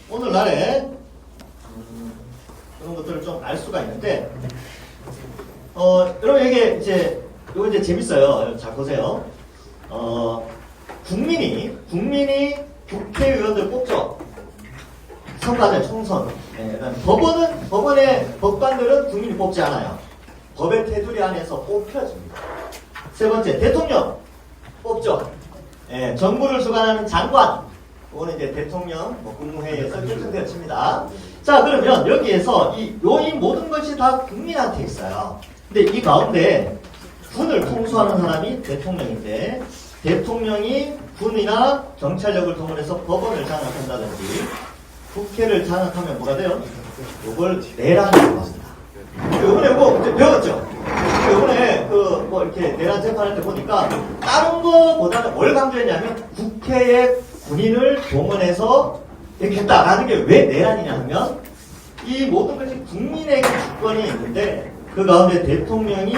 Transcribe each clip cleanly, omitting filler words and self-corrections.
오늘날에 그런 것들을 좀 알 수가 있는데, 여러분 이게 이거 이제 재밌어요. 잘 보세요. 국민이 국회의원들 뽑죠. 선거제 총선. 네, 법원의 법관들은 국민이 뽑지 않아요. 법의 테두리 안에서 뽑혀집니다. 세 번째, 대통령 뽑죠. 네, 정부를 주관하는 장관. 그거는 이제 대통령, 국무회의에서 결정되어집니다. 자, 그러면 여기에서 이 모든 것이 다 국민한테 있어요. 근데 이 가운데 군을 통수하는 사람이 대통령인데, 대통령이 군이나 경찰력을 동원해서 법원을 장악한다든지 국회를 장악하면 뭐가 돼요? 이걸 내란이라고 합니다. 이번에 배웠죠? 이번에 이렇게 내란 재판할 때 보니까 다른 거보다는 뭘 강조했냐면 국회에 군인을 동원해서 이렇게 했다라는 게 왜 내란이냐 하면 이 모든 것이 국민에게 주권이 있는데 그 가운데 대통령이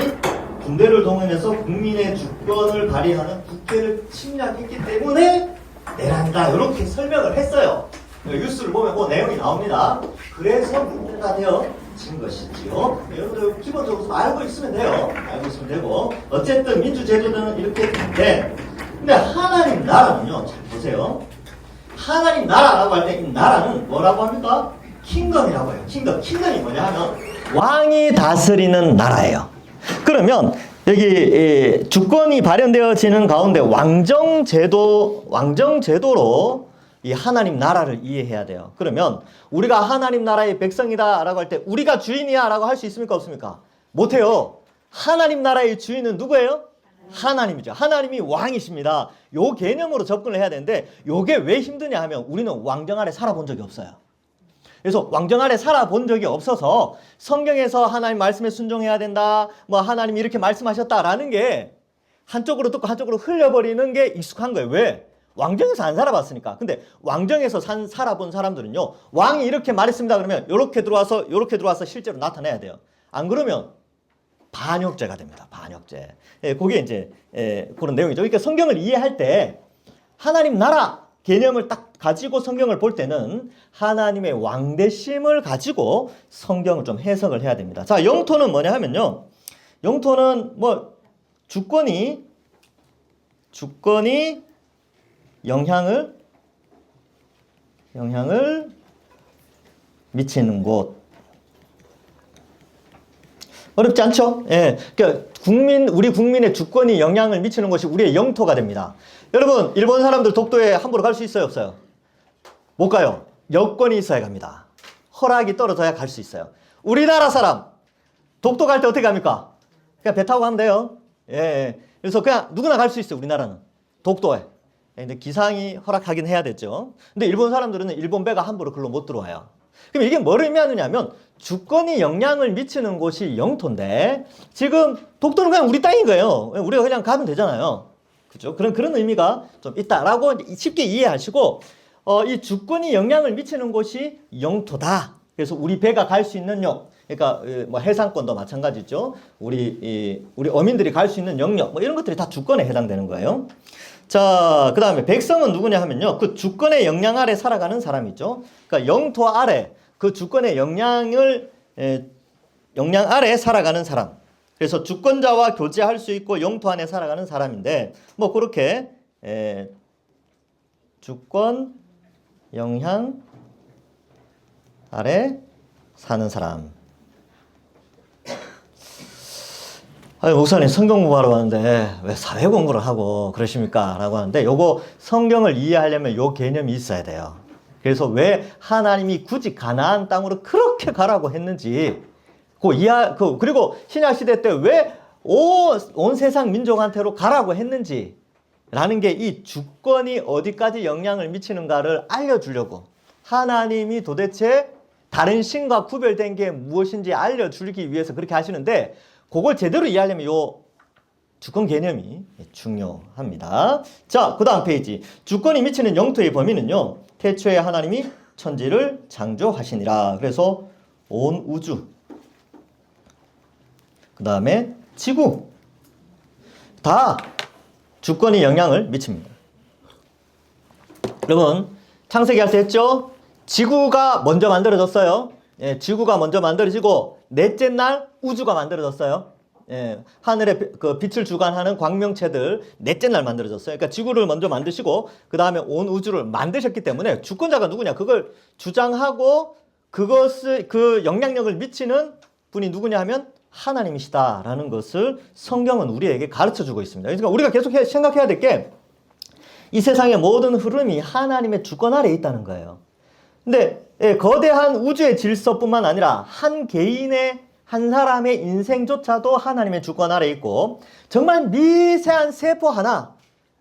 군대를 동원해서 국민의 주권을 발휘하는 국회를 침략했기 때문에 내란이다 이렇게 설명을 했어요. 뉴스를 보면 내용이 나옵니다. 그래서 문제가 되어진 것이지요. 여러분들 기본적으로 알고 있으면 돼요. 알고 있으면 되고 어쨌든 민주제도는 이렇게 되는데 근데 하나님 나라는요. 잘 보세요. 하나님 나라라고 할 때 이 나라는 뭐라고 합니까? 킹덤이라고 해요. 킹덤이 뭐냐 하면 왕이 다스리는 나라예요. 그러면 여기 주권이 발현되어지는 가운데 왕정제도로 이 하나님 나라를 이해해야 돼요. 그러면 우리가 하나님 나라의 백성이다 라고 할 때 우리가 주인이야 라고 할 수 있습니까? 없습니까? 못해요. 하나님 나라의 주인은 누구예요? 하나님이죠. 하나님이 왕이십니다. 요 개념으로 접근을 해야 되는데 요게 왜 힘드냐 하면 우리는 왕정 아래 살아본 적이 없어요. 그래서 왕정 아래 살아본 적이 없어서 성경에서 하나님 말씀에 순종해야 된다. 하나님이 이렇게 말씀하셨다라는 게 한쪽으로 듣고 한쪽으로 흘려버리는 게 익숙한 거예요. 왜? 왕정에서 안 살아봤으니까. 근데 왕정에서 살아본 사람들은요. 왕이 이렇게 말했습니다. 그러면 요렇게 들어와서 실제로 나타내야 돼요. 안 그러면 반역죄가 됩니다. 반역죄. 그게 이제 그런 내용이죠. 그러니까 성경을 이해할 때 하나님 나라 개념을 딱 가지고 성경을 볼 때는 하나님의 왕대심을 가지고 성경을 좀 해석을 해야 됩니다. 자, 영토는 뭐냐 하면요. 영토는 주권이 영향을 미치는 곳. 어렵지 않죠? 예. 그러니까 우리 국민의 주권이 영향을 미치는 것이 우리의 영토가 됩니다. 여러분, 일본 사람들 독도에 함부로 갈 수 있어요, 없어요? 못 가요. 여권이 있어야 갑니다. 허락이 떨어져야 갈 수 있어요. 우리나라 사람, 독도 갈 때 어떻게 갑니까? 그냥 배 타고 가면 돼요. 예. 그래서 그냥 누구나 갈 수 있어요, 우리나라는. 독도에. 근데 기상이 허락하긴 해야 되죠. 근데 일본 사람들은 일본 배가 함부로 글로 못 들어와요. 그럼 이게 뭘 의미하느냐면 주권이 영향을 미치는 곳이 영토인데 지금 독도는 그냥 우리 땅인 거예요. 우리가 그냥 가면 되잖아요. 그죠? 그런 의미가 좀 있다라고 쉽게 이해하시고 이 주권이 영향을 미치는 곳이 영토다. 그래서 우리 배가 갈 수 있는 그러니까 해상권도 마찬가지죠. 우리 어민들이 갈 수 있는 영역 이런 것들이 다 주권에 해당되는 거예요. 자, 그 다음에 백성은 누구냐 하면요. 그 주권의 영향 아래 살아가는 사람이죠. 그러니까 영토 아래 그 주권의 영향 아래 살아가는 사람. 그래서 주권자와 교제할 수 있고 영토 안에 살아가는 사람인데 그렇게 주권 영향 아래 사는 사람. 목사님 성경 공부하러 왔는데 왜 사회 공부를 하고 그러십니까? 라고 하는데 요거 성경을 이해하려면 요 개념이 있어야 돼요. 그래서 왜 하나님이 굳이 가나안 땅으로 그렇게 가라고 했는지 그리고 신약시대 때 왜 온 세상 민족한테로 가라고 했는지 라는 게 이 주권이 어디까지 영향을 미치는가를 알려주려고 하나님이 도대체 다른 신과 구별된 게 무엇인지 알려주기 위해서 그렇게 하시는데 그걸 제대로 이해하려면 요 주권 개념이 중요합니다. 자, 그 다음 페이지. 주권이 미치는 영토의 범위는요. 태초에 하나님이 천지를 창조하시니라. 그래서 온 우주. 그 다음에 지구. 다 주권이 영향을 미칩니다. 여러분, 창세기 할 때 했죠? 지구가 먼저 만들어졌어요. 예, 지구가 먼저 만들어지고 넷째 날 우주가 만들어졌어요. 예, 하늘에 그 빛을 주관하는 광명체들 넷째 날 만들어졌어요. 그러니까 지구를 먼저 만드시고 그 다음에 온 우주를 만드셨기 때문에 주권자가 누구냐? 그걸 주장하고 그것을 그 영향력을 미치는 분이 누구냐 하면 하나님이시다라는 것을 성경은 우리에게 가르쳐주고 있습니다. 그러니까 우리가 계속 생각해야 될 게 이 세상의 모든 흐름이 하나님의 주권 아래에 있다는 거예요. 근데 거대한 우주의 질서뿐만 아니라 한 개인의 한 사람의 인생조차도 하나님의 주권 아래에 있고 정말 미세한 세포 하나,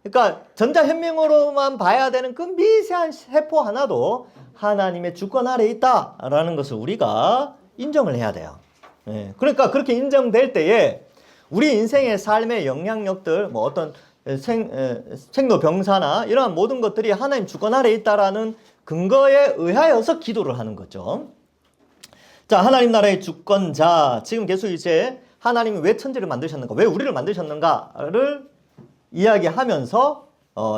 그러니까 전자현명으로만 봐야 되는 그 미세한 세포 하나도 하나님의 주권 아래에 있다라는 것을 우리가 인정을 해야 돼요. 그러니까 그렇게 인정될 때에 우리 인생의 삶의 영향력들, 뭐 어떤 생로병사나 이러한 모든 것들이 하나님 주권 아래에 있다라는 근거에 의하여서 기도를 하는 거죠. 자, 하나님 나라의 주권자. 지금 계속 이제 하나님이 왜 천지를 만드셨는가, 왜 우리를 만드셨는가를 이야기하면서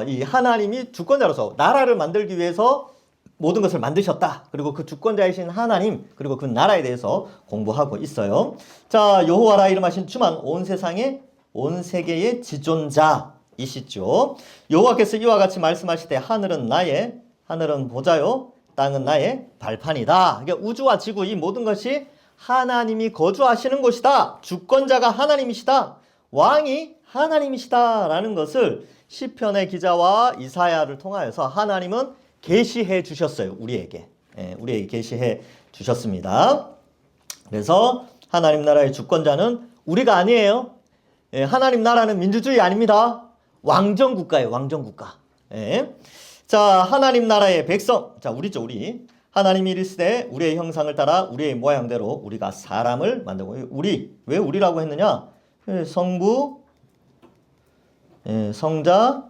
이 하나님이 주권자로서 나라를 만들기 위해서 모든 것을 만드셨다. 그리고 그 주권자이신 하나님, 그리고 그 나라에 대해서 공부하고 있어요. 자, 여호와라 이름하신 주만 온 세상의 온 세계의 지존자이시죠. 여호와께서 이와 같이 말씀하시되 하늘은 보좌요, 땅은 나의 발판이다. 그러니까 우주와 지구 이 모든 것이 하나님이 거주하시는 곳이다. 주권자가 하나님이시다. 왕이 하나님이시다라는 것을 시편의 기자와 이사야를 통하여서 하나님은 계시해 주셨어요. 우리에게 계시해 주셨습니다. 그래서 하나님 나라의 주권자는 우리가 아니에요. 하나님 나라는 민주주의 아닙니다. 왕정국가예요. 왕정국가. 자, 하나님 나라의 백성. 자, 우리죠, 우리. 하나님이 이르시되 우리의 형상을 따라 우리의 모양대로 우리가 사람을 만들고. 왜 우리라고 했느냐? 성부, 성자,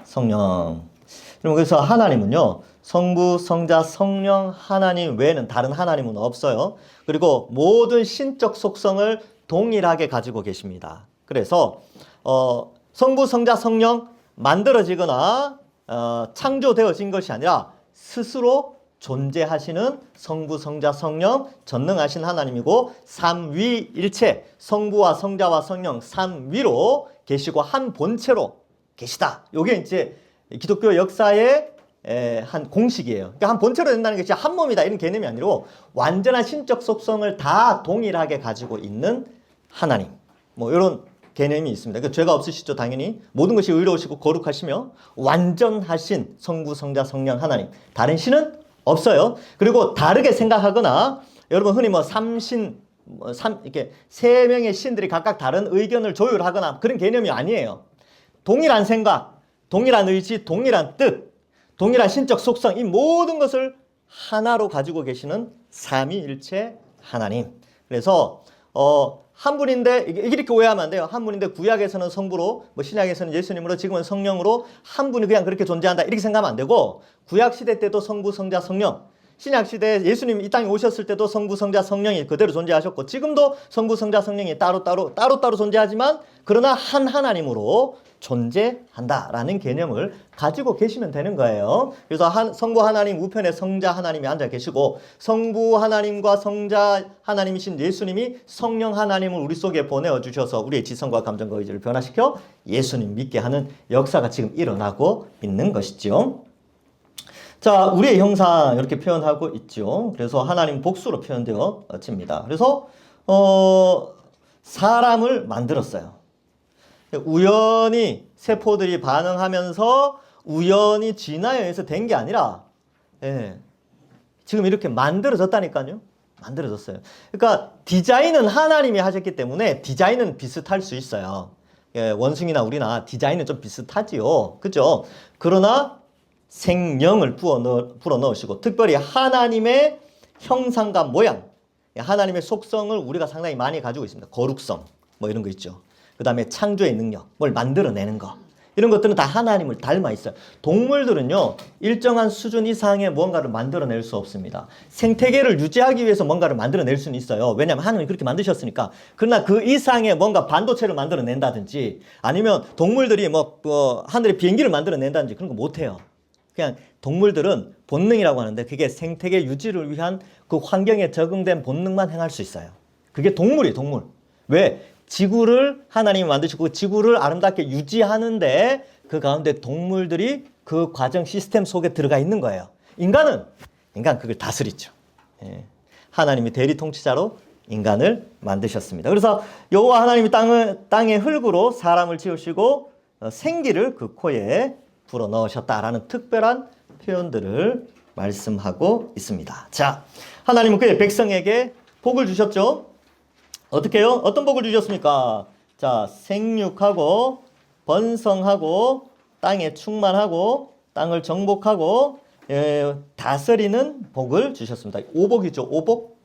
성령. 그래서 하나님은요, 성부, 성자, 성령, 하나님 외에는 다른 하나님은 없어요. 그리고 모든 신적 속성을 동일하게 가지고 계십니다. 그래서 성부, 성자, 성령 만들어지거나 창조되어진 것이 아니라 스스로 존재하시는 성부, 성자, 성령 전능하신 하나님이고 삼위일체, 성부와 성자와 성령 삼위로 계시고 한 본체로 계시다. 이게 이제 기독교 역사의 한 공식이에요. 그러니까 한 본체로 된다는 것이 한 몸이다 이런 개념이 아니고 완전한 신적 속성을 다 동일하게 가지고 있는 하나님, 뭐 이런 개념이 있습니다. 그러니까 죄가 없으시죠, 당연히. 모든 것이 의로우시고 거룩하시며 완전하신 성부, 성자, 성령 하나님. 다른 신은 없어요. 그리고 다르게 생각하거나 여러분 흔히 뭐 삼신, 이렇게 세 명의 신들이 각각 다른 의견을 조율하거나 그런 개념이 아니에요. 동일한 생각, 동일한 의지, 동일한 뜻, 동일한 신적 속성, 이 모든 것을 하나로 가지고 계시는 삼위일체 하나님. 그래서 한 분인데 이렇게 오해하면 안 돼요. 한 분인데 구약에서는 성부로, 뭐 신약에서는 예수님으로, 지금은 성령으로 한 분이 그냥 그렇게 존재한다 이렇게 생각하면 안 되고, 구약 시대 때도 성부, 성자, 성령, 신약 시대에 예수님 이 땅에 오셨을 때도 성부, 성자, 성령이 그대로 존재하셨고, 지금도 성부, 성자, 성령이 따로따로 존재하지만 그러나 한 하나님으로 존재한다라는 개념을 가지고 계시면 되는 거예요. 그래서 성부 하나님 우편에 성자 하나님이 앉아 계시고, 성부 하나님과 성자 하나님이신 예수님이 성령 하나님을 우리 속에 보내어 주셔서 우리의 지성과 감정과 의지를 변화시켜 예수님 믿게 하는 역사가 지금 일어나고 있는 것이죠. 자, 우리의 형상 이렇게 표현하고 있죠. 그래서 하나님 복수로 표현되어집니다. 그래서 사람을 만들었어요. 우연히 세포들이 반응하면서 우연히 진화에 의해서 된 게 아니라 지금 이렇게 만들어졌다니까요. 만들어졌어요. 그러니까 디자인은 하나님이 하셨기 때문에 디자인은 비슷할 수 있어요. 원숭이나 우리나 디자인은 좀 비슷하지요. 그죠? 그러나 생명을 불어 넣으시고 특별히 하나님의 형상과 모양, 하나님의 속성을 우리가 상당히 많이 가지고 있습니다. 거룩성 뭐 이런 거 있죠. 그 다음에 창조의 능력, 뭘 만들어내는 거, 이런 것들은 다 하나님을 닮아 있어요. 동물들은요, 일정한 수준 이상의 뭔가를 만들어낼 수 없습니다. 생태계를 유지하기 위해서 뭔가를 만들어낼 수는 있어요. 왜냐하면 하나님이 그렇게 만드셨으니까. 그러나 그 이상의 뭔가 반도체를 만들어낸다든지 아니면 동물들이 하늘에 비행기를 만들어낸다든지 그런 거 못해요. 그냥 동물들은 본능이라고 하는데 그게 생태계 유지를 위한 그 환경에 적응된 본능만 행할 수 있어요. 그게 동물이에요, 동물. 왜? 지구를 하나님이 만드시고 지구를 아름답게 유지하는데 그 가운데 동물들이 그 과정 시스템 속에 들어가 있는 거예요. 인간 그걸 다스리죠. 예. 하나님이 대리 통치자로 인간을 만드셨습니다. 그래서 여호와 하나님이 땅의 흙으로 사람을 지으시고 생기를 그 코에 불어 넣으셨다라는 특별한 표현들을 말씀하고 있습니다. 자, 하나님은 그의 백성에게 복을 주셨죠. 어떻게 해요? 어떤 복을 주셨습니까? 자, 생육하고 번성하고 땅에 충만하고 땅을 정복하고 다스리는 복을 주셨습니다. 오복이죠. 오복.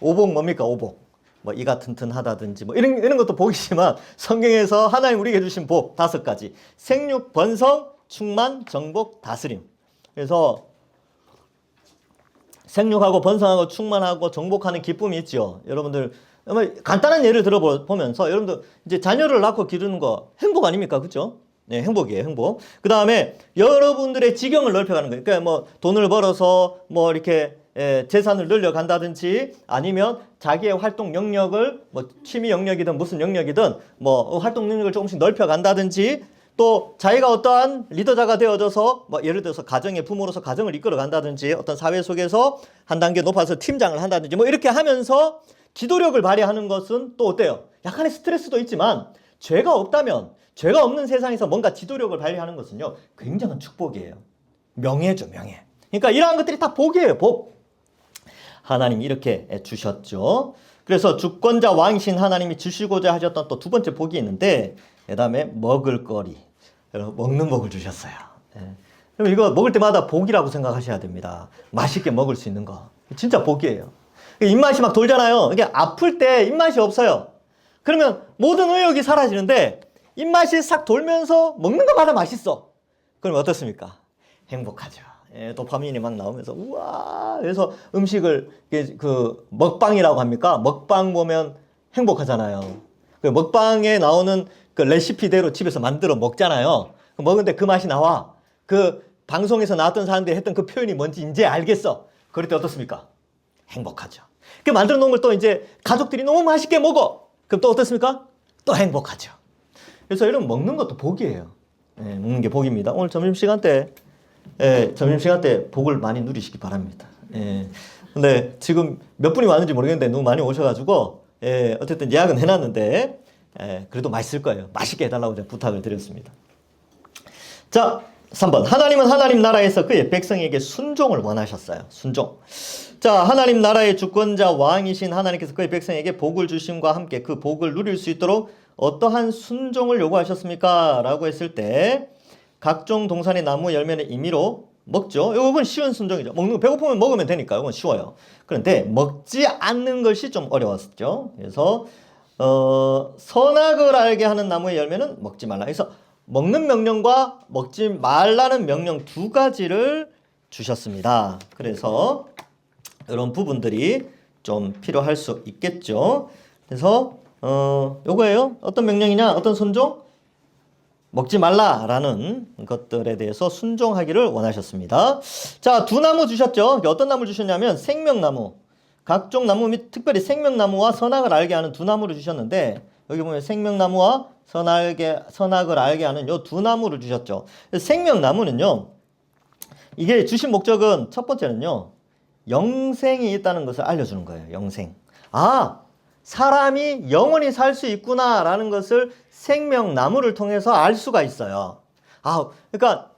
오복 뭡니까? 오복. 뭐 이가 튼튼하다든지 뭐 이런 것도 복이지만 성경에서 하나님 우리에게 주신 복 5가지. 생육, 번성, 충만, 정복, 다스림. 그래서 생육하고 번성하고 충만하고 정복하는 기쁨이 있죠. 여러분들 간단한 예를 들어보면서 여러분들 이제 자녀를 낳고 기르는 거 행복 아닙니까? 그렇죠? 네, 행복이에요, 행복. 그 다음에 여러분들의 지경을 넓혀가는 거예요. 그러니까 뭐 돈을 벌어서 뭐 이렇게 재산을 늘려간다든지 아니면 자기의 활동 영역을 뭐 취미 영역이든 무슨 영역이든 뭐 활동 영역을 조금씩 넓혀간다든지 또 자기가 어떠한 리더자가 되어져서 뭐 예를 들어서 가정의 부모로서 가정을 이끌어 간다든지 어떤 사회 속에서 한 단계 높아서 팀장을 한다든지 뭐 이렇게 하면서 기도력을 발휘하는 것은 또 어때요? 약간의 스트레스도 있지만 죄가 없다면 죄가 없는 세상에서 뭔가 지도력을 발휘하는 것은요 굉장한 축복이에요. 명예죠, 명예. 그러니까 이러한 것들이 다 복이에요, 복. 하나님이 이렇게 주셨죠. 그래서 주권자 왕이신 하나님이 주시고자 하셨던 또 두 번째 복이 있는데 그 다음에 먹을거리, 먹는 복을 주셨어요. 그럼 이거 먹을 때마다 복이라고 생각하셔야 됩니다. 맛있게 먹을 수 있는 거 진짜 복이에요. 입맛이 막 돌잖아요. 이게 아플 때 입맛이 없어요. 그러면 모든 의욕이 사라지는데 입맛이 싹 돌면서 먹는 것마다 맛있어. 그럼 어떻습니까? 행복하죠. 도파민이 막 나오면서 우와. 그래서 음식을 그 먹방이라고 합니까? 먹방 보면 행복하잖아요. 그 먹방에 나오는 그 레시피대로 집에서 만들어 먹잖아요. 먹는데 그 맛이 나와. 그 방송에서 나왔던 사람들이 했던 그 표현이 뭔지 이제 알겠어. 그럴 때 어떻습니까? 행복하죠. 그 만들어 놓은 걸 또 이제 가족들이 너무 맛있게 먹어. 그럼 또 어떻습니까? 또 행복하죠. 그래서 여러분 먹는 것도 복이에요. 먹는 게 복입니다. 오늘 점심시간 때 복을 많이 누리시기 바랍니다. 근데 지금 몇 분이 왔는지 모르겠는데 너무 많이 오셔가지고 어쨌든 예약은 해놨는데 그래도 맛있을 거예요. 맛있게 해달라고 제가 부탁을 드렸습니다. 자, 3번. 하나님은 하나님 나라에서 그의 백성에게 순종을 원하셨어요. 순종. 자, 하나님 나라의 주권자 왕이신 하나님께서 그의 백성에게 복을 주심과 함께 그 복을 누릴 수 있도록 어떠한 순종을 요구하셨습니까? 라고 했을 때 각종 동산의 나무 열매는 임의로 먹죠. 이건 쉬운 순종이죠. 먹는 거 배고프면 먹으면 되니까 이건 쉬워요. 그런데 먹지 않는 것이 좀 어려웠죠. 그래서 선악을 알게 하는 나무의 열매는 먹지 말라. 그래서 먹는 명령과 먹지 말라는 명령 두 가지를 주셨습니다. 그래서 이런 부분들이 좀 필요할 수 있겠죠. 그래서 요거예요. 어떤 명령이냐? 어떤 순종? 먹지 말라라는 것들에 대해서 순종하기를 원하셨습니다. 자, 두 나무 주셨죠. 어떤 나무 주셨냐면 생명나무. 각종 나무 및 특별히 생명나무와 선악을 알게 하는 두 나무를 주셨는데 여기 보면 생명나무와 선악을 알게 하는 요 두 나무를 주셨죠. 생명나무는요. 이게 주신 목적은 첫 번째는요. 영생이 있다는 것을 알려주는 거예요. 영생. 아, 사람이 영원히 살 수 있구나라는 것을 생명나무를 통해서 알 수가 있어요. 아, 그러니까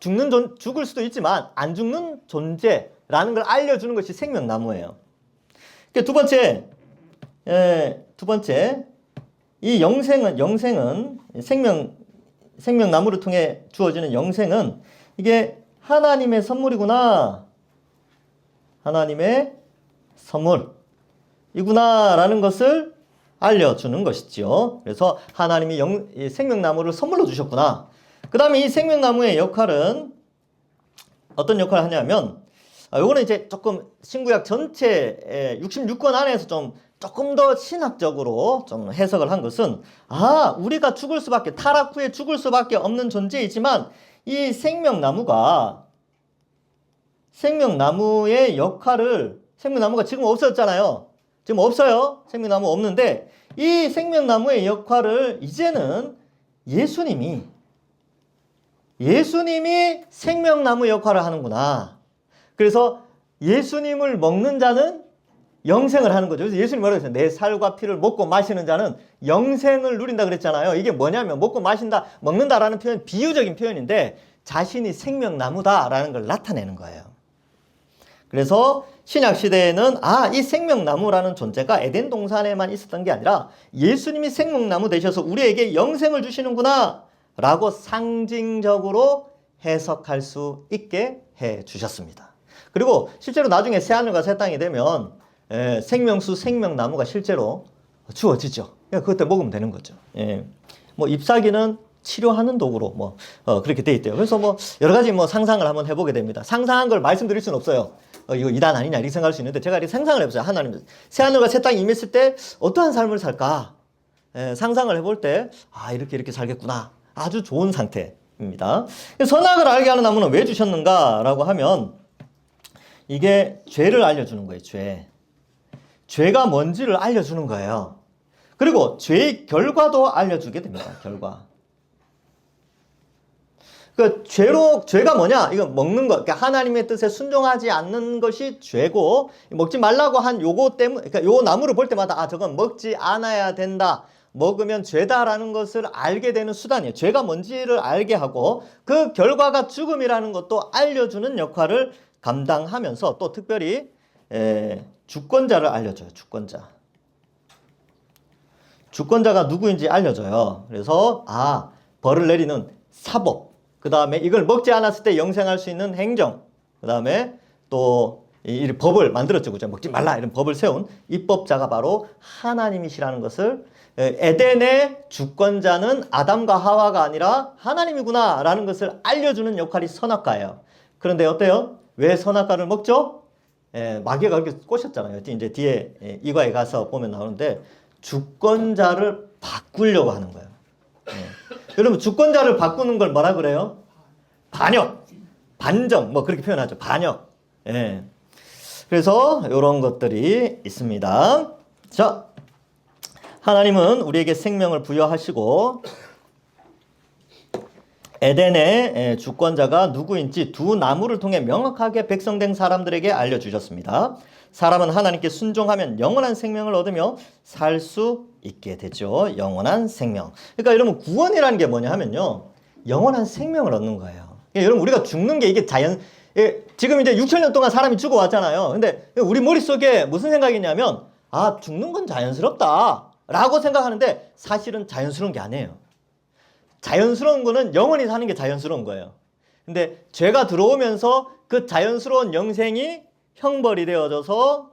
죽을 수도 있지만 안 죽는 존재라는 걸 알려주는 것이 생명나무예요. 두 번째, 이 영생은 생명나무를 통해 주어지는 영생은 이게 하나님의 선물이구나. 하나님의 선물이구나라는 것을 알려주는 것이죠. 그래서 하나님이 생명나무를 선물로 주셨구나. 그 다음에 이 생명나무의 역할은 어떤 역할을 하냐면 요거는 이제 조금 신구약 전체 66권 안에서 조금 더 신학적으로 좀 해석을 한 것은 우리가 타락 후에 죽을 수밖에 없는 존재이지만 이 생명나무가 생명나무의 역할을, 생명나무가 지금 없어졌잖아요. 지금 없어요. 생명나무 없는데 이 생명나무의 역할을 이제는 예수님이 생명나무 역할을 하는구나. 그래서 예수님을 먹는 자는 영생을 하는 거죠. 그래서 예수님 뭐라고 했어요? 내 살과 피를 먹고 마시는 자는 영생을 누린다 그랬잖아요. 이게 뭐냐면 먹고 마신다, 먹는다라는 표현, 비유적인 표현인데 자신이 생명나무다라는 걸 나타내는 거예요. 그래서 신약 시대에는 이 생명나무라는 존재가 에덴 동산에만 있었던 게 아니라 예수님이 생명나무 되셔서 우리에게 영생을 주시는구나 라고 상징적으로 해석할 수 있게 해 주셨습니다. 그리고 실제로 나중에 새하늘과 새 땅이 되면 생명수, 생명나무가 실제로 주어지죠. 그때 먹으면 되는 거죠. 뭐 잎사귀는 치료하는 도구로 그렇게 돼 있대요. 그래서 여러 가지 상상을 한번 해보게 됩니다. 상상한 걸 말씀드릴 수는 없어요. 이거 이단 아니냐 이렇게 생각할 수 있는데 제가 이렇게 상상을 해보세요. 하나님 새하늘과 새 땅이 임했을 때 어떠한 삶을 살까? 상상을 해볼 때 이렇게 살겠구나. 아주 좋은 상태입니다. 선악을 알게 하는 나무는 왜 주셨는가라고 하면 이게 죄를 알려주는 거예요. 죄가 뭔지를 알려주는 거예요. 그리고 죄의 결과도 알려주게 됩니다. 결과. 죄가 뭐냐? 이거 먹는 것. 그러니까 하나님의 뜻에 순종하지 않는 것이 죄고, 먹지 말라고 한 요거 때문에, 그러니까 요 나무를 볼 때마다, 저건 먹지 않아야 된다. 먹으면 죄다라는 것을 알게 되는 수단이에요. 죄가 뭔지를 알게 하고, 그 결과가 죽음이라는 것도 알려주는 역할을 감당하면서 또 특별히, 주권자를 알려줘요. 주권자가 누구인지 알려줘요. 그래서, 벌을 내리는 사법. 그 다음에 이걸 먹지 않았을 때 영생할 수 있는 행정. 그 다음에 또 이 법을 만들었죠. 그죠? 먹지 말라. 이런 법을 세운 입법자가 바로 하나님이시라는 것을 에덴의 주권자는 아담과 하와가 아니라 하나님이구나. 라는 것을 알려주는 역할이 선악과예요. 그런데 어때요? 왜 선악과를 먹죠? 마귀가 그렇게 꼬셨잖아요. 이제 뒤에 이과에 가서 보면 나오는데 주권자를 바꾸려고 하는 거예요. 여러분 주권자를 바꾸는 걸 뭐라 그래요? 반역, 반정 그렇게 표현하죠. 반역. 그래서 이런 것들이 있습니다. 자, 하나님은 우리에게 생명을 부여하시고 에덴의 주권자가 누구인지 두 나무를 통해 명확하게 백성된 사람들에게 알려주셨습니다. 사람은 하나님께 순종하면 영원한 생명을 얻으며 살 수 있게 되죠. 영원한 생명. 그러니까 여러분 구원이라는 게 뭐냐 하면요. 영원한 생명을 얻는 거예요. 그러니까 여러분 우리가 죽는 게 이게 지금 이제 6천년 동안 사람이 죽어왔잖아요. 근데 우리 머릿속에 무슨 생각이 있냐면 죽는 건 자연스럽다 라고 생각하는데 사실은 자연스러운 게 아니에요. 자연스러운 거는 영원히 사는 게 자연스러운 거예요. 근데 죄가 들어오면서 그 자연스러운 영생이 형벌이 되어져서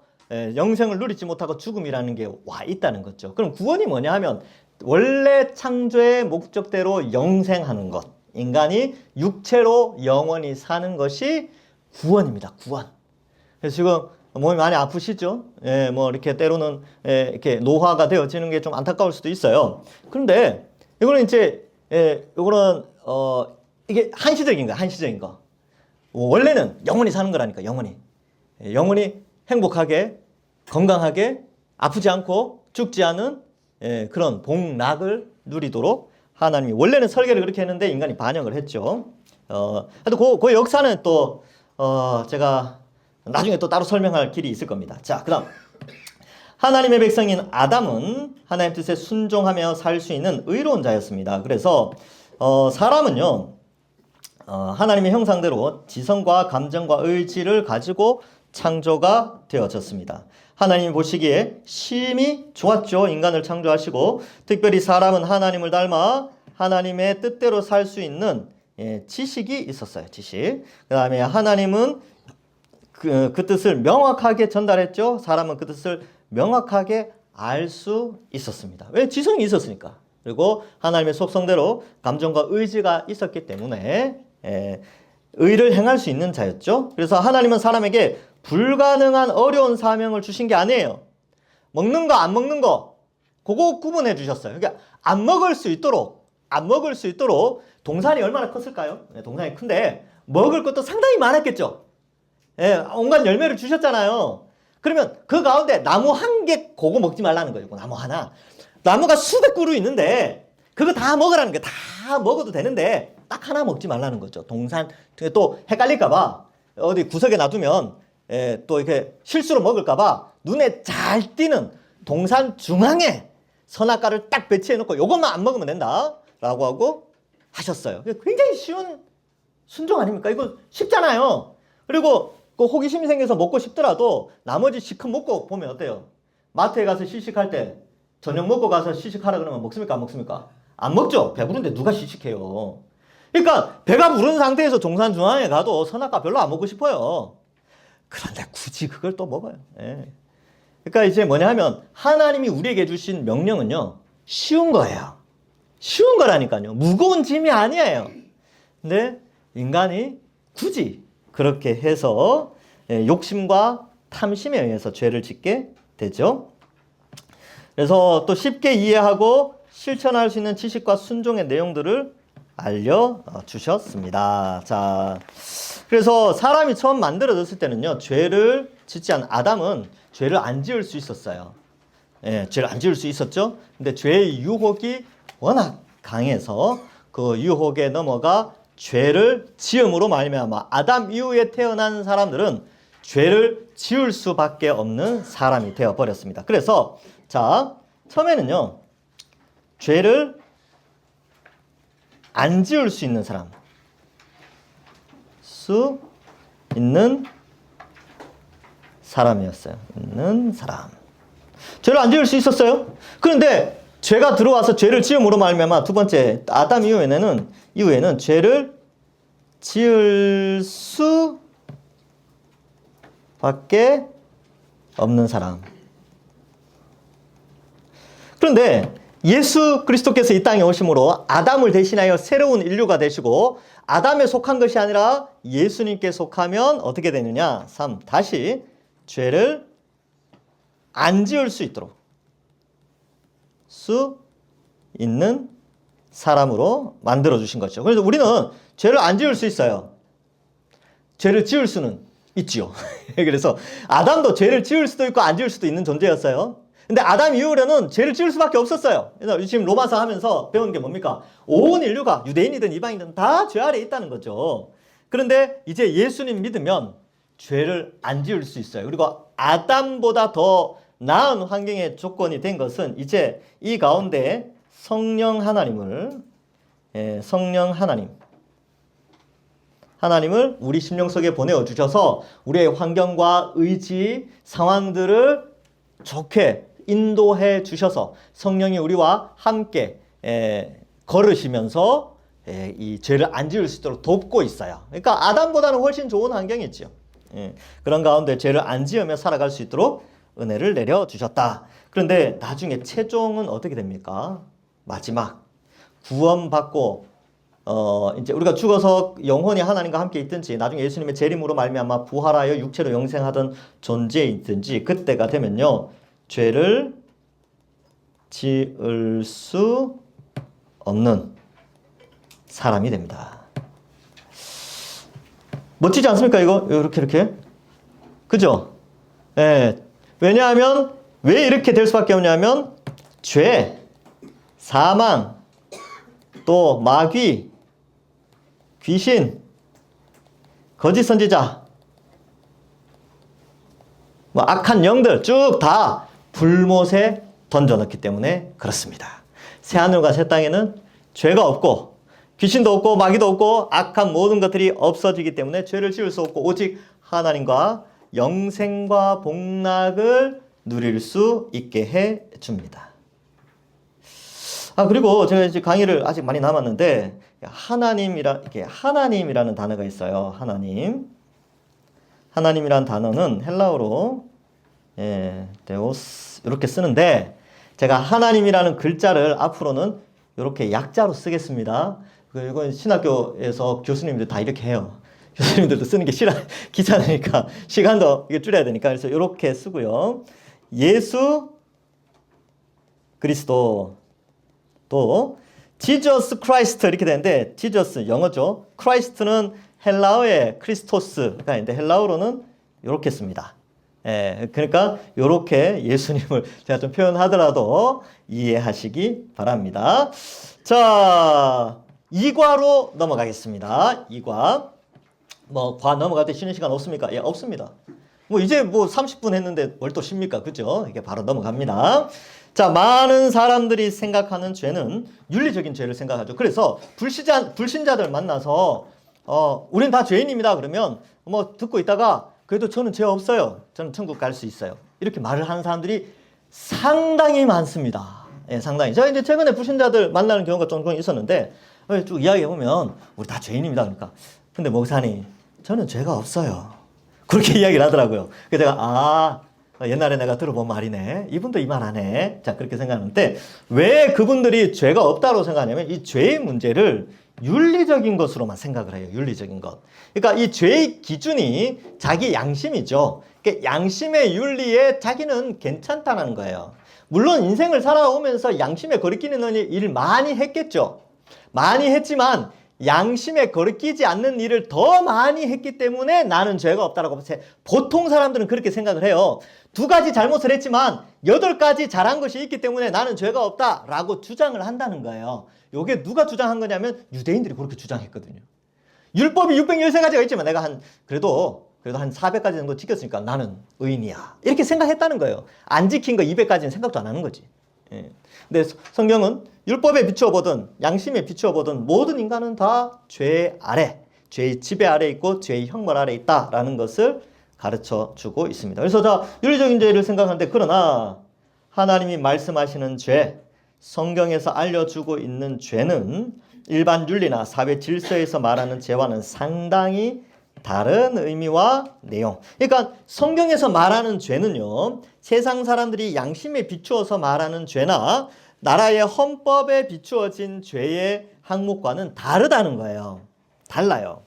영생을 누리지 못하고 죽음이라는 게 와 있다는 거죠. 그럼 구원이 뭐냐 하면 원래 창조의 목적대로 영생하는 것. 인간이 육체로 영원히 사는 것이 구원입니다. 구원. 그래서 지금 몸이 많이 아프시죠? 이렇게 때로는 이렇게 노화가 되어지는 게 좀 안타까울 수도 있어요. 그런데 이거는 이제 이거는 이게 한시적인 거야. 한시적인 거. 원래는 영원히 사는 거라니까. 영원히 행복하게 건강하게 아프지 않고 죽지 않은 그런 복락을 누리도록 하나님이 원래는 설계를 그렇게 했는데 인간이 반역을 했죠. 하여튼 그 역사는 또 제가 나중에 또 따로 설명할 길이 있을 겁니다. 자, 그다음 하나님의 백성인 아담은 하나님 뜻에 순종하며 살 수 있는 의로운 자였습니다. 그래서 사람은요 하나님의 형상대로 지성과 감정과 의지를 가지고 창조가 되어졌습니다. 하나님이 보시기에 심히 좋았죠. 인간을 창조하시고 특별히 사람은 하나님을 닮아 하나님의 뜻대로 살 수 있는 지식이 있었어요. 지식. 그 다음에 하나님은 그 뜻을 명확하게 전달했죠. 사람은 그 뜻을 명확하게 알 수 있었습니다. 왜? 지성이 있었으니까. 그리고 하나님의 속성대로 감정과 의지가 있었기 때문에 의를 행할 수 있는 자였죠. 그래서 하나님은 사람에게 불가능한 어려운 사명을 주신 게 아니에요. 먹는 거 안 먹는 거 그거 구분해 주셨어요. 그러니까 안 먹을 수 있도록 동산이 얼마나 컸을까요? 동산이 큰데 먹을 것도 상당히 많았겠죠. 예, 온갖 열매를 주셨잖아요. 그러면 그 가운데 나무 한 개 그거 먹지 말라는 거예요. 나무 하나. 나무가 수백 그루 있는데 그거 다 먹으라는 거예요. 다 먹어도 되는데 딱 하나 먹지 말라는 거죠. 동산 또 헷갈릴까 봐 어디 구석에 놔두면 또 이렇게 실수로 먹을까 봐 눈에 잘 띄는 동산 중앙에 선악과를 딱 배치해 놓고 요것만 안 먹으면 된다 라고 하고 하셨어요. 굉장히 쉬운 순종 아닙니까? 이거 쉽잖아요. 그리고 그 호기심이 생겨서 먹고 싶더라도 나머지 시컷 먹고 보면 어때요? 마트에 가서 시식할 때 저녁 먹고 가서 시식하라 그러면 먹습니까? 안 먹습니까? 안 먹죠. 배부른데 누가 시식해요? 그러니까 배가 부른 상태에서 동산 중앙에 가도 선악과 별로 안 먹고 싶어요. 그런데 굳이 그걸 또 먹어요. 예. 그러니까 이제 뭐냐면 하나님이 우리에게 주신 명령은요. 쉬운 거예요. 쉬운 거라니까요. 무거운 짐이 아니에요. 근데 인간이 굳이 그렇게 해서 욕심과 탐심에 의해서 죄를 짓게 되죠. 그래서 또 쉽게 이해하고 실천할 수 있는 지식과 순종의 내용들을 알려주셨습니다. 자, 그래서 사람이 처음 만들어졌을 때는요, 죄를 짓지 않은 아담은 죄를 안 지을 수 있었어요. 예, 죄를 안 지을 수 있었죠. 근데 죄의 유혹이 워낙 강해서 그 유혹에 넘어가 죄를 지음으로 말미암아 아담 이후에 태어난 사람들은 죄를 지을 수밖에 없는 사람이 되어 버렸습니다. 그래서 자, 처음에는요, 죄를 안 지을 수 있는 사람이었어요. 있는 사람. 죄를 안 지을 수 있었어요. 그런데 죄가 들어와서 죄를 지음으로 말미암아 두 번째 아담 이후에는 죄를 지을 수밖에 없는 사람. 그런데 예수 그리스도께서 이 땅에 오심으로 아담을 대신하여 새로운 인류가 되시고 아담에 속한 것이 아니라 예수님께 속하면 어떻게 되느냐? 3. 다시 죄를 안 지을 수 있도록 수 있는 사람으로 만들어 주신 거죠. 그래서 우리는 죄를 안 지을 수 있어요. 죄를 지을 수는 있지요. 그래서 아담도 죄를 지을 수도 있고 안 지을 수도 있는 존재였어요. 근데 아담 이후로는 죄를 지을 수밖에 없었어요. 그래서 지금 로마서 하면서 배운 게 뭡니까? 온 인류가 유대인이든 이방인이든 다 죄 아래 있다는 거죠. 그런데 이제 예수님 믿으면 죄를 안 지을 수 있어요. 그리고 아담보다 더 나은 환경의 조건이 된 것은 이제 이 가운데 성령 하나님을 우리 심령 속에 보내어 주셔서 우리의 환경과 의지, 상황들을 좋게 인도해 주셔서 성령이 우리와 함께 걸으시면서 이 죄를 안 지을 수 있도록 돕고 있어요. 그러니까 아담보다는 훨씬 좋은 환경이죠. 그런 가운데 죄를 안 지으며 살아갈 수 있도록 은혜를 내려주셨다. 그런데 나중에 최종은 어떻게 됩니까? 마지막 구원받고 이제 우리가 죽어서 영혼이 하나님과 함께 있든지 나중에 예수님의 재림으로 말미암아 부활하여 육체로 영생하던 존재에 있든지 그때가 되면요 죄를 지을 수 없는 사람이 됩니다. 멋지지 않습니까? 이렇게 그죠? 예. 왜냐하면 왜 이렇게 될 수밖에 없냐면 죄, 사망, 또 마귀, 귀신, 거짓 선지자, 뭐 악한 영들 쭉 다 불못에 던져넣기 때문에 그렇습니다. 새하늘과 새 땅에는 죄가 없고 귀신도 없고 마귀도 없고 악한 모든 것들이 없어지기 때문에 죄를 지을 수 없고 오직 하나님과 영생과 복락을 누릴 수 있게 해 줍니다. 그리고 제가 이제 강의를 아직 많이 남았는데 하나님이라는 단어가 있어요. 하나님이라는 단어는 헬라어로 데오스 이렇게 쓰는데 제가 하나님이라는 글자를 앞으로는 이렇게 약자로 쓰겠습니다. 이건 신학교에서 교수님들 다 이렇게 해요. 교수님들도 쓰는 게 귀찮으니까 시간도 이게 줄여야 되니까 그래서 이렇게 쓰고요. 예수 그리스도 또 지저스 크라이스트 이렇게 되는데 지저스 영어죠. 크라이스트는 헬라어의 크리스토스가 있는데 헬라어로는 요렇게 씁니다. 예, 그러니까 요렇게 예수님을 제가 좀 표현하더라도 이해하시기 바랍니다. 자, 2과로 넘어가겠습니다. 2과. 뭐, 과 넘어갈 때 쉬는 시간 없습니까? 예, 없습니다. 뭐, 이제 뭐 30분 했는데 뭘 또 쉽니까? 그죠? 이게 바로 넘어갑니다. 자, 많은 사람들이 생각하는 죄는 윤리적인 죄를 생각하죠. 그래서 불신자들 만나서, 우린 다 죄인입니다. 그러면 뭐 듣고 있다가 그래도 저는 죄 없어요. 저는 천국 갈 수 있어요. 이렇게 말을 하는 사람들이 상당히 많습니다. 예, 상당히. 제가 이제 최근에 불신자들 만나는 경우가 좀 있었는데, 쭉 이야기해보면, 우리 다 죄인입니다. 그러니까. 근데 목사님, 저는 죄가 없어요. 그렇게 이야기를 하더라고요. 그래서 제가, 옛날에 내가 들어본 말이네. 이분도 이 말 하네. 자, 그렇게 생각하는데, 왜 그분들이 죄가 없다고 생각하냐면, 이 죄의 문제를 윤리적인 것으로만 생각을 해요. 윤리적인 것. 그러니까 이 죄의 기준이 자기 양심이죠. 그러니까 양심의 윤리에 자기는 괜찮다는 거예요. 물론 인생을 살아오면서 양심에 거리끼는 일 많이 했겠죠. 많이 했지만 양심에 거리끼지 않는 일을 더 많이 했기 때문에 나는 죄가 없다라고 보통 사람들은 그렇게 생각을 해요. 2가지 잘못을 했지만 8가지 잘한 것이 있기 때문에 나는 죄가 없다라고 주장을 한다는 거예요. 이게 누가 주장한 거냐면 유대인들이 그렇게 주장했거든요. 율법이 613가지가 있지만 내가 그래도 한 400가지 정도 지켰으니까 나는 의인이야. 이렇게 생각했다는 거예요. 안 지킨 거 200가지는 생각도 안 하는 거지. 예. 근데 성경은 율법에 비추어 보든 양심에 비추어 보든 모든 인간은 다 죄 아래, 죄의 지배 아래 있고 죄의 형벌 아래 있다라는 것을 가르쳐 주고 있습니다. 그래서 자, 윤리적인 죄를 생각하는데 그러나 하나님이 말씀하시는 죄, 성경에서 알려주고 있는 죄는 일반 윤리나 사회 질서에서 말하는 죄와는 상당히 다른 의미와 내용. 그러니까 성경에서 말하는 죄는요, 세상 사람들이 양심에 비추어서 말하는 죄나 나라의 헌법에 비추어진 죄의 항목과는 다르다는 거예요. 달라요.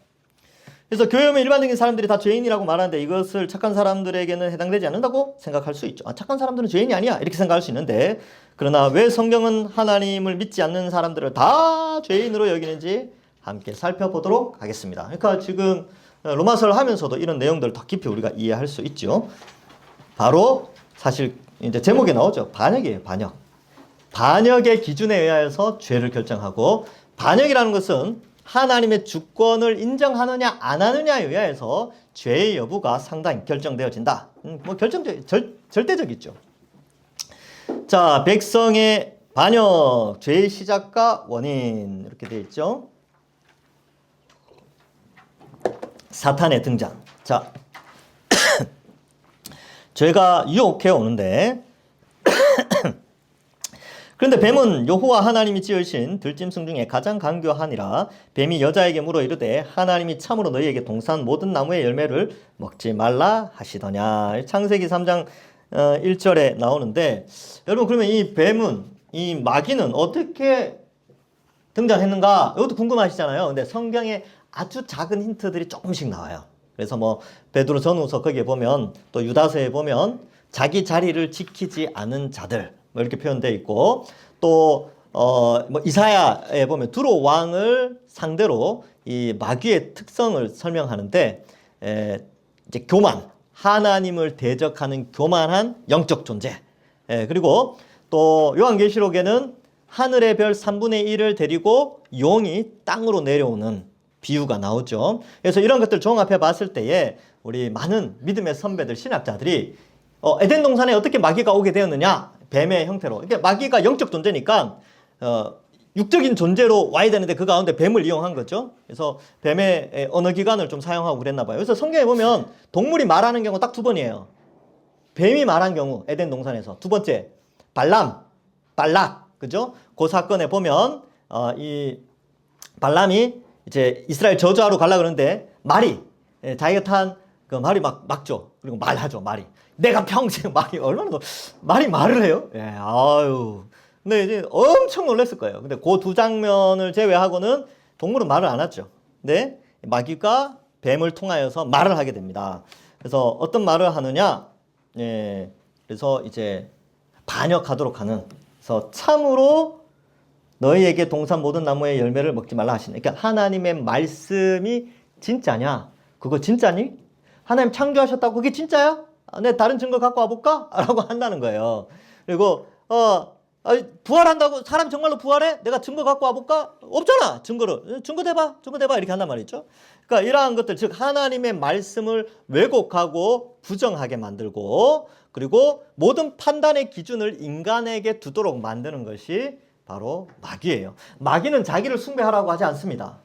그래서 교회 오면 일반적인 사람들이 다 죄인이라고 말하는데 이것을 착한 사람들에게는 해당되지 않는다고 생각할 수 있죠. 착한 사람들은 죄인이 아니야 이렇게 생각할 수 있는데, 그러나 왜 성경은 하나님을 믿지 않는 사람들을 다 죄인으로 여기는지 함께 살펴보도록 하겠습니다. 그러니까 지금 로마서를 하면서도 이런 내용들을 더 깊이 우리가 이해할 수 있죠. 바로 사실 이제 제목에 나오죠. 반역이에요. 반역. 반역의 기준에 의하여서 죄를 결정하고, 반역이라는 것은 하나님의 주권을 인정하느냐 안 하느냐에 의해서 죄의 여부가 상당히 결정되어진다. 뭐 절대적이죠. 자, 백성의 반역, 죄의 시작과 원인 이렇게 되어 있죠. 사탄의 등장. 자, 죄가 유혹해 오는데 그런데 뱀은 여호와 하나님이 지으신 들짐승 중에 가장 강교하니라. 뱀이 여자에게 물어 이르되 하나님이 참으로 너희에게 동산 모든 나무의 열매를 먹지 말라 하시더냐. 창세기 3장 1절에 나오는데, 여러분 그러면 이 뱀은, 이 마귀는 어떻게 등장했는가? 이것도 궁금하시잖아요. 근데 성경에 아주 작은 힌트들이 조금씩 나와요. 그래서 뭐 베드로 전후서 거기에 보면, 또 유다서에 보면 자기 자리를 지키지 않은 자들 뭐 이렇게 표현되어 있고, 또 뭐 이사야에 보면 두로 왕을 상대로 이 마귀의 특성을 설명하는데, 이제 교만, 하나님을 대적하는 교만한 영적 존재. 그리고 또 요한계시록에는 하늘의 별 3분의 1을 데리고 용이 땅으로 내려오는 비유가 나오죠. 그래서 이런 것들 종합해 봤을 때에 우리 많은 믿음의 선배들, 신학자들이 에덴 동산에 어떻게 마귀가 오게 되었느냐? 뱀의 형태로. 그러니까 마귀가 영적 존재니까 육적인 존재로 와야 되는데 그 가운데 뱀을 이용한 거죠. 그래서 뱀의 언어 기관을 좀 사용하고 그랬나 봐요. 그래서 성경에 보면 동물이 말하는 경우 딱 2번이에요. 뱀이 말한 경우, 에덴 동산에서. 2번째, 발락, 그죠? 그 사건에 보면 이 발람이 이제 이스라엘 저주하러 가려고 그러는데 말이, 자기가 탄 그 말이 막죠. 그리고 말하죠, 말이. 내가 평생 말이 말을 해요? 예, 아유. 근데 이제 엄청 놀랐을 거예요. 근데 그 2장면을 제외하고는 동물은 말을 안 하죠. 근데 마귀가 뱀을 통하여서 말을 하게 됩니다. 그래서 어떤 말을 하느냐? 예, 그래서 이제 반역하도록 하는. 그래서 참으로 너희에게 동산 모든 나무의 열매를 먹지 말라 하시네. 그러니까 하나님의 말씀이 진짜냐? 그거 진짜니? 하나님 창조하셨다고 그게 진짜야? 내 다른 증거 갖고 와볼까? 라고 한다는 거예요. 그리고 부활한다고 사람 정말로 부활해? 내가 증거 갖고 와볼까? 없잖아. 증거 대봐 이렇게 한단 말이죠. 그러니까 이러한 것들, 즉 하나님의 말씀을 왜곡하고 부정하게 만들고, 그리고 모든 판단의 기준을 인간에게 두도록 만드는 것이 바로 마귀예요. 마귀는 자기를 숭배하라고 하지 않습니다.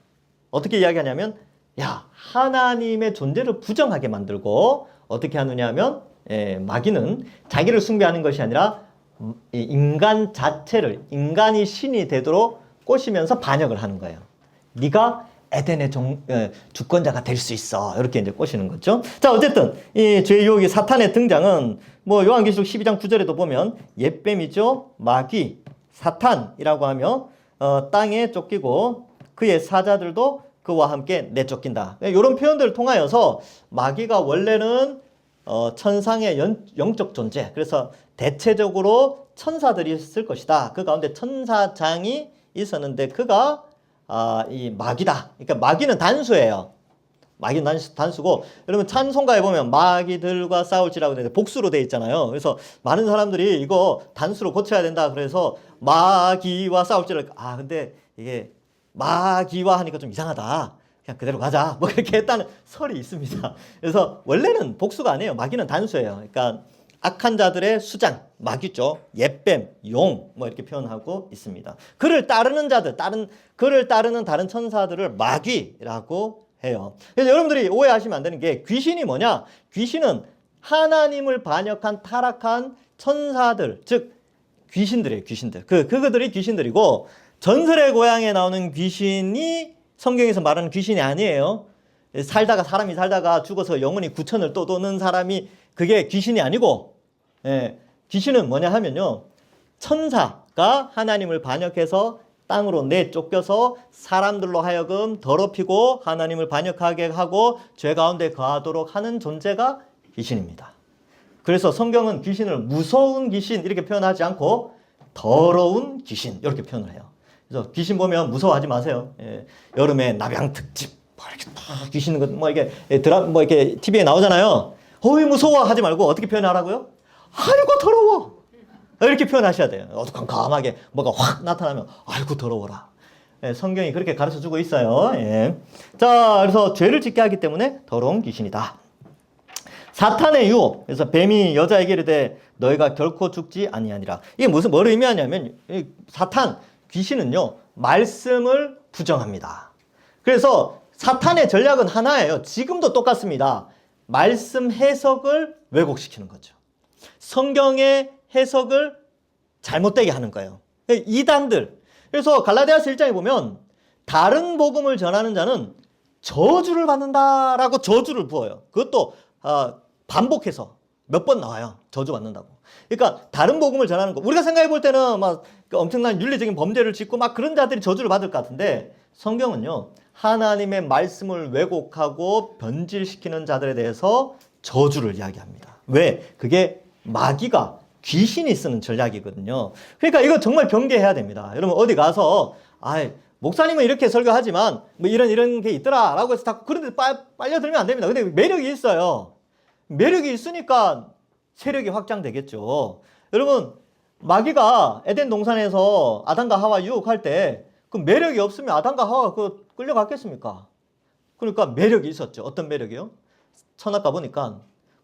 어떻게 이야기하냐면, 야, 하나님의 존재를 부정하게 만들고, 어떻게 하느냐 하면, 마귀는 자기를 숭배하는 것이 아니라 인간 자체를, 인간이 신이 되도록 꼬시면서 반역을 하는 거예요. 네가 에덴의 주권자가 될 수 있어. 이렇게 이제 꼬시는 거죠. 자, 어쨌든 이 죄의 유혹이 사탄의 등장은 뭐 요한계시록 12장 9절에도 보면 옛뱀이죠. 마귀, 사탄이라고 하며 땅에 쫓기고 그의 사자들도 그와 함께 내쫓긴다. 이런 표현들을 통하여서 마귀가 원래는 천상의 영적 존재, 그래서 대체적으로 천사들이 있을 것이다. 그 가운데 천사장이 있었는데 그가 이 마귀다. 그러니까 마귀는 단수예요. 마귀는 단수고, 여러분 찬송가에 보면 마귀들과 싸울지라고 되는데 복수로 돼 있잖아요. 그래서 많은 사람들이 이거 단수로 고쳐야 된다. 그래서 마귀와 싸울지라고. 근데 이게 마귀와 하니까 좀 이상하다. 그냥 그대로 가자. 뭐 그렇게 했다는 설이 있습니다. 그래서 원래는 복수가 아니에요. 마귀는 단수예요. 그러니까 악한 자들의 수장, 마귀죠. 옛뱀, 용, 뭐 이렇게 표현하고 있습니다. 그를 따르는 자들, 그를 따르는 다른 천사들을 마귀라고 해요. 그래서 여러분들이 오해하시면 안 되는 게, 귀신이 뭐냐? 귀신은 하나님을 반역한 타락한 천사들, 즉 귀신들이에요. 귀신들. 그들이 귀신들이고, 전설의 고향에 나오는 귀신이 성경에서 말하는 귀신이 아니에요. 사람이 살다가 죽어서 영원히 구천을 또 도는 사람이 그게 귀신이 아니고, 귀신은 뭐냐 하면요, 천사가 하나님을 반역해서 땅으로 내쫓겨서 사람들로 하여금 더럽히고 하나님을 반역하게 하고 죄 가운데 거하도록 하는 존재가 귀신입니다. 그래서 성경은 귀신을 무서운 귀신 이렇게 표현하지 않고 더러운 귀신 이렇게 표현을 해요. 그래서 귀신 보면 무서워하지 마세요. 여름에 남양 특집 이렇게 딱 귀신 뭐 이게 뭐 이렇게 TV에 나오잖아요. 어이 무서워 하지 말고 어떻게 표현하라고요? 아이고 더러워. 이렇게 표현하셔야 돼요. 어두컴컴하게 뭐가 확 나타나면 아이고 더러워라. 성경이 그렇게 가르쳐주고 있어요. 자, 그래서 죄를 짓게 하기 때문에 더러운 귀신이다. 사탄의 유혹. 그래서 뱀이 여자에게 이르되 너희가 결코 죽지 아니하니라. 이게 뭘 의미하냐면, 사탄, 귀신은요, 말씀을 부정합니다. 그래서 사탄의 전략은 하나예요. 지금도 똑같습니다. 말씀 해석을 왜곡시키는 거죠. 성경의 해석을 잘못되게 하는 거예요. 이단들. 그래서 갈라디아서 1장에 보면 다른 복음을 전하는 자는 저주를 받는다라고 저주를 부어요. 그것도 반복해서 몇 번 나와요. 저주 받는다고. 그러니까 다른 복음을 전하는 거, 우리가 생각해 볼 때는 막 엄청난 윤리적인 범죄를 짓고 막 그런 자들이 저주를 받을 것 같은데, 성경은요, 하나님의 말씀을 왜곡하고 변질시키는 자들에 대해서 저주를 이야기합니다. 왜? 그게 마귀가, 귀신이 쓰는 전략이거든요. 그러니까 이거 정말 경계해야 됩니다. 여러분 어디 가서 목사님은 이렇게 설교하지만 뭐 이런 게 있더라 라고 해서 다 그런데 빨려들면 안 됩니다. 근데 매력이 있어요. 매력이 있으니까 세력이 확장되겠죠. 여러분, 마귀가 에덴 동산에서 아담과 하와 유혹할 때 그 매력이 없으면 아담과 하와가 끌려갔겠습니까? 그러니까 매력이 있었죠. 어떤 매력이요? 선악과 보니까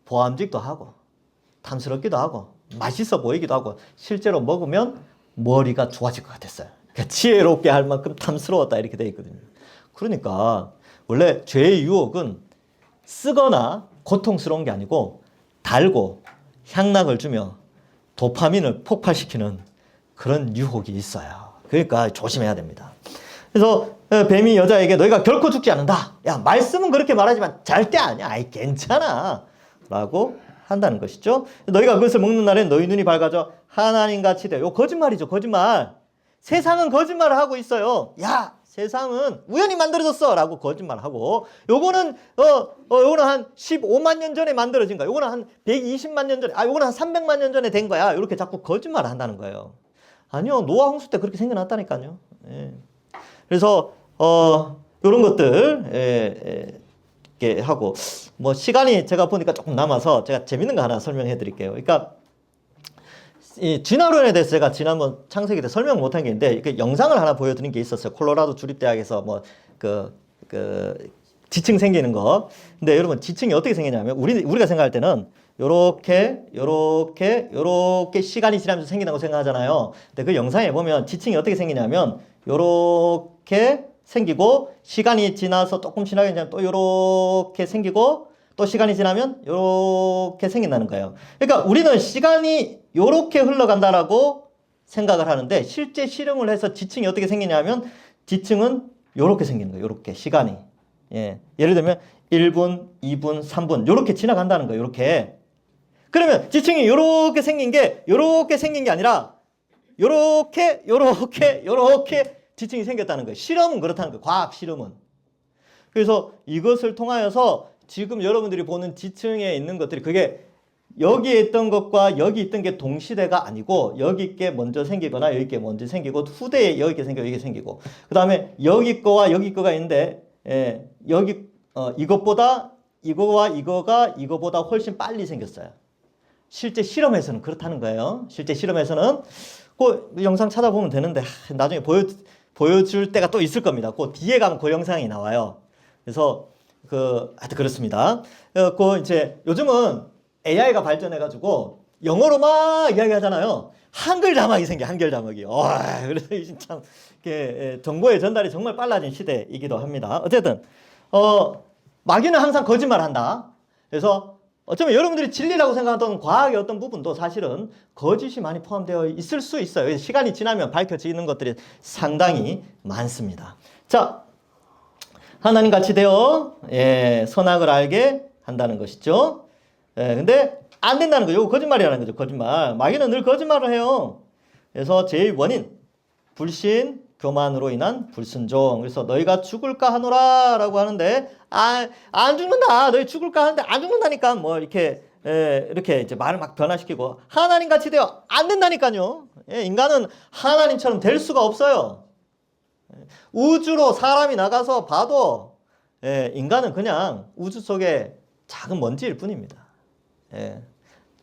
보암직도 하고 탐스럽기도 하고 맛있어 보이기도 하고 실제로 먹으면 머리가 좋아질 것 같았어요. 그러니까 지혜롭게 할 만큼 탐스러웠다 이렇게 돼 있거든요. 그러니까 원래 죄의 유혹은 쓰거나 고통스러운 게 아니고 달고 향락을 주며 도파민을 폭발시키는 그런 유혹이 있어요. 그러니까 조심해야 됩니다. 그래서 뱀이 여자에게 너희가 결코 죽지 않는다. 야, 말씀은 그렇게 말하지만 절대 아니야. 괜찮아. 라고 한다는 것이죠. 너희가 그것을 먹는 날엔 너희 눈이 밝아져 하나님같이 돼. 요 거짓말이죠. 거짓말. 세상은 거짓말을 하고 있어요. 야, 세상은 우연히 만들어졌어 라고 거짓말하고, 요거는 한 15만 년 전에 만들어진 거야. 요거는 한 120만 년 전에, 요거는 한 300만 년 전에 된 거야. 이렇게 자꾸 거짓말을 한다는 거예요. 아니요, 노아 홍수 때 그렇게 생겨났다니까요. 그래서 요런 것들 게 하고 뭐 시간이 제가 보니까 조금 남아서 제가 재밌는 거 하나 설명해 드릴게요. 그러니까 이 진화론에 대해서 제가 지난번 창세기 때 설명 못한 게 있는데 그 영상을 하나 보여드린 게 있었어요. 콜로라도 주립대학에서 뭐 지층 생기는 거. 근데 여러분 지층이 어떻게 생기냐면 우리가 생각할 때는 요렇게 시간이 지나면서 생긴다고 생각하잖아요. 근데 그 영상에 보면 지층이 어떻게 생기냐면 요렇게 생기고 시간이 지나서 조금 지나게 되면 또 요렇게 생기고 또 시간이 지나면 요렇게 생긴다는 거예요. 그러니까 우리는 시간이 요렇게 흘러간다라고 생각을 하는데 실제 실험을 해서 지층이 어떻게 생기냐면 지층은 요렇게 생기는 거예요. 요렇게 시간이. 예. 예를 들면 1분, 2분, 3분 요렇게 지나간다는 거예요. 요렇게. 그러면 지층이 요렇게 생긴 게 아니라 요렇게 지층이 생겼다는 거예요. 실험은 그렇다는 거예요. 과학 실험은. 그래서 이것을 통하여서 지금 여러분들이 보는 지층에 있는 것들이 그게 여기에 있던 것과 여기 있던 게 동시대가 아니고 여기 게 먼저 생기거나 여기 게 먼저 생기고 후대에 여기 게 생기고 여기 생기고 그 다음에 여기 거와 여기 거가 있는데 이것보다 이거와 이거보다 훨씬 빨리 생겼어요. 실제 실험에서는 그렇다는 거예요. 실제 실험에서는 그 영상 찾아보면 되는데 나중에 보여줄 때가 또 있을 겁니다. 그 뒤에 가면 그 영상이 나와요. 그래서 하여튼 그렇습니다. 이제 요즘은 AI가 발전해가지고 영어로 막 이야기하잖아요. 한글 자막이 생겨, 한글 자막이. 그래서 참 정보의 전달이 정말 빨라진 시대이기도 합니다. 어쨌든 마귀는 항상 거짓말한다. 그래서 어쩌면 여러분들이 진리라고 생각하던 과학의 어떤 부분도 사실은 거짓이 많이 포함되어 있을 수 있어요. 시간이 지나면 밝혀지는 것들이 상당히 많습니다. 자, 하나님 같이 되어 선악을 알게 한다는 것이죠. 근데 안 된다는 거죠. 이거 거짓말이라는 거죠. 거짓말. 마귀는 늘 거짓말을 해요. 그래서 제일 원인 불신, 교만으로 인한 불순종. 그래서 너희가 죽을까 하노라 라고 하는데 안 죽는다. 너희 죽을까 하는데 안 죽는다니까. 뭐 이렇게 이제 말을 막 변화시키고 하나님 같이 되어 안 된다니까요. 인간은 하나님처럼 될 수가 없어요. 우주로 사람이 나가서 봐도 인간은 그냥 우주 속에 작은 먼지일 뿐입니다.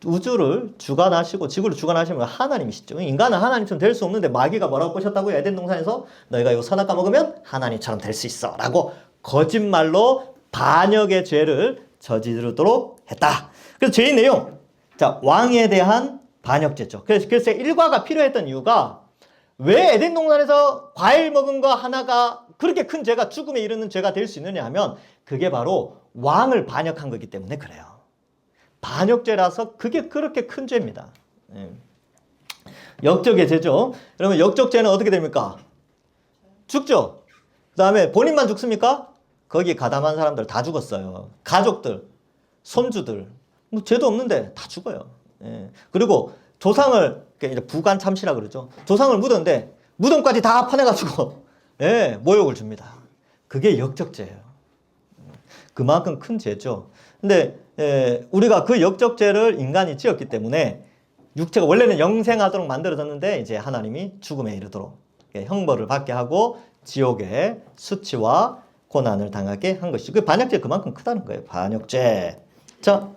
우주를 주관하시고 지구를 주관하시는 건 하나님이시죠. 인간은 하나님처럼 될 수 없는데 마귀가 뭐라고 꼬셨다고요? 에덴 동산에서 너희가 요 선악과 먹으면 하나님처럼 될 수 있어 라고 거짓말로 반역의 죄를 저지르도록 했다. 그래서 죄의 내용, 자, 왕에 대한 반역죄죠. 그래서 일과가 필요했던 이유가 왜 에덴 동산에서 과일 먹은 거 하나가 그렇게 큰 죄가 죽음에 이르는 죄가 될 수 있느냐 하면 그게 바로 왕을 반역한 거기 때문에 그래요. 반역죄라서 그게 그렇게 큰 죄입니다. 역적의 죄죠. 그러면 역적죄는 어떻게 됩니까? 죽죠. 그 다음에 본인만 죽습니까? 거기 가담한 사람들 다 죽었어요. 가족들, 손주들, 뭐 죄도 없는데 다 죽어요. 그리고 조상을 이제 부관 참시라 그러죠. 조상을 묻었는데 무덤까지 다 파내가지고 모욕을 줍니다. 그게 역적죄예요. 그만큼 큰 죄죠. 근데 우리가 그 역적죄를 인간이 지었기 때문에 육체가 원래는 영생하도록 만들어졌는데 이제 하나님이 죽음에 이르도록 형벌을 받게 하고 지옥의 수치와 고난을 당하게 한 것이죠. 그 반역죄 그만큼 크다는 거예요. 반역죄. 자,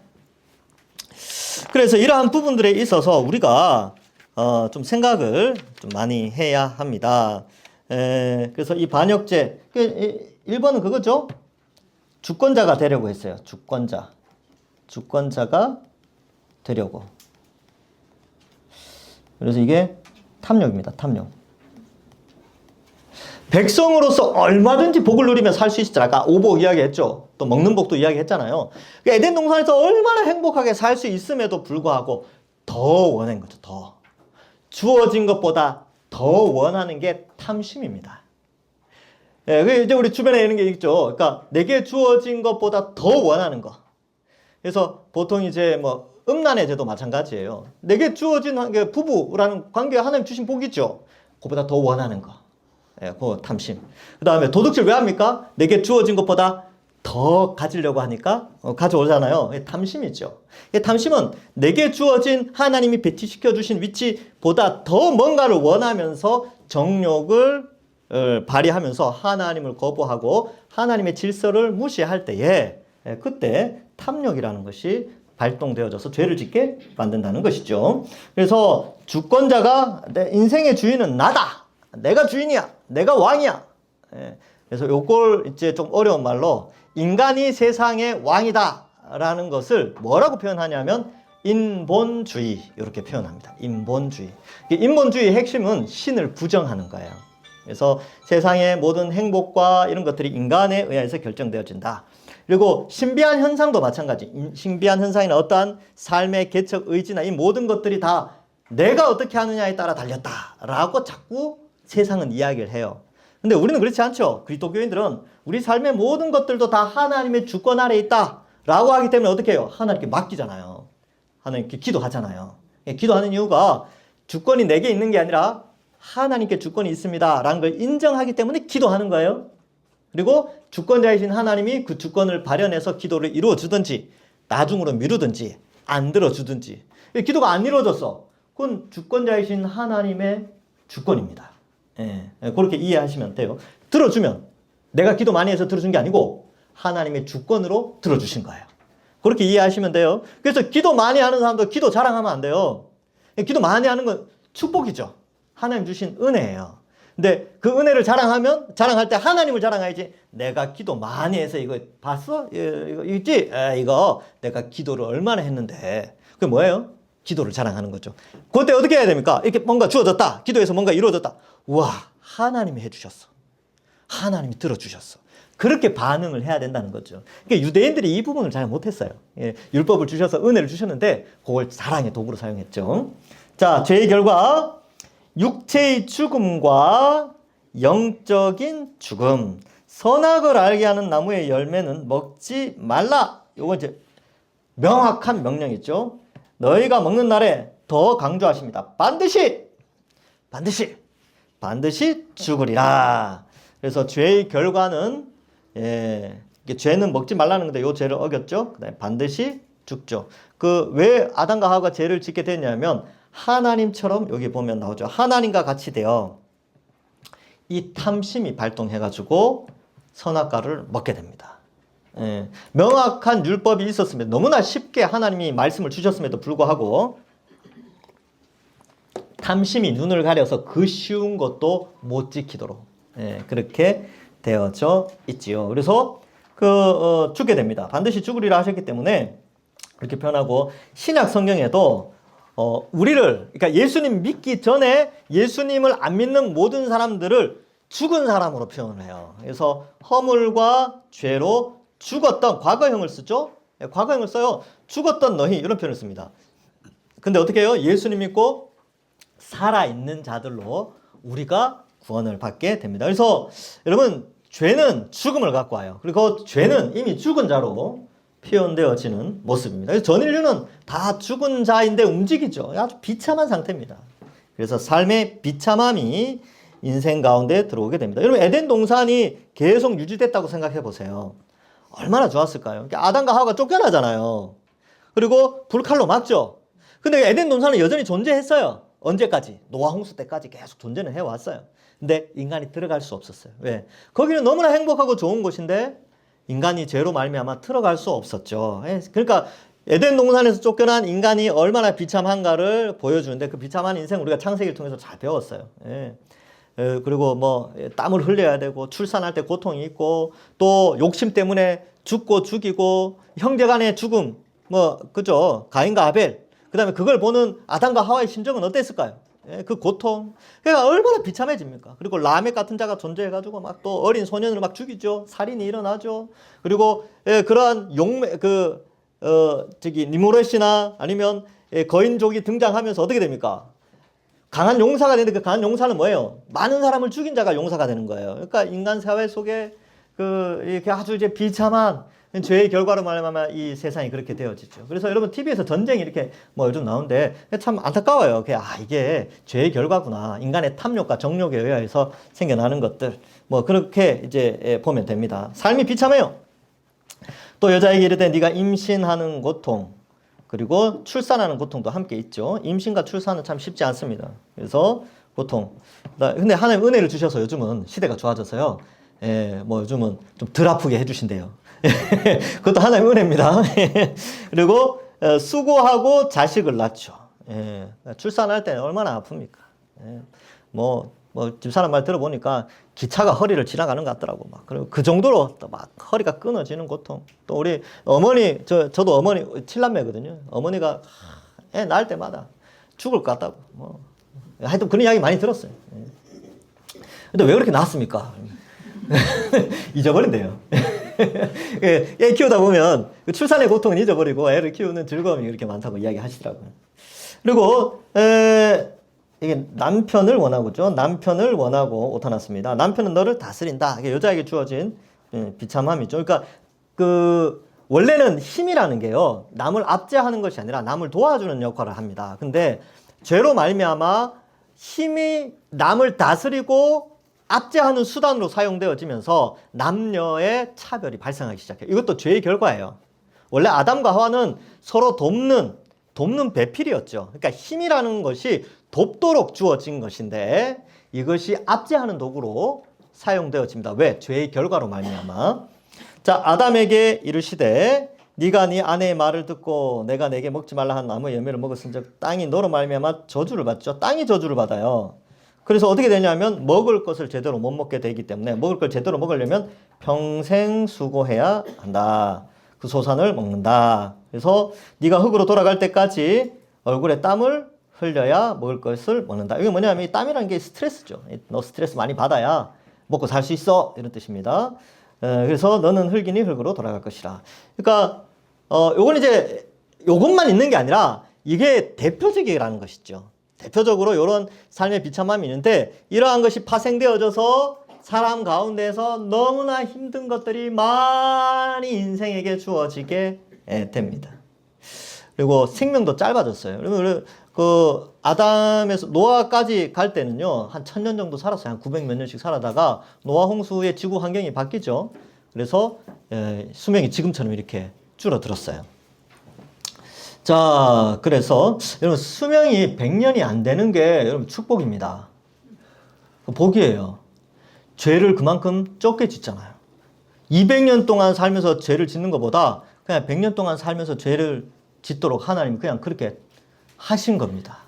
그래서 이러한 부분들에 있어서 우리가 좀 생각을 좀 많이 해야 합니다. 그래서 이 반역죄 1번은 그거죠. 주권자가 되려고 했어요. 주권자가 되려고. 그래서 이게 탐욕입니다. 탐욕. 백성으로서 얼마든지 복을 누리며 살 수 있었잖아요. 아까 오복 이야기했죠. 또 먹는 복도 이야기했잖아요. 에덴 동산에서 얼마나 행복하게 살 수 있음에도 불구하고 더 원한 거죠. 더. 주어진 것보다 더 원하는 게 탐심입니다. 이제 우리 주변에 있는 게 있죠. 그러니까 내게 주어진 것보다 더 원하는 거. 그래서 보통 이제 뭐 음란의 죄도 마찬가지예요. 내게 주어진 부부라는 관계가 하나님 주신 복이죠. 그보다 더 원하는 거. 그 탐심. 그 다음에 도둑질 왜 합니까? 내게 주어진 것보다 더 가지려고 하니까 가져오잖아요. 탐심이죠. 탐심은 내게 주어진 하나님이 배치시켜 주신 위치보다 더 뭔가를 원하면서 정욕을 발휘하면서 하나님을 거부하고 하나님의 질서를 무시할 때에 그때 탐욕이라는 것이 발동되어져서 죄를 짓게 만든다는 것이죠. 그래서 주권자가 내 인생의 주인은 나다. 내가 주인이야. 내가 왕이야. 그래서 요걸 이제 좀 어려운 말로 인간이 세상의 왕이다 라는 것을 뭐라고 표현하냐면 인본주의 이렇게 표현합니다. 인본주의. 인본주의의 핵심은 신을 부정하는 거예요. 그래서 세상의 모든 행복과 이런 것들이 인간에 의해서 결정되어진다. 그리고 신비한 현상도 마찬가지. 신비한 현상이나 어떠한 삶의 개척 의지나 이 모든 것들이 다 내가 어떻게 하느냐에 따라 달렸다라고 자꾸 세상은 이야기를 해요. 근데 우리는 그렇지 않죠. 그리스도교인들은 우리 삶의 모든 것들도 다 하나님의 주권 아래에 있다라고 하기 때문에 어떻게 해요? 하나님께 맡기잖아요. 하나님께 기도하잖아요. 기도하는 이유가 주권이 내게 있는 게 아니라 하나님께 주권이 있습니다 라는 걸 인정하기 때문에 기도하는 거예요. 그리고 주권자이신 하나님이 그 주권을 발현해서 기도를 이루어주든지 나중으로 미루든지 안 들어주든지. 기도가 안 이루어졌어. 그건 주권자이신 하나님의 주권입니다. 그렇게 이해하시면 돼요. 들어주면 내가 기도 많이 해서 들어준 게 아니고 하나님의 주권으로 들어주신 거예요. 그렇게 이해하시면 돼요. 그래서 기도 많이 하는 사람도 기도 자랑하면 안 돼요. 기도 많이 하는 건 축복이죠. 하나님 주신 은혜예요. 근데 그 은혜를 자랑할 때 하나님을 자랑해야지. 내가 기도 많이 해서 이거 봤어? 이거 있지? 이거 내가 기도를 얼마나 했는데. 그게 뭐예요? 기도를 자랑하는 거죠. 그때 어떻게 해야 됩니까? 이렇게 뭔가 주어졌다. 기도에서 뭔가 이루어졌다. 우와, 하나님이 해주셨어. 하나님이 들어주셨어. 그렇게 반응을 해야 된다는 거죠. 그러니까 유대인들이 이 부분을 잘 못했어요. 율법을 주셔서 은혜를 주셨는데 그걸 자랑의 도구로 사용했죠. 자, 죄의 결과 육체의 죽음과 영적인 죽음. 선악을 알게 하는 나무의 열매는 먹지 말라. 이건 이제 명확한 명령이죠. 너희가 먹는 날에 더 강조하십니다. 반드시 죽으리라. 그래서 죄의 결과는 죄는 먹지 말라는 건데 이 죄를 어겼죠. 그다음에 반드시 죽죠. 그 왜 아담과 하와가 죄를 짓게 됐냐면 하나님처럼 여기 보면 나오죠. 하나님과 같이 되어 이 탐심이 발동해가지고 선악과를 먹게 됩니다. 명확한 율법이 있었음에도 너무나 쉽게 하나님이 말씀을 주셨음에도 불구하고 탐심이 눈을 가려서 그 쉬운 것도 못 지키도록 그렇게 되어져 있지요. 그래서 죽게 됩니다. 반드시 죽으리라 하셨기 때문에 그렇게 표현하고 신약 성경에도 그러니까 예수님 믿기 전에 예수님을 안 믿는 모든 사람들을 죽은 사람으로 표현을 해요. 그래서 허물과 죄로 죽었던 과거형을 쓰죠. 과거형을 써요. 죽었던 너희 이런 표현을 씁니다. 근데 어떻게 해요? 예수님 믿고 살아있는 자들로 우리가 구원을 받게 됩니다. 그래서 여러분 죄는 죽음을 갖고 와요. 그리고 죄는 이미 죽은 자로 표현되어지는 모습입니다. 그래서 전 인류는 다 죽은 자인데 움직이죠. 아주 비참한 상태입니다. 그래서 삶의 비참함이 인생 가운데 들어오게 됩니다. 여러분 에덴 동산이 계속 유지됐다고 생각해 보세요. 얼마나 좋았을까요? 아담과 하와가 쫓겨나잖아요. 그리고 불칼로 막죠. 근데 에덴 동산은 여전히 존재했어요. 언제까지? 노아 홍수 때까지 계속 존재는 해왔어요. 근데 인간이 들어갈 수 없었어요. 왜? 거기는 너무나 행복하고 좋은 곳인데 인간이 죄로 말미암아 들어갈 수 없었죠. 그러니까 에덴 동산에서 쫓겨난 인간이 얼마나 비참한가를 보여주는데 그 비참한 인생 우리가 창세기를 통해서 잘 배웠어요. 그리고 뭐 땀을 흘려야 되고 출산할 때 고통이 있고 또 욕심 때문에 죽고 죽이고 형제간의 죽음 그죠? 가인과 아벨. 그다음에 그걸 보는 아담과 하와의 심정은 어땠을까요? 그 고통. 그러니까 얼마나 비참해집니까? 그리고 라멕 같은 자가 존재해가지고 막 또 어린 소년을 막 죽이죠. 살인이 일어나죠. 그리고 그러한 니무렛이나 아니면 거인족이 등장하면서 어떻게 됩니까? 강한 용사가 되는데 그 강한 용사는 뭐예요? 많은 사람을 죽인 자가 용사가 되는 거예요. 그러니까 인간 사회 속에 이렇게 아주 이제 비참한 죄의 결과로 말하면 이 세상이 그렇게 되어지죠. 그래서 여러분 TV에서 전쟁이 이렇게 요즘 나오는데 참 안타까워요. 이게 죄의 결과구나. 인간의 탐욕과 정욕에 의해서 생겨나는 것들. 그렇게 이제 보면 됩니다. 삶이 비참해요. 또 여자에게 이르되 네가 임신하는 고통 그리고 출산하는 고통도 함께 있죠. 임신과 출산은 참 쉽지 않습니다. 그래서 고통. 근데 하나님 은혜를 주셔서 요즘은 시대가 좋아져서요. 요즘은 좀 덜 아프게 해주신대요. 그것도 하나의 은혜입니다. 그리고 수고하고 자식을 낳죠. 예. 출산할 때는 얼마나 아픕니까? 예. 뭐 집사람 말 들어보니까 기차가 허리를 지나가는 것 같더라고. 막. 그리고 그 정도로 또 막 허리가 끊어지는 고통. 또 우리 어머니, 저도 어머니, 7남매거든요. 어머니가 애 낳을 때마다 죽을 것 같다고. 뭐. 하여튼 그런 이야기 많이 들었어요. 예. 근데 왜 그렇게 낳았습니까? 잊어버린대요. 애 키우다 보면 출산의 고통은 잊어버리고 애를 키우는 즐거움이 그렇게 많다고 이야기하시더라고요. 그리고 이게 남편을 원하고죠. 남편을 원하고 오타났습니다. 남편은 너를 다스린다. 이게 여자에게 주어진 비참함이죠. 그러니까 원래는 힘이라는 게요. 남을 압제하는 것이 아니라 남을 도와주는 역할을 합니다. 근데 죄로 말미암아 힘이 남을 다스리고 압제하는 수단으로 사용되어지면서 남녀의 차별이 발생하기 시작해요. 이것도 죄의 결과예요. 원래 아담과 하와는 서로 돕는 배필이었죠. 그러니까 힘이라는 것이 돕도록 주어진 것인데 이것이 압제하는 도구로 사용되어집니다. 왜? 죄의 결과로 말미암아. 자, 아담에게 이르시되 네가 네 아내의 말을 듣고 내가 내게 먹지 말라 한 나무의 열매를 먹었은즉 땅이 너로 말미암아 저주를 받죠. 땅이 저주를 받아요. 그래서 어떻게 되냐면 먹을 것을 제대로 못 먹게 되기 때문에 먹을 걸 제대로 먹으려면 평생 수고해야 한다. 그 소산을 먹는다. 그래서 네가 흙으로 돌아갈 때까지 얼굴에 땀을 흘려야 먹을 것을 먹는다. 이게 뭐냐면 이 땀이라는 게 스트레스죠. 너 스트레스 많이 받아야 먹고 살 수 있어. 이런 뜻입니다. 그래서 너는 흙이니 흙으로 돌아갈 것이라. 그러니까 요건 이제 요것만 있는 게 아니라 이게 대표적이라는 것이죠. 대표적으로 이런 삶의 비참함이 있는데 이러한 것이 파생되어져서 사람 가운데서 너무나 힘든 것들이 많이 인생에게 주어지게 됩니다. 그리고 생명도 짧아졌어요. 그러면 아담에서 노아까지 갈 때는요, 한 1000년 정도 살았어요. 한 900몇 년씩 살아다가 노아 홍수의 지구 환경이 바뀌죠. 그래서 수명이 지금처럼 이렇게 줄어들었어요. 자, 그래서 여러분 수명이 100년이 안 되는 게 여러분 축복입니다. 복이에요. 죄를 그만큼 적게 짓잖아요. 200년 동안 살면서 죄를 짓는 것보다 그냥 100년 동안 살면서 죄를 짓도록 하나님이 그냥 그렇게 하신 겁니다.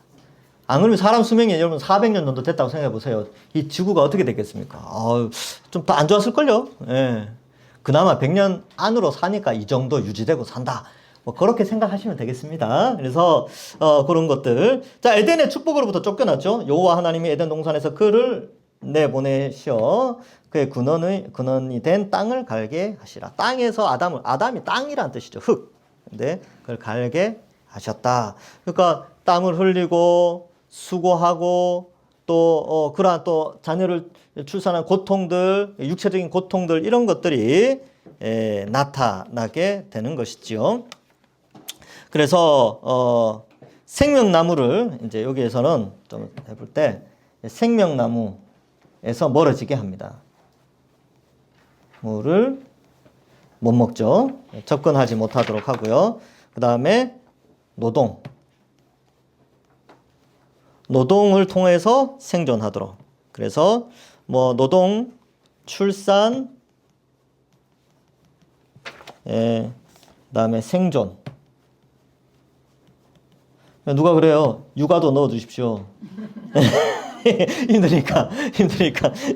안 그러면 사람 수명이 여러분 400년 정도 됐다고 생각해 보세요. 이 지구가 어떻게 됐겠습니까? 좀 더 안 좋았을걸요? 예. 그나마 100년 안으로 사니까 이 정도 유지되고 산다. 뭐 그렇게 생각하시면 되겠습니다. 그래서 그런 것들. 자, 에덴의 축복으로부터 쫓겨났죠. 여호와 하나님이 에덴 동산에서 그를 내보내시어 그의 근원이 된 땅을 갈게 하시라. 땅에서 아담이 땅이란 뜻이죠. 흙. 근데 그걸 갈게 하셨다. 그러니까 땀을 흘리고 수고하고 또 그러한 또 자녀를 출산한 고통들, 육체적인 고통들 이런 것들이 나타나게 되는 것이죠. 그래서 생명나무를 이제 여기에서는 좀 해볼 때 생명나무에서 멀어지게 합니다. 물을 못 먹죠. 접근하지 못하도록 하고요. 그 다음에 노동을 통해서 생존하도록. 그래서 뭐 노동, 출산, 그 다음에 생존. 누가 그래요? 육아도 넣어주십시오. 힘드니까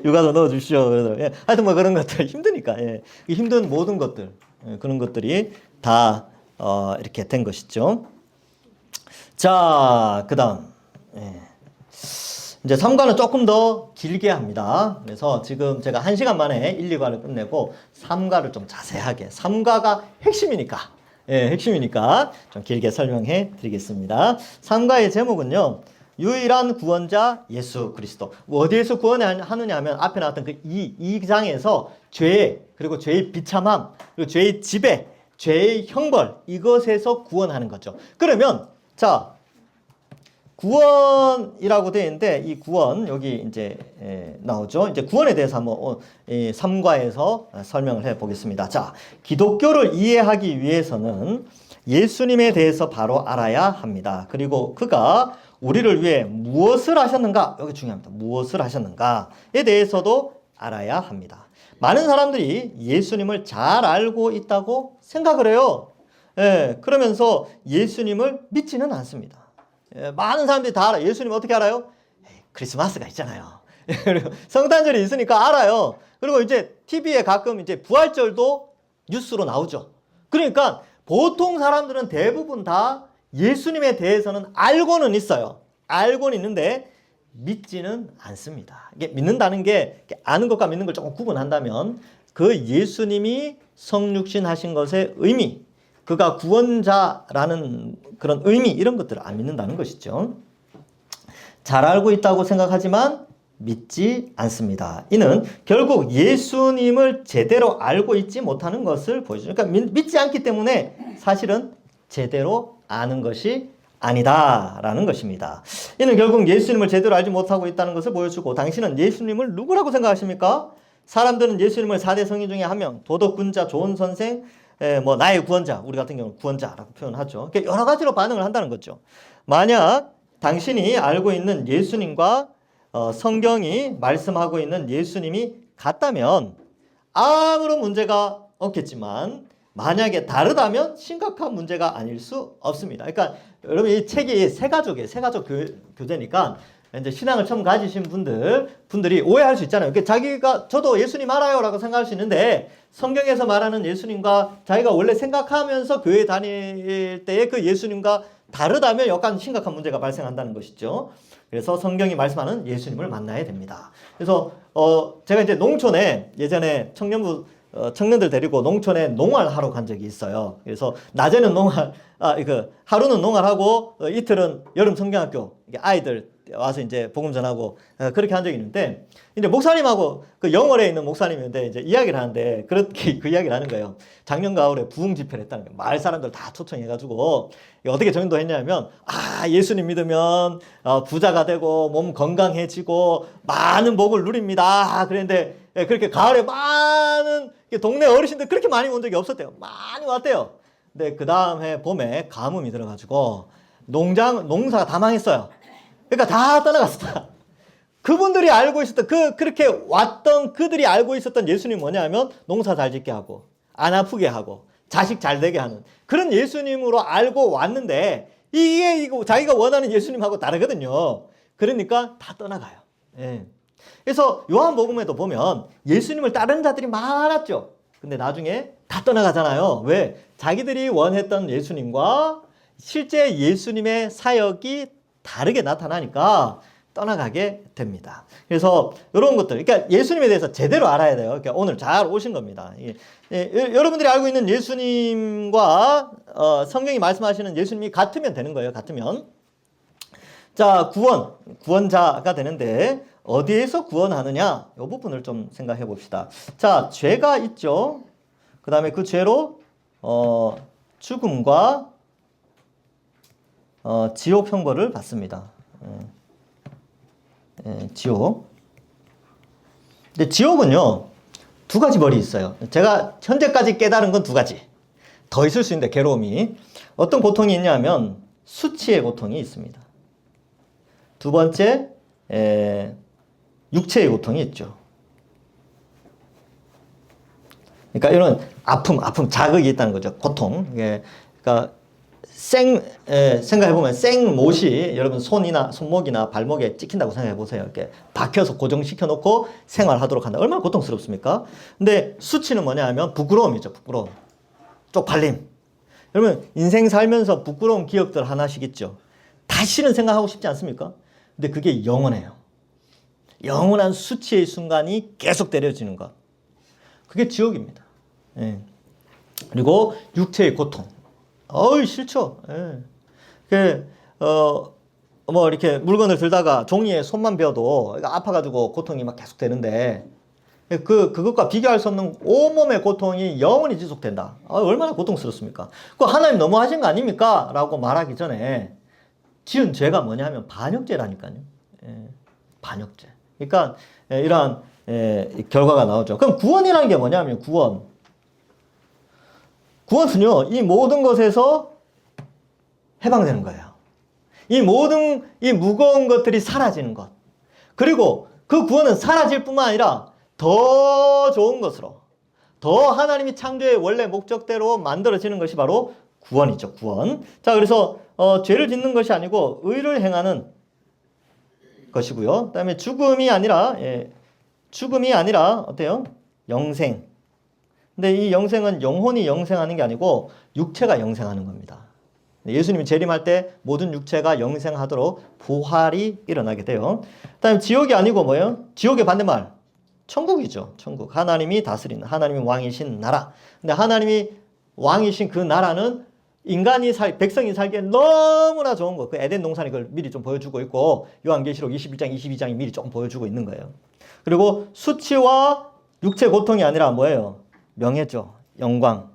육아도 넣어주십시오. 하여튼 뭐 그런 것들 힘드니까 힘든 모든 것들 그런 것들이 다 이렇게 된 것이죠. 자, 그다음 이제 3과는 조금 더 길게 합니다. 그래서 지금 제가 1시간 만에 1, 2과를 끝내고 3과를 좀 자세하게 3과가 핵심이니까 좀 길게 설명해 드리겠습니다. 3과의 제목은요. 유일한 구원자 예수 그리스도. 어디에서 구원하느냐 하면 앞에 나왔던 그 2장에서 죄, 그리고 죄의 비참함, 그리고 죄의 지배, 죄의 형벌 이것에서 구원하는 거죠. 그러면 자 구원이라고 되어 있는데 이 구원 여기 이제 나오죠. 이제 구원에 대해서 한번 3과에서 설명을 해 보겠습니다. 자, 기독교를 이해하기 위해서는 예수님에 대해서 바로 알아야 합니다. 그리고 그가 우리를 위해 무엇을 하셨는가? 여기 중요합니다. 무엇을 하셨는가에 대해서도 알아야 합니다. 많은 사람들이 예수님을 잘 알고 있다고 생각을 해요. 예, 그러면서 예수님을 믿지는 않습니다. 예, 많은 사람들이 다 알아요. 예수님 어떻게 알아요? 크리스마스가 있잖아요. 그리고 성탄절이 있으니까 알아요. 그리고 이제 TV에 가끔 이제 부활절도 뉴스로 나오죠. 그러니까 보통 사람들은 대부분 다 예수님에 대해서는 알고는 있어요. 알고는 있는데 믿지는 않습니다. 이게 믿는다는 게 아는 것과 믿는 걸 조금 구분한다면 그 예수님이 성육신 하신 것의 의미, 그가 구원자라는 그런 의미 이런 것들을 안 믿는다는 것이죠. 잘 알고 있다고 생각하지만 믿지 않습니다. 이는 결국 예수님을 제대로 알고 있지 못하는 것을 보여주죠. 그러니까 믿지 않기 때문에 사실은 제대로 아는 것이 아니다라는 것입니다. 이는 결국 예수님을 제대로 알지 못하고 있다는 것을 보여주고, 당신은 예수님을 누구라고 생각하십니까? 사람들은 예수님을 4대 성인 중에 한 명, 도덕군자, 좋은 선생, 뭐 나의 구원자, 우리 같은 경우는 구원자라고 표현하죠. 그러니까 여러 가지로 반응을 한다는 거죠. 만약 당신이 알고 있는 예수님과 성경이 말씀하고 있는 예수님이 같다면 아무런 문제가 없겠지만, 만약에 다르다면 심각한 문제가 아닐 수 없습니다. 그러니까 여러분, 이 책이 세가족 교재니까 이제 신앙을 처음 가지신 분들이 오해할 수 있잖아요. 그러니까 저도 예수님 알아요라고 생각할 수 있는데, 성경에서 말하는 예수님과 자기가 원래 생각하면서 교회 다닐 때의 그 예수님과 다르다면 약간 심각한 문제가 발생한다는 것이죠. 그래서 성경이 말씀하는 예수님을 만나야 됩니다. 그래서 제가 이제 농촌에 예전에 청년들 데리고 농촌에 농활하러 간 적이 있어요. 그래서 낮에는 하루는 농활하고 이틀은 여름 성경학교 아이들 와서 이제 복음 전하고 그렇게 한 적이 있는데, 이제 목사님하고 그 영월에 있는 목사님인데 이제 이야기를 하는데 그렇게 그 이야기를 하는 거예요. 작년 가을에 부흥 집회를 했다는 거예요. 마을 사람들 다 초청해가지고 어떻게 전도했냐면, 예수님 믿으면 부자가 되고 몸 건강해지고 많은 복을 누립니다. 그랬는데 그렇게 가을에 많은 동네 어르신들 그렇게 많이 온 적이 없었대요. 많이 왔대요. 근데 그 다음 해 봄에 가뭄이 들어가지고 농사가 다 망했어요. 그러니까 다 떠나갔었다. 그분들이 알고 있었던 그렇게 왔던 그들이 알고 있었던 예수님이 뭐냐면, 농사 잘 짓게 하고 안 아프게 하고 자식 잘 되게 하는 그런 예수님으로 알고 왔는데, 이게 자기가 원하는 예수님하고 다르거든요. 그러니까 다 떠나가요. 예. 그래서 요한복음에도 보면 예수님을 따르는 자들이 많았죠. 근데 나중에 다 떠나가잖아요. 왜? 자기들이 원했던 예수님과 실제 예수님의 사역이 다르게 나타나니까 떠나가게 됩니다. 그래서 이런 것들, 그러니까 예수님에 대해서 제대로 알아야 돼요. 그러니까 오늘 잘 오신 겁니다. 여러분들이 알고 있는 예수님과 성경이 말씀하시는 예수님이 같으면 되는 거예요. 같으면. 자, 구원자가 되는데 어디에서 구원하느냐? 이 부분을 좀 생각해 봅시다. 자, 죄가 있죠. 그 다음에 그 죄로 죽음과 지옥 형벌을 받습니다. 지옥. 근데 지옥은요, 두 가지 벌이 있어요. 제가 현재까지 깨달은 건 두 가지. 더 있을 수 있는데, 괴로움이. 어떤 고통이 있냐면 수치의 고통이 있습니다. 두 번째, 육체의 고통이 있죠. 그러니까 이런 아픔, 자극이 있다는 거죠. 고통. 그러니까 생각해보면 생못이 여러분 손목이나 발목에 찍힌다고 생각해보세요. 이렇게 박혀서 고정시켜 놓고 생활하도록 한다. 얼마나 고통스럽습니까? 근데 수치는 뭐냐 하면 부끄러움이죠. 부끄러움. 쪽팔림. 여러분, 인생 살면서 부끄러운 기억들 하나씩 있죠. 다시는 생각하고 싶지 않습니까? 근데 그게 영원해요. 영원한 수치의 순간이 계속 때려지는 것. 그게 지옥입니다. 예. 그리고 육체의 고통. 싫죠. 예. 뭐 이렇게 물건을 들다가 종이에 손만 베어도 아파가지고 고통이 막 계속 되는데, 그것과 비교할 수 없는 온몸의 고통이 영원히 지속된다. 얼마나 고통스럽습니까? 그거 하나님 너무하신 거 아닙니까? 라고 말하기 전에 지은 죄가 뭐냐 하면 반역죄라니까요. 반역죄. 그러니까 이러한 결과가 나오죠. 그럼 구원이라는 게 뭐냐 하면 구원은요, 이 모든 것에서 해방되는 거예요. 이 무거운 것들이 사라지는 것. 그리고 그 구원은 사라질 뿐만 아니라 더 좋은 것으로, 더 하나님이 창조의 원래 목적대로 만들어지는 것이 바로 구원이죠. 구원. 자, 그래서 죄를 짓는 것이 아니고 의를 행하는 것이고요. 그다음에 죽음이 아니라 어때요? 영생. 근데 이 영생은 영혼이 영생하는 게 아니고 육체가 영생하는 겁니다. 예수님이 재림할 때 모든 육체가 영생하도록 부활이 일어나게 돼요. 그다음에 지옥이 아니고 뭐예요? 지옥의 반대말 천국이죠. 천국. 하나님이 다스리는, 하나님이 왕이신 나라. 근데 하나님이 왕이신 그 나라는 백성이 살기에 너무나 좋은 거. 그 에덴 동산이 그걸 미리 좀 보여주고 있고, 요한계시록 21장, 22장이 미리 조금 보여주고 있는 거예요. 그리고 수치와 육체 고통이 아니라 뭐예요? 명예죠. 영광.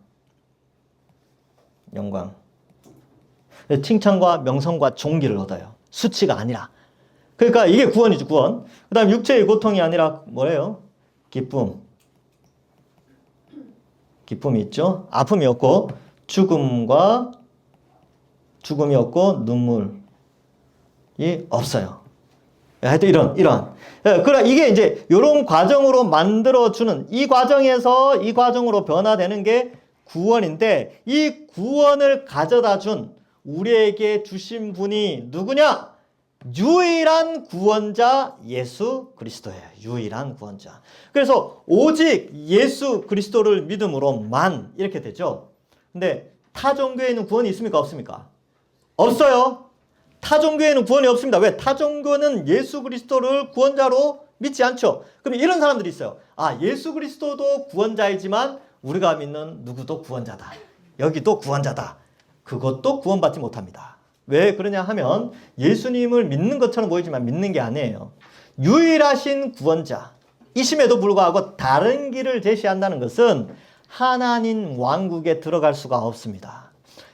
칭찬과 명성과 존귀를 얻어요. 수치가 아니라. 그러니까 이게 구원이죠, 구원. 그 다음 육체의 고통이 아니라 뭐예요? 기쁨이 있죠. 아픔이 없고, 죽음이 없고, 눈물이 없어요. 하여튼 이런. 그러나 이게 이제 이런 과정으로 만들어주는, 이 과정으로 변화되는 게 구원인데, 이 구원을 가져다 준 우리에게 주신 분이 누구냐? 유일한 구원자 예수 그리스도예요. 유일한 구원자. 그래서 오직 예수 그리스도를 믿음으로만 이렇게 되죠. 근데 타 종교에는 구원이 있습니까? 없습니까? 없어요. 타 종교에는 구원이 없습니다. 왜? 타 종교는 예수 그리스도를 구원자로 믿지 않죠. 그럼 이런 사람들이 있어요. 아, 예수 그리스도도 구원자이지만 우리가 믿는 누구도 구원자다. 여기도 구원자다. 그것도 구원받지 못합니다. 왜 그러냐 하면 예수님을 믿는 것처럼 보이지만 믿는 게 아니에요. 유일하신 구원자이심에도 불구하고 다른 길을 제시한다는 것은 하나님 왕국에 들어갈 수가 없습니다.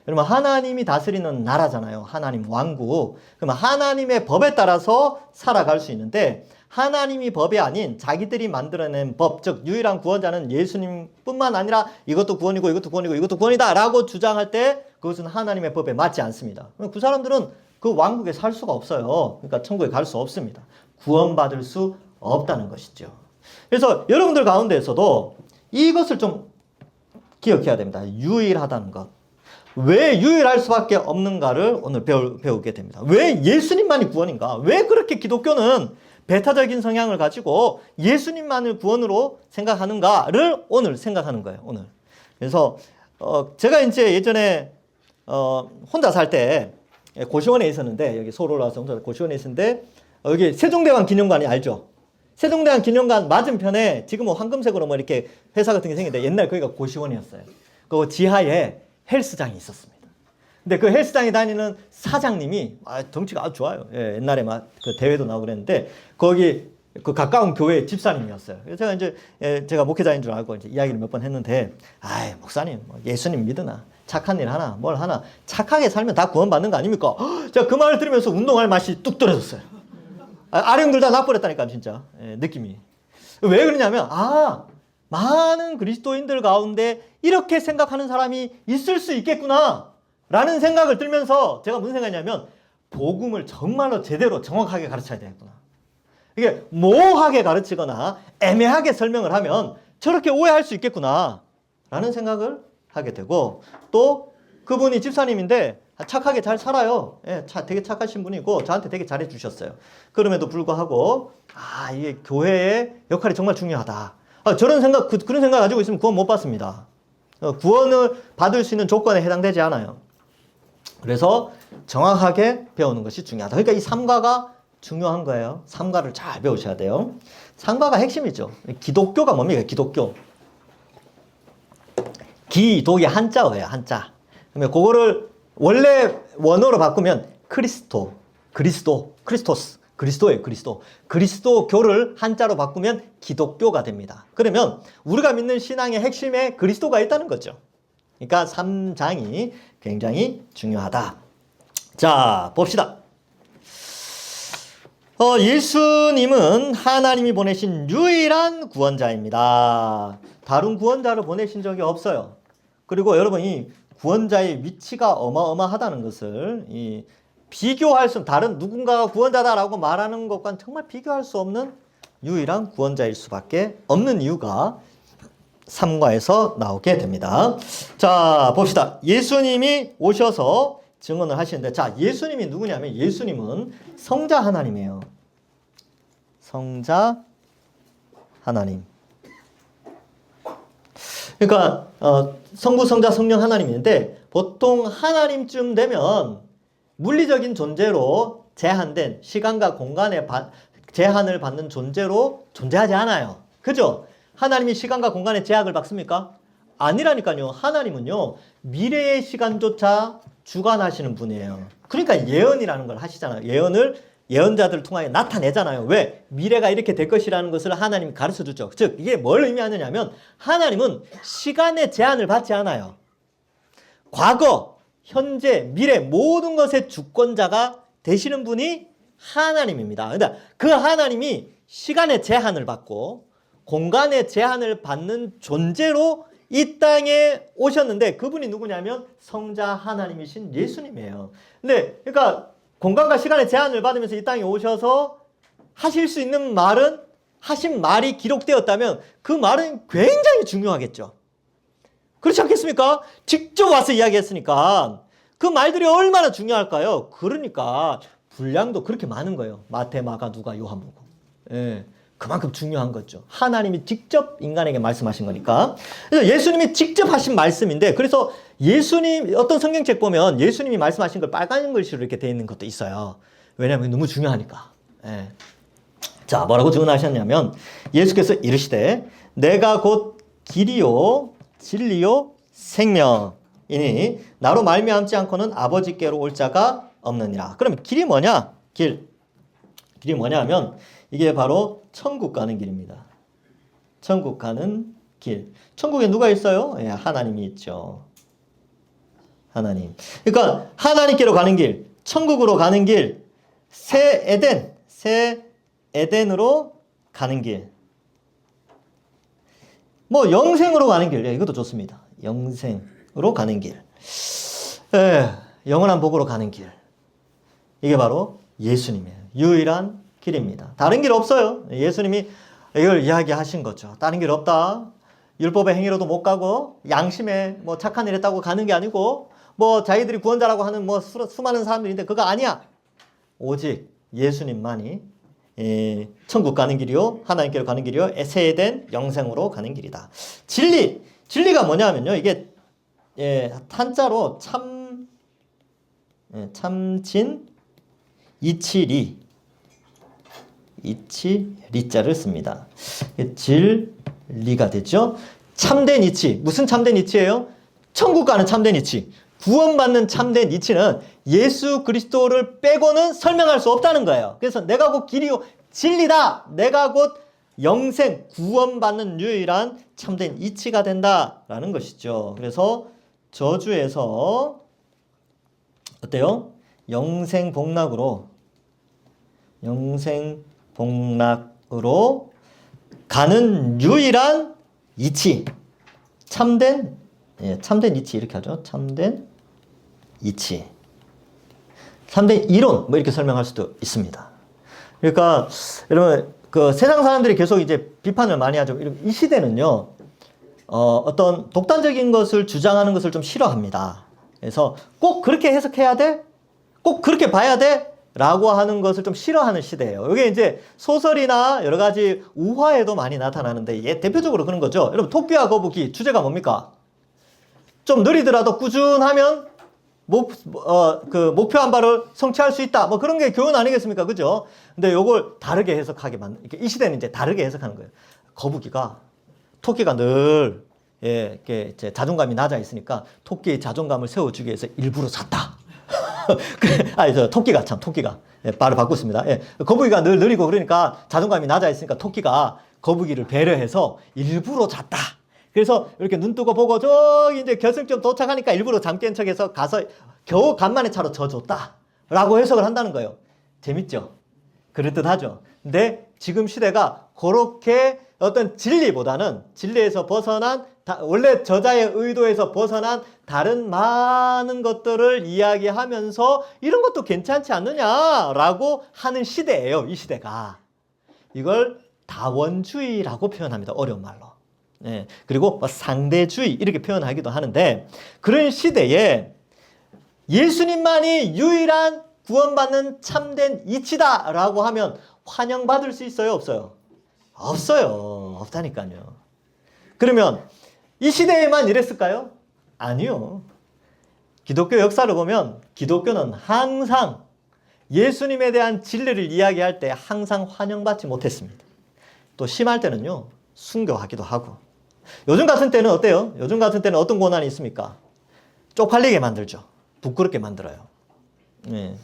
여러분, 하나님이 다스리는 나라잖아요. 하나님 왕국. 그러면 하나님의 법에 따라서 살아갈 수 있는데, 하나님이 법이 아닌 자기들이 만들어낸 법, 즉 유일한 구원자는 예수님뿐만 아니라 이것도 구원이고 이것도 구원이고 이것도 구원이다 라고 주장할 때 그것은 하나님의 법에 맞지 않습니다. 그 사람들은 그 왕국에 살 수가 없어요. 그러니까 천국에 갈 수 없습니다. 구원받을 수 없다는 것이죠. 그래서 여러분들 가운데에서도 이것을 좀 기억해야 됩니다. 유일하다는 것. 왜 유일할 수밖에 없는가를 오늘 배우게 됩니다. 왜 예수님만이 구원인가? 왜 그렇게 기독교는 배타적인 성향을 가지고 예수님만을 구원으로 생각하는가를 오늘 생각하는 거예요. 오늘. 그래서 제가 이제 예전에 혼자 살 때 고시원에 있었는데, 여기 서울 올라와서 혼자 고시원에 있었는데, 여기 세종대왕 기념관이 알죠? 세종대왕 기념관 맞은편에 지금 뭐 황금색으로 뭐 이렇게 회사 같은 게 생겼는데, 옛날 거기가 고시원이었어요. 그 지하에 헬스장이 있었습니다. 근데 그 헬스장에 다니는 사장님이 덩치가 아주 좋아요. 예, 옛날에 막 그 대회도 나오고 그랬는데, 거기 그 가까운 교회 집사님이었어요. 그래서 제가 이제 제가 목회자인 줄 알고 이제 이야기를 몇 번 했는데, 목사님, 예수님 믿으나 착한 일 하나 뭘 하나 착하게 살면 다 구원받는 거 아닙니까? 제가 그 말을 들으면서 운동할 맛이 뚝 떨어졌어요. 아령들 다 나버렸다니까 진짜. 느낌이. 왜 그러냐면 많은 그리스도인들 가운데 이렇게 생각하는 사람이 있을 수 있겠구나 라는 생각을 들면서 제가 무슨 생각이냐면, 복음을 정말로 제대로 정확하게 가르쳐야 되겠구나. 이게 모호하게 가르치거나 애매하게 설명을 하면 저렇게 오해할 수 있겠구나 라는 생각을 하게 되고, 또 그분이 집사님인데 착하게 잘 살아요. 예, 되게 착하신 분이고 저한테 되게 잘해 주셨어요. 그럼에도 불구하고 이게 교회의 역할이 정말 중요하다. 저런 생각, 그런 생각 가지고 있으면 구원 못 받습니다. 구원을 받을 수 있는 조건에 해당되지 않아요. 그래서 정확하게 배우는 것이 중요하다. 그러니까 이 삼가가 중요한 거예요. 삼가를 잘 배우셔야 돼요. 삼가가 핵심이죠. 기독교가 뭡니까? 기독교. 기독이 한자어예요. 한자. 그러면 그거를 원래 원어로 바꾸면 크리스토스. 그리스도예요. 그리스도교를 한자로 바꾸면 기독교가 됩니다. 그러면 우리가 믿는 신앙의 핵심에 그리스도가 있다는 거죠. 그러니까 3장이 굉장히 중요하다. 자, 봅시다. 예수님은 하나님이 보내신 유일한 구원자입니다. 다른 구원자를 보내신 적이 없어요. 그리고 여러분, 이 구원자의 위치가 어마어마하다는 것을 비교할 수, 다른 누군가가 구원자다라고 말하는 것과는 정말 비교할 수 없는 유일한 구원자일 수밖에 없는 이유가 3과에서 나오게 됩니다. 자, 봅시다. 예수님이 오셔서 증언을 하시는데, 자, 예수님이 누구냐면 예수님은 성자 하나님이에요. 성자 하나님. 그러니까 성부, 성자, 성령 하나님인데 보통 하나님쯤 되면 물리적인 존재로 제한된 시간과 공간의 제한을 받는 존재로 존재하지 않아요. 그죠? 하나님이 시간과 공간의 제약을 받습니까? 아니라니까요. 하나님은요, 미래의 시간조차 주관하시는 분이에요. 그러니까 예언이라는 걸 하시잖아요. 예언자들을 통하여 나타내잖아요. 왜? 미래가 이렇게 될 것이라는 것을 하나님이 가르쳐 주죠. 즉, 이게 뭘 의미하느냐면 하나님은 시간의 제한을 받지 않아요. 과거, 현재, 미래 모든 것의 주권자가 되시는 분이 하나님입니다. 그러니까 그 하나님이 시간의 제한을 받고 공간의 제한을 받는 존재로 이 땅에 오셨는데 그분이 누구냐면 성자 하나님이신 예수님이에요. 근데 그러니까 공간과 시간의 제한을 받으면서 이 땅에 오셔서 하실 수 있는 말은, 하신 말이 기록되었다면 그 말은 굉장히 중요하겠죠. 그렇지 않겠습니까? 직접 와서 이야기했으니까 그 말들이 얼마나 중요할까요? 그러니까 분량도 그렇게 많은 거예요. 마태, 마가, 누가, 요한복음. 예, 그만큼 중요한 거죠. 하나님이 직접 인간에게 말씀하신 거니까. 그래서 예수님이 직접 하신 말씀인데, 그래서 예수님, 어떤 성경책 보면 예수님이 말씀하신 걸 빨간 글씨로 이렇게 되어 있는 것도 있어요. 왜냐하면 너무 중요하니까. 예. 자, 뭐라고 증언하셨냐면 예수께서 이르시되 내가 곧 길이요 진리요 생명이니 나로 말미암지 않고는 아버지께로 올 자가 없느니라. 그럼 길이 뭐냐? 길이 뭐냐 하면 이게 바로 천국 가는 길입니다. 천국 가는 길. 천국에 누가 있어요? 예, 하나님이 있죠. 하나님. 그러니까 하나님께로 가는 길, 천국으로 가는 길, 새 에덴으로 가는 길. 뭐 영생으로 가는 길. 예, 이것도 좋습니다. 영생으로 가는 길. 예, 영원한 복으로 가는 길. 이게 바로 예수님이에요. 유일한 길입니다. 다른 길 없어요. 예수님이 이걸 이야기하신 거죠. 다른 길 없다. 율법의 행위로도 못 가고 양심에 뭐 착한 일 했다고 가는 게 아니고 뭐 자기들이 구원자라고 하는 뭐 수많은 사람들인데 그거 아니야. 오직 예수님만이 천국 가는 길이요, 하나님께로 가는 길이요, 새 영생으로 가는 길이다. 진리가 뭐냐면요, 이게 한자로 참진 이치리자를 씁니다. 진리가 되죠. 참된 이치. 무슨 참된 이치예요? 천국 가는 참된 이치. 구원받는 참된 이치는 예수 그리스도를 빼고는 설명할 수 없다는 거예요. 그래서 내가 곧 길이요 진리다. 내가 곧 영생, 구원받는 유일한 참된 이치가 된다라는 것이죠. 그래서 저주에서 어때요? 영생복락으로 가는 유일한 이치. 참된 이치 이렇게 하죠. 참된 이치. 참된 이론 뭐 이렇게 설명할 수도 있습니다. 그러니까 여러분 그 세상 사람들이 계속 이제 비판을 많이 하죠. 이 시대는요. 어떤 독단적인 것을 주장하는 것을 좀 싫어합니다. 그래서 꼭 그렇게 해석해야 돼? 꼭 그렇게 봐야 돼? 라고 하는 것을 좀 싫어하는 시대예요. 이게 이제 소설이나 여러 가지 우화에도 많이 나타나는데 대표적으로 그런 거죠. 여러분 토끼와 거북이 주제가 뭡니까? 좀 느리더라도 꾸준하면 목표 한 바를 성취할 수 있다. 뭐 그런 게 교훈 아니겠습니까? 그죠? 근데 요걸 다르게 해석하게 이 시대는 이제 다르게 해석하는 거예요. 토끼가 늘 이렇게 자존감이 낮아 있으니까 토끼의 자존감을 세워주기 위해서 일부러 잤다. 토끼가 말을 바꿨습니다. 거북이가 늘 느리고 그러니까 자존감이 낮아 있으니까 토끼가 거북이를 배려해서 일부러 잤다. 그래서 이렇게 눈 뜨고 보고 저기 이제 결승점 도착하니까 일부러 잠 깬 척해서 가서 겨우 간만에 차로 져줬다. 라고 해석을 한다는 거예요. 재밌죠? 그럴듯하죠? 근데 지금 시대가 그렇게 어떤 진리에서 벗어난 원래 저자의 의도에서 벗어난 다른 많은 것들을 이야기하면서 이런 것도 괜찮지 않느냐라고 하는 시대예요. 이 시대가. 이걸 다원주의라고 표현합니다. 어려운 말로. 예, 그리고 뭐 상대주의 이렇게 표현하기도 하는데 그런 시대에 예수님만이 유일한 구원받는 참된 이치다라고 하면 환영받을 수 있어요? 없어요? 없어요. 없다니까요. 그러면 이 시대에만 이랬을까요? 아니요. 기독교 역사를 보면 기독교는 항상 예수님에 대한 진리를 이야기할 때 항상 환영받지 못했습니다. 또 심할 때는요, 순교하기도 하고. 요즘 같은 때는 어때요? 요즘 같은 때는 어떤 고난이 있습니까? 쪽팔리게 만들죠. 부끄럽게 만들어요. 네.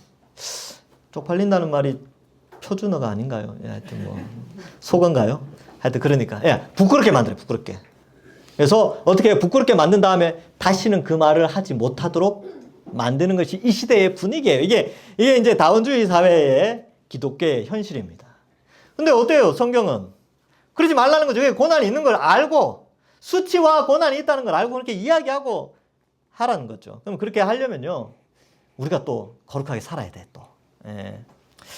쪽팔린다는 말이 표준어가 아닌가요? 예, 하여튼 뭐 속어인가요? 하여튼 그러니까 부끄럽게 만들어요. 부끄럽게. 그래서 어떻게 부끄럽게 만든 다음에 다시는 그 말을 하지 못하도록 만드는 것이 이 시대의 분위기예요. 이게 이제 다원주의 사회의 기독교의 현실입니다. 근데 어때요? 성경은 그러지 말라는 거죠. 왜 고난이 있는 걸 알고 수치와 고난이 있다는 걸 알고 그렇게 이야기하고 하라는 거죠. 그럼 그렇게 하려면요, 우리가 또 거룩하게 살아야 돼 또. 예.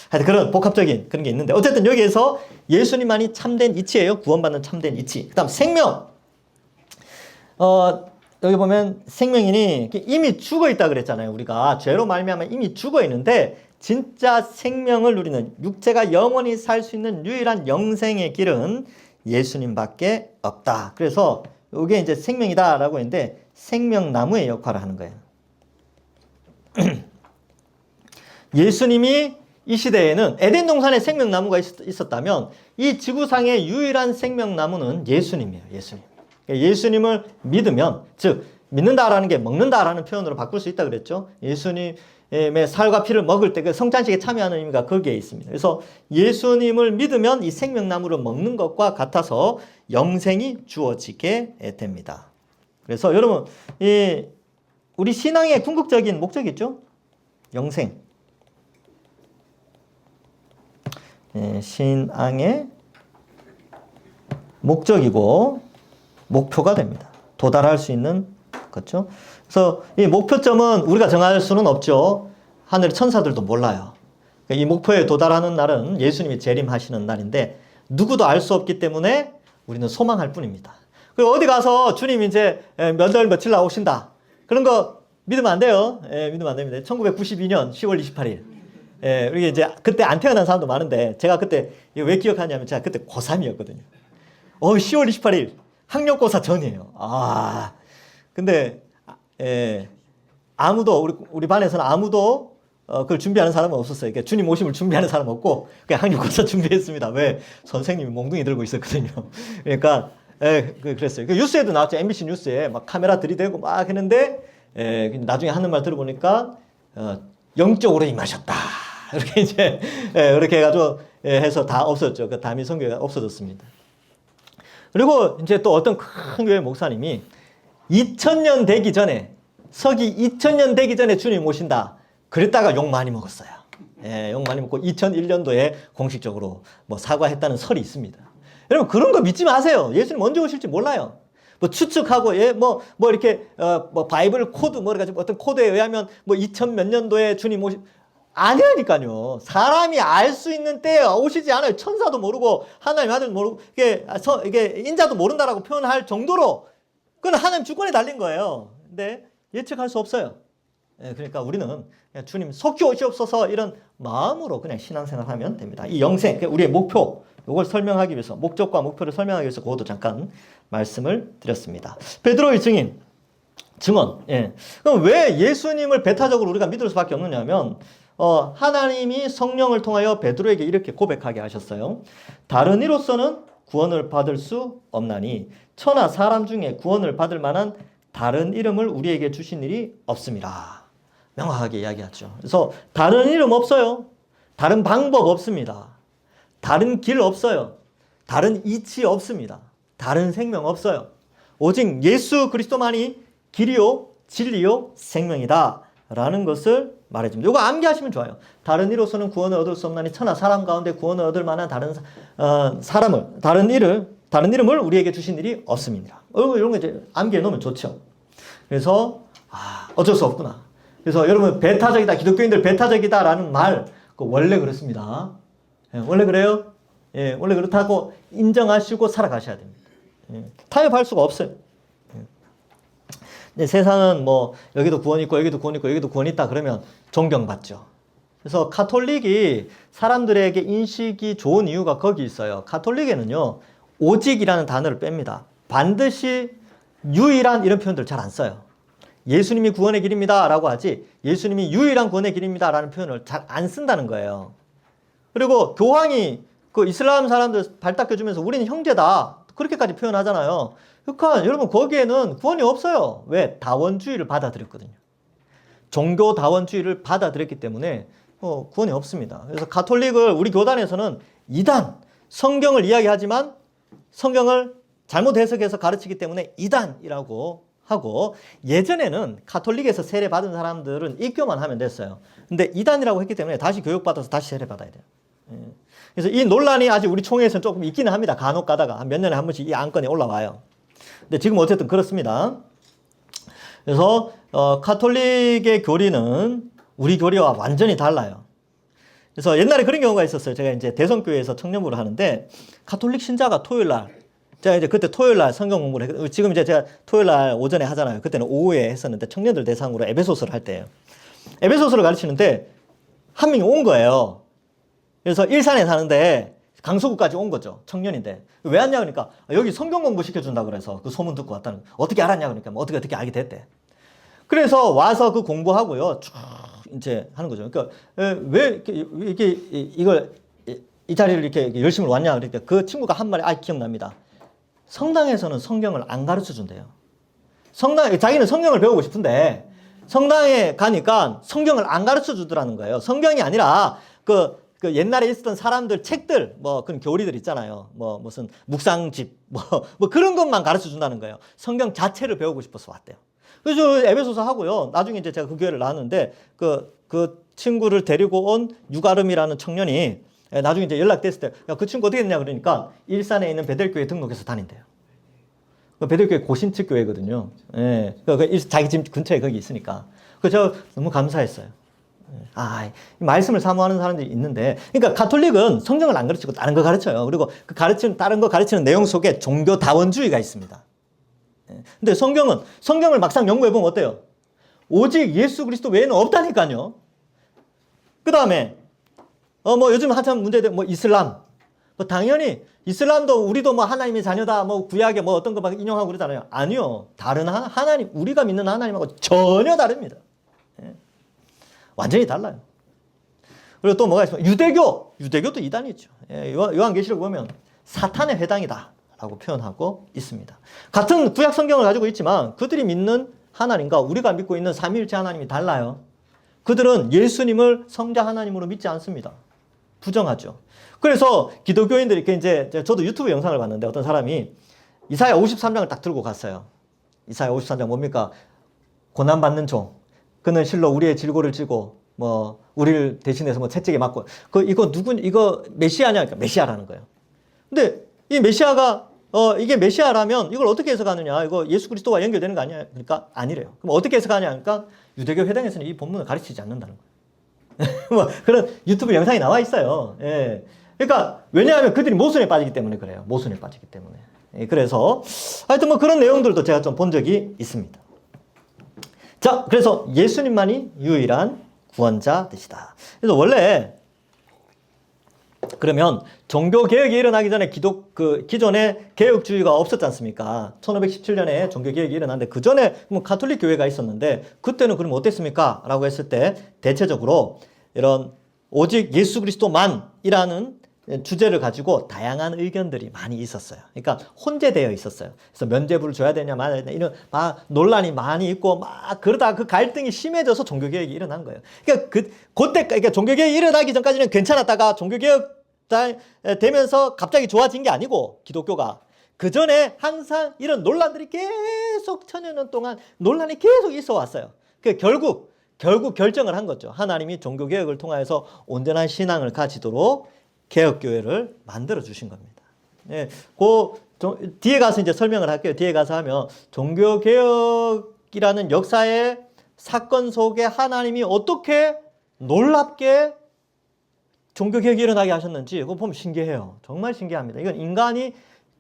하여튼 그런 복합적인 그런 게 있는데 어쨌든 여기에서 예수님만이 참된 이치예요. 구원받는 참된 이치. 그다음 생명. 여기 보면 생명인이 이미 죽어 있다 그랬잖아요. 우리가 죄로 말미암아 이미 죽어 있는데 진짜 생명을 누리는 육체가 영원히 살 수 있는 유일한 영생의 길은 예수님밖에 없다. 그래서 이게 이제 생명이다라고 했는데 생명나무의 역할을 하는 거예요. 예수님이 이 시대에는 에덴 동산에 생명나무가 있었다면 이 지구상의 유일한 생명나무는 예수님이에요. 예수님. 예수님을 믿으면, 즉 믿는다라는 게 먹는다라는 표현으로 바꿀 수 있다 그랬죠. 예수님의 살과 피를 먹을 때 그 성찬식에 참여하는 의미가 거기에 있습니다. 그래서 예수님을 믿으면 이 생명나무를 먹는 것과 같아서 영생이 주어지게 됩니다. 그래서 여러분, 우리 신앙의 궁극적인 목적이 있죠? 영생. 신앙의 목적이고 목표가 됩니다. 도달할 수 있는 거죠. 그래서 이 목표점은 우리가 정할 수는 없죠. 하늘의 천사들도 몰라요. 이 목표에 도달하는 날은 예수님이 재림하시는 날인데 누구도 알 수 없기 때문에 우리는 소망할 뿐입니다. 그리고 어디 가서 주님 이제 몇 월 며칠 나오신다. 그런 거 믿으면 안 돼요. 믿으면 안 됩니다. 1992년 10월 28일. 우리 이제 그때 안 태어난 사람도 많은데 제가 그때 왜 기억하냐면 제가 그때 고3이었거든요. 10월 28일. 학력고사 전이에요. 근데 아무도 우리 반에서는 아무도 그걸 준비하는 사람은 없었어요. 그러니까 주님 오심을 준비하는 사람 없고 그냥 학력고사 준비했습니다. 왜? 선생님이 몽둥이 들고 있었거든요. 그러니까 그랬어요. 그 뉴스에도 나왔죠. MBC 뉴스에 막 카메라 들이대고 막 했는데 나중에 하는 말 들어보니까 영적으로 임하셨다. 이렇게 이제 이렇게 해가지고 해서 다 없었죠. 그 담임 선교가 없어졌습니다. 그리고 이제 또 어떤 큰 교회 목사님이 2000년 되기 전에 서기 2000년 되기 전에 주님 오신다. 그랬다가 욕 많이 먹었어요. 욕 많이 먹고 2001년도에 공식적으로 뭐 사과했다는 설이 있습니다. 여러분 그런 거 믿지 마세요. 예수님 언제 오실지 몰라요. 뭐 추측하고 뭐 이렇게 뭐 바이블 코드 뭐 가지고 어떤 코드에 의하면 뭐 2000 몇 년도에 주님 아니라니까요. 사람이 알 수 있는 때에 오시지 않아요. 천사도 모르고 하나님 아들도 모르고 이게 인자도 모른다라고 표현할 정도로 그건 하나님 주권에 달린 거예요. 근데 예측할 수 없어요. 그러니까 우리는 그냥 주님 속히 오시옵소서 이런 마음으로 그냥 신앙생활하면 됩니다. 이 영생, 우리의 목표, 이걸 설명하기 위해서 목적과 목표를 설명하기 위해서 그것도 잠깐 말씀을 드렸습니다. 베드로의 증언. 그럼 왜 예수님을 배타적으로 우리가 믿을 수밖에 없느냐면 하나님이 성령을 통하여 베드로에게 이렇게 고백하게 하셨어요. 다른 이로서는 구원을 받을 수 없나니 천하 사람 중에 구원을 받을 만한 다른 이름을 우리에게 주신 일이 없습니다. 명확하게 이야기하죠. 그래서 다른 이름 없어요. 다른 방법 없습니다. 다른 길 없어요. 다른 이치 없습니다. 다른 생명 없어요. 오직 예수 그리스도만이 길이요 진리요 생명이다 라는 것을 말해줍니다. 이거 암기하시면 좋아요. 다른 이로서는 구원을 얻을 수 없나니 천하 사람 가운데 구원을 얻을 만한 다른 다른 이름을 우리에게 주신 일이 없습니다. 이런 거 이제 암기해 놓으면 좋죠. 그래서 어쩔 수 없구나. 그래서 여러분 배타적이다, 기독교인들 배타적이다라는 말 원래 그렇습니다. 원래 그래요. 예, 원래 그렇다고 인정하시고 살아가셔야 됩니다. 예, 타협할 수가 없어요. 예. 세상은 뭐 여기도 구원 있고 여기도 구원 있고 여기도 구원 있다 그러면 존경받죠. 그래서 카톨릭이 사람들에게 인식이 좋은 이유가 거기 있어요. 카톨릭에는요, 오직이라는 단어를 뺍니다. 반드시 유일한 이런 표현들 잘 안 써요. 예수님이 구원의 길입니다 라고 하지 예수님이 유일한 구원의 길입니다 라는 표현을 잘 안 쓴다는 거예요. 그리고 교황이 그 이슬람 사람들 발 닦여주면서 우리는 형제다 그렇게까지 표현하잖아요. 그러니까 여러분 거기에는 구원이 없어요. 왜? 다원주의를 받아들였거든요. 종교 다원주의를 받아들였기 때문에 구원이 없습니다. 그래서 가톨릭을 우리 교단에서는 이단, 성경을 이야기하지만 성경을 잘못 해석해서 가르치기 때문에 이단이라고 하고, 예전에는 가톨릭에서 세례받은 사람들은 입교만 하면 됐어요. 근데 이단이라고 했기 때문에 다시 교육받아서 다시 세례받아야 돼요. 그래서 이 논란이 아직 우리 총회에서는 조금 있기는 합니다. 간혹 가다가 몇 년에 한 번씩 이 안건이 올라와요. 근데 지금 어쨌든 그렇습니다. 그래서 가톨릭의 교리는 우리 교리와 완전히 달라요. 그래서 옛날에 그런 경우가 있었어요. 제가 이제 대성교회에서 청년부를 하는데 가톨릭 신자가 토요일 날, 제가 이제 그때 토요일 날 성경 공부를 했거든요. 지금 이제 제가 토요일 날 오전에 하잖아요. 그때는 오후에 했었는데 청년들 대상으로 에베소서를 할 때예요. 에베소서를 가르치는데 한 명이 온 거예요. 그래서 일산에 사는데 강서구까지 온 거죠. 청년인데. 왜 왔냐 그러니까 여기 성경 공부 시켜준다 그래서 그 소문 듣고 왔다는 거예요. 어떻게 알았냐 그러니까 뭐 어떻게 알게 됐대. 그래서 와서 그 공부하고요. 쭉 이제 하는 거죠. 그러니까 왜 이걸 이 자리를 이렇게 열심히 왔냐 그러니까 그 친구가 한 말이 기억납니다. 성당에서는 성경을 안 가르쳐 준대요. 자기는 성경을 배우고 싶은데 성당에 가니까 성경을 안 가르쳐 주더라는 거예요. 성경이 아니라 그 옛날에 있었던 사람들 책들, 뭐 그런 교리들 있잖아요. 뭐 무슨 묵상집, 뭐 그런 것만 가르쳐 준다는 거예요. 성경 자체를 배우고 싶어서 왔대요. 그래서 에베소서 하고요. 나중에 이제 제가 그 교회를 나왔는데 그 친구를 데리고 온 유가름이라는 청년이 나중에 이제 연락됐을 때, 야, 그 친구 어떻게 됐냐 그러니까 일산에 있는 베델교회 등록해서 다닌대요. 그 베델교회 고신측 교회거든요. 예. 자기 집 근처에 거기 있으니까. 그래서 저 너무 감사했어요. 말씀을 사모하는 사람들이 있는데, 그러니까 가톨릭은 성경을 안 가르치고 다른 거 가르쳐요. 그리고 다른 거 가르치는 내용 속에 종교 다원주의가 있습니다. 근데 성경을 막상 연구해보면 어때요? 오직 예수 그리스도 외에는 없다니까요. 그 다음에, 뭐 요즘 한참 문제된 뭐 이슬람. 뭐 당연히 이슬람도 우리도 뭐 하나님의 자녀다, 뭐 구약에 뭐 어떤 거 막 인용하고 그러잖아요. 아니요. 다른 하나님, 우리가 믿는 하나님하고 전혀 다릅니다. 완전히 달라요. 그리고 또 뭐가 있습니까? 유대교도 이단이죠. 요한계시록 보면 사탄의 회당이다 라고 표현하고 있습니다. 같은 구약 성경을 가지고 있지만 그들이 믿는 하나님과 우리가 믿고 있는 삼위일체 하나님이 달라요. 그들은 예수님을 성자 하나님으로 믿지 않습니다. 부정하죠. 그래서 기독교인들이 이제 저도 유튜브 영상을 봤는데 어떤 사람이 이사야 53장을 딱 들고 갔어요. 이사야 53장 뭡니까? 고난받는 종. 그는 실로 우리의 질고를 지고 뭐 우리를 대신해서 뭐 채찍에 맞고 이거 메시아냐? 그러니까 메시아라는 거예요. 근데 이 메시아가 이게 메시아라면 이걸 어떻게 해석하느냐? 이거 예수 그리스도와 연결되는 거 아니야? 그러니까 아니래요. 그럼 어떻게 해석하냐? 그러니까 유대교 회당에서는 이 본문을 가르치지 않는다는 거예요. 뭐 그런 유튜브 영상이 나와 있어요. 예. 그러니까 왜냐하면 그들이 모순에 빠지기 때문에 그래요. 모순에 빠지기 때문에. 예. 그래서 하여튼 뭐 그런 내용들도 제가 좀 본 적이 있습니다. 자, 그래서 예수님만이 유일한 구원자 되시다. 그래서 원래 그러면 종교개혁이 일어나기 전에 기존에 개혁주의가 없었지 않습니까? 1517년에 종교개혁이 일어났는데 그 전에 뭐 가톨릭 교회가 있었는데 그때는 그럼 어땠습니까? 라고 했을 때 대체적으로 이런 오직 예수 그리스도만이라는 주제를 가지고 다양한 의견들이 많이 있었어요. 그러니까 혼재되어 있었어요. 그래서 면죄부를 줘야 되냐 말아야 되냐 이런 논란이 많이 있고 막 그러다가 그 갈등이 심해져서 종교개혁이 일어난 거예요. 그러니까 종교개혁이 일어나기 전까지는 괜찮았다가 종교개혁 되면서 갑자기 좋아진 게 아니고 기독교가 그 전에 항상 이런 논란들이 계속 천여 년 동안 논란이 계속 있어 왔어요. 결국 결정을 한 거죠. 하나님이 종교개혁을 통해서 온전한 신앙을 가지도록 개혁교회를 만들어 주신 겁니다. 예, 뒤에 가서 이제 설명을 할게요. 뒤에 가서 하면 종교개혁이라는 역사의 사건 속에 하나님이 어떻게 놀랍게 종교개혁이 일어나게 하셨는지 그거 보면 신기해요. 정말 신기합니다. 이건 인간이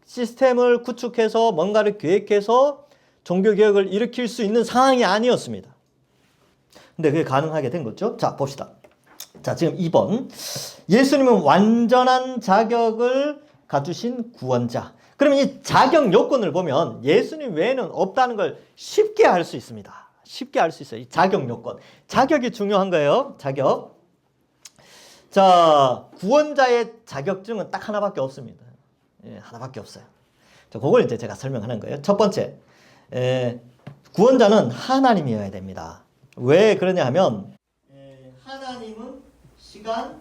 시스템을 구축해서 뭔가를 계획해서 종교개혁을 일으킬 수 있는 상황이 아니었습니다. 근데 그게 가능하게 된 거죠. 자, 봅시다. 자, 지금 2번. 예수님은 완전한 자격을 갖추신 구원자. 그러면 이 자격 요건을 보면 예수님 외에는 없다는 걸 쉽게 알 수 있습니다. 쉽게 알 수 있어요. 이 자격 요건. 자격이 중요한 거예요. 자격. 자, 구원자의 자격증은 딱 하나밖에 없습니다. 예, 하나밖에 없어요. 자, 그걸 이제 제가 설명하는 거예요. 첫 번째, 구원자는 하나님이어야 됩니다. 왜 그러냐 하면, 하나님은 시간,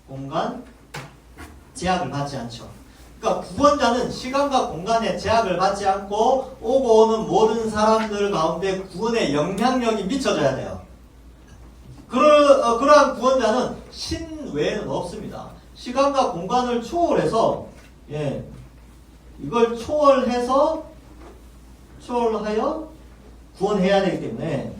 공간, 제약을 받지 않죠. 그러니까 구원자는 시간과 공간의 제약을 받지 않고 오고 오는 모든 사람들 가운데 구원의 영향력이 미쳐져야 돼요. 그러한 구원자는 신 외에는 없습니다. 시간과 공간을 초월해서, 이걸 초월하여 구원해야 되기 때문에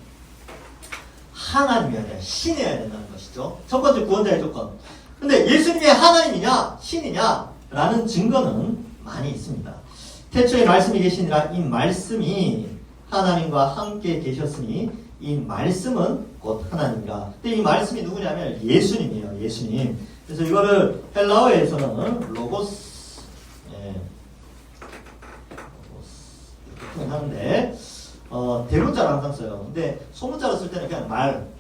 하나님이어야 돼요. 신이어야 된다는 것이죠. 첫 번째 구원자의 조건. 근데 예수님이 하나님이냐, 신이냐? 라는 증거는 많이 있습니다. 태초에 말씀이 계시니라 이 말씀이 하나님과 함께 계셨으니 이 말씀은 곧 하나님이라. 근데 이 말씀이 누구냐면 예수님이에요. 예수님. 그래서 이거를 헬라어에서는 로고스, 이렇게 표현하는데 대문자로 항상 써요. 근데 소문자로 쓸 때는 그냥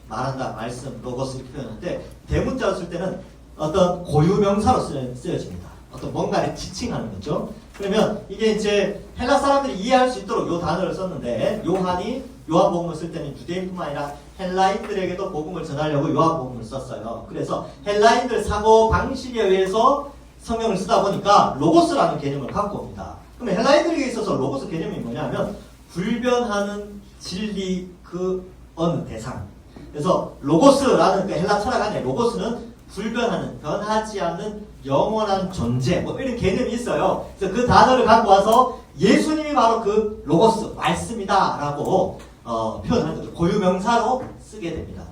말한다, 말씀, 로고스 이렇게 표현하는데 대문자로 쓸 때는 어떤 고유명사로 쓰여집니다. 어떤 뭔가를 지칭하는 거죠. 그러면 이게 이제 헬라 사람들이 이해할 수 있도록 이 단어를 썼는데 요한이 요한복음을 쓸 때는 유대인뿐만 아니라 헬라인들에게도 복음을 전하려고 요한복음을 썼어요. 그래서 헬라인들 사고 방식에 의해서 성경을 쓰다 보니까 로고스라는 개념을 갖고 옵니다. 그러면 헬라인들에게 있어서 로고스 개념이 뭐냐면 불변하는 진리 그 어느 대상. 그래서 로고스라는 그 헬라 철학 안에 로고스는 불변하는, 변하지 않는 영원한 존재, 뭐 이런 개념이 있어요. 그래서 그 단어를 갖고 와서 예수님이 바로 그 로고스, 말씀이다 라고 표현하는 거죠. 고유명사로 쓰게 됩니다.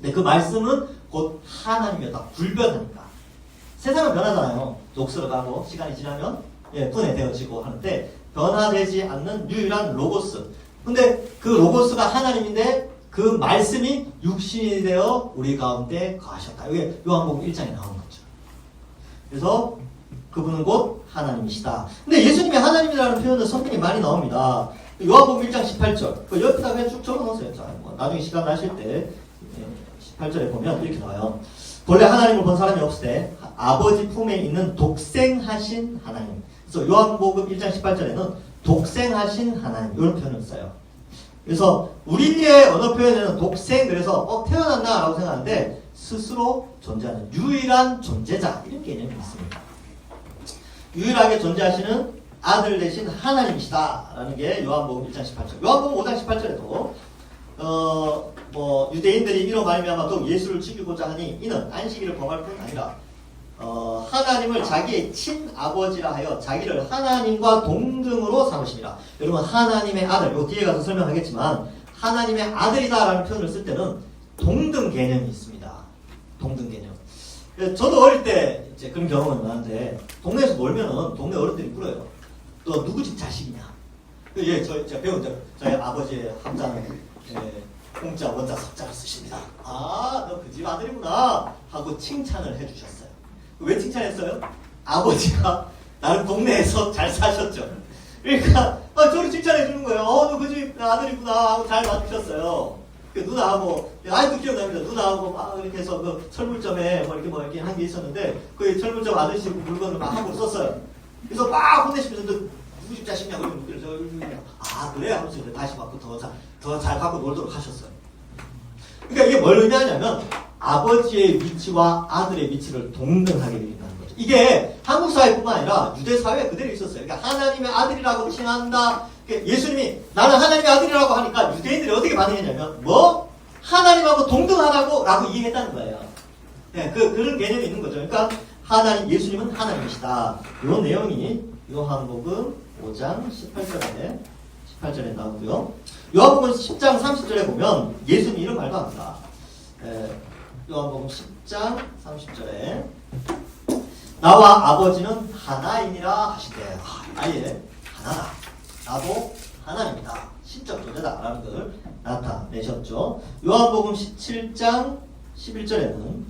근데 그 말씀은 곧 하나님이었다. 불변하니까. 세상은 변하잖아요. 녹슬어가고 시간이 지나면 분해되어지고 하는데 변화되지 않는 유일한 로고스. 근데 그 로고스가 하나님인데 그 말씀이 육신이 되어 우리 가운데 거하셨다. 이게 요한복음 1장에 나오는 거죠. 그래서 그분은 곧 하나님이시다. 근데 예수님이 하나님이라는 표현은 성경에 많이 나옵니다. 요한복음 1장 18절. 그 옆에다 그냥 쭉 적어놓으세요. 자, 나중에 시간 나실 때 18절에 보면 이렇게 나와요. 본래 하나님을 본 사람이 없을 때 아버지 품에 있는 독생하신 하나님. 그래서 요한복음 1장 18절에는 독생하신 하나님 이런 표현을 써요. 그래서 우리의 언어 표현에는 독생, 그래서 태어났나 라고 생각하는데 스스로 존재하는 유일한 존재자 이런 개념이 있습니다. 유일하게 존재하시는 아들 되신 하나님이시다 라는 게 요한복음 1장 18절. 요한복음 5장 18절에도 유대인들이 이로 말미암아 또 예수를 죽이고자 하니 이는 안식일을 범할 뿐 아니라 하나님을 자기의 친아버지라 하여 자기를 하나님과 동등으로 삼으시니라. 여러분 하나님의 아들, 요 뒤에 가서 설명하겠지만 하나님의 아들이다라는 표현을 쓸 때는 동등 개념이 있습니다. 동등 개념. 저도 어릴 때 이제 그런 경험은 많은데 동네에서 놀면은 동네 어른들이 물어요. 너 누구 집 자식이냐? 제가 배운 저희 아버지의 함자는 공자, 원자, 석자를 쓰십니다. 아, 너 그 집 아들이구나 하고 칭찬을 해주셨어요. 왜 칭찬했어요? 아버지가 나름 동네에서 잘 사셨죠. 그러니까 저를 칭찬해 주는 거예요. 너 그 집 아들이구나 하고 잘 봐주셨어요. 그 누나하고 아직도 기억납니다. 누나하고 막 이렇게 해서 그 철물점에 이렇게 한 게 있었는데 그 철물점 아저씨 물건을 막 함부로 썼어요. 그래서 막 혼내시면서 너 누구 집 자식냐고 이런 묻기를 아 그래? 하면서 이제 다시 받고 더 잘 갖고 놀도록 하셨어요. 그러니까 이게 뭘 의미하냐면 아버지의 위치와 아들의 위치를 동등하게 여긴다는 거죠. 이게 한국 사회뿐만 아니라 유대 사회에 그대로 있었어요. 그러니까 하나님의 아들이라고 칭한다. 예수님이 나는 하나님의 아들이라고 하니까 유대인들이 어떻게 반응했냐면 하나님하고 동등하다고 라고 이해했다는 거예요. 그런 개념이 있는 거죠. 그러니까 예수님은 하나님이시다. 이 내용이 요한복음 5장 18절에 나오고요. 요한복음 10장 30절에 보면 예수님이 이런 말도 합니다. 요한복음 10장 30절에 나와 아버지는 하나이니라 하시되 아예 하나다. 나도 하나님이다. 신적 존재다라는 걸 나타내셨죠. 요한복음 17장 11절에는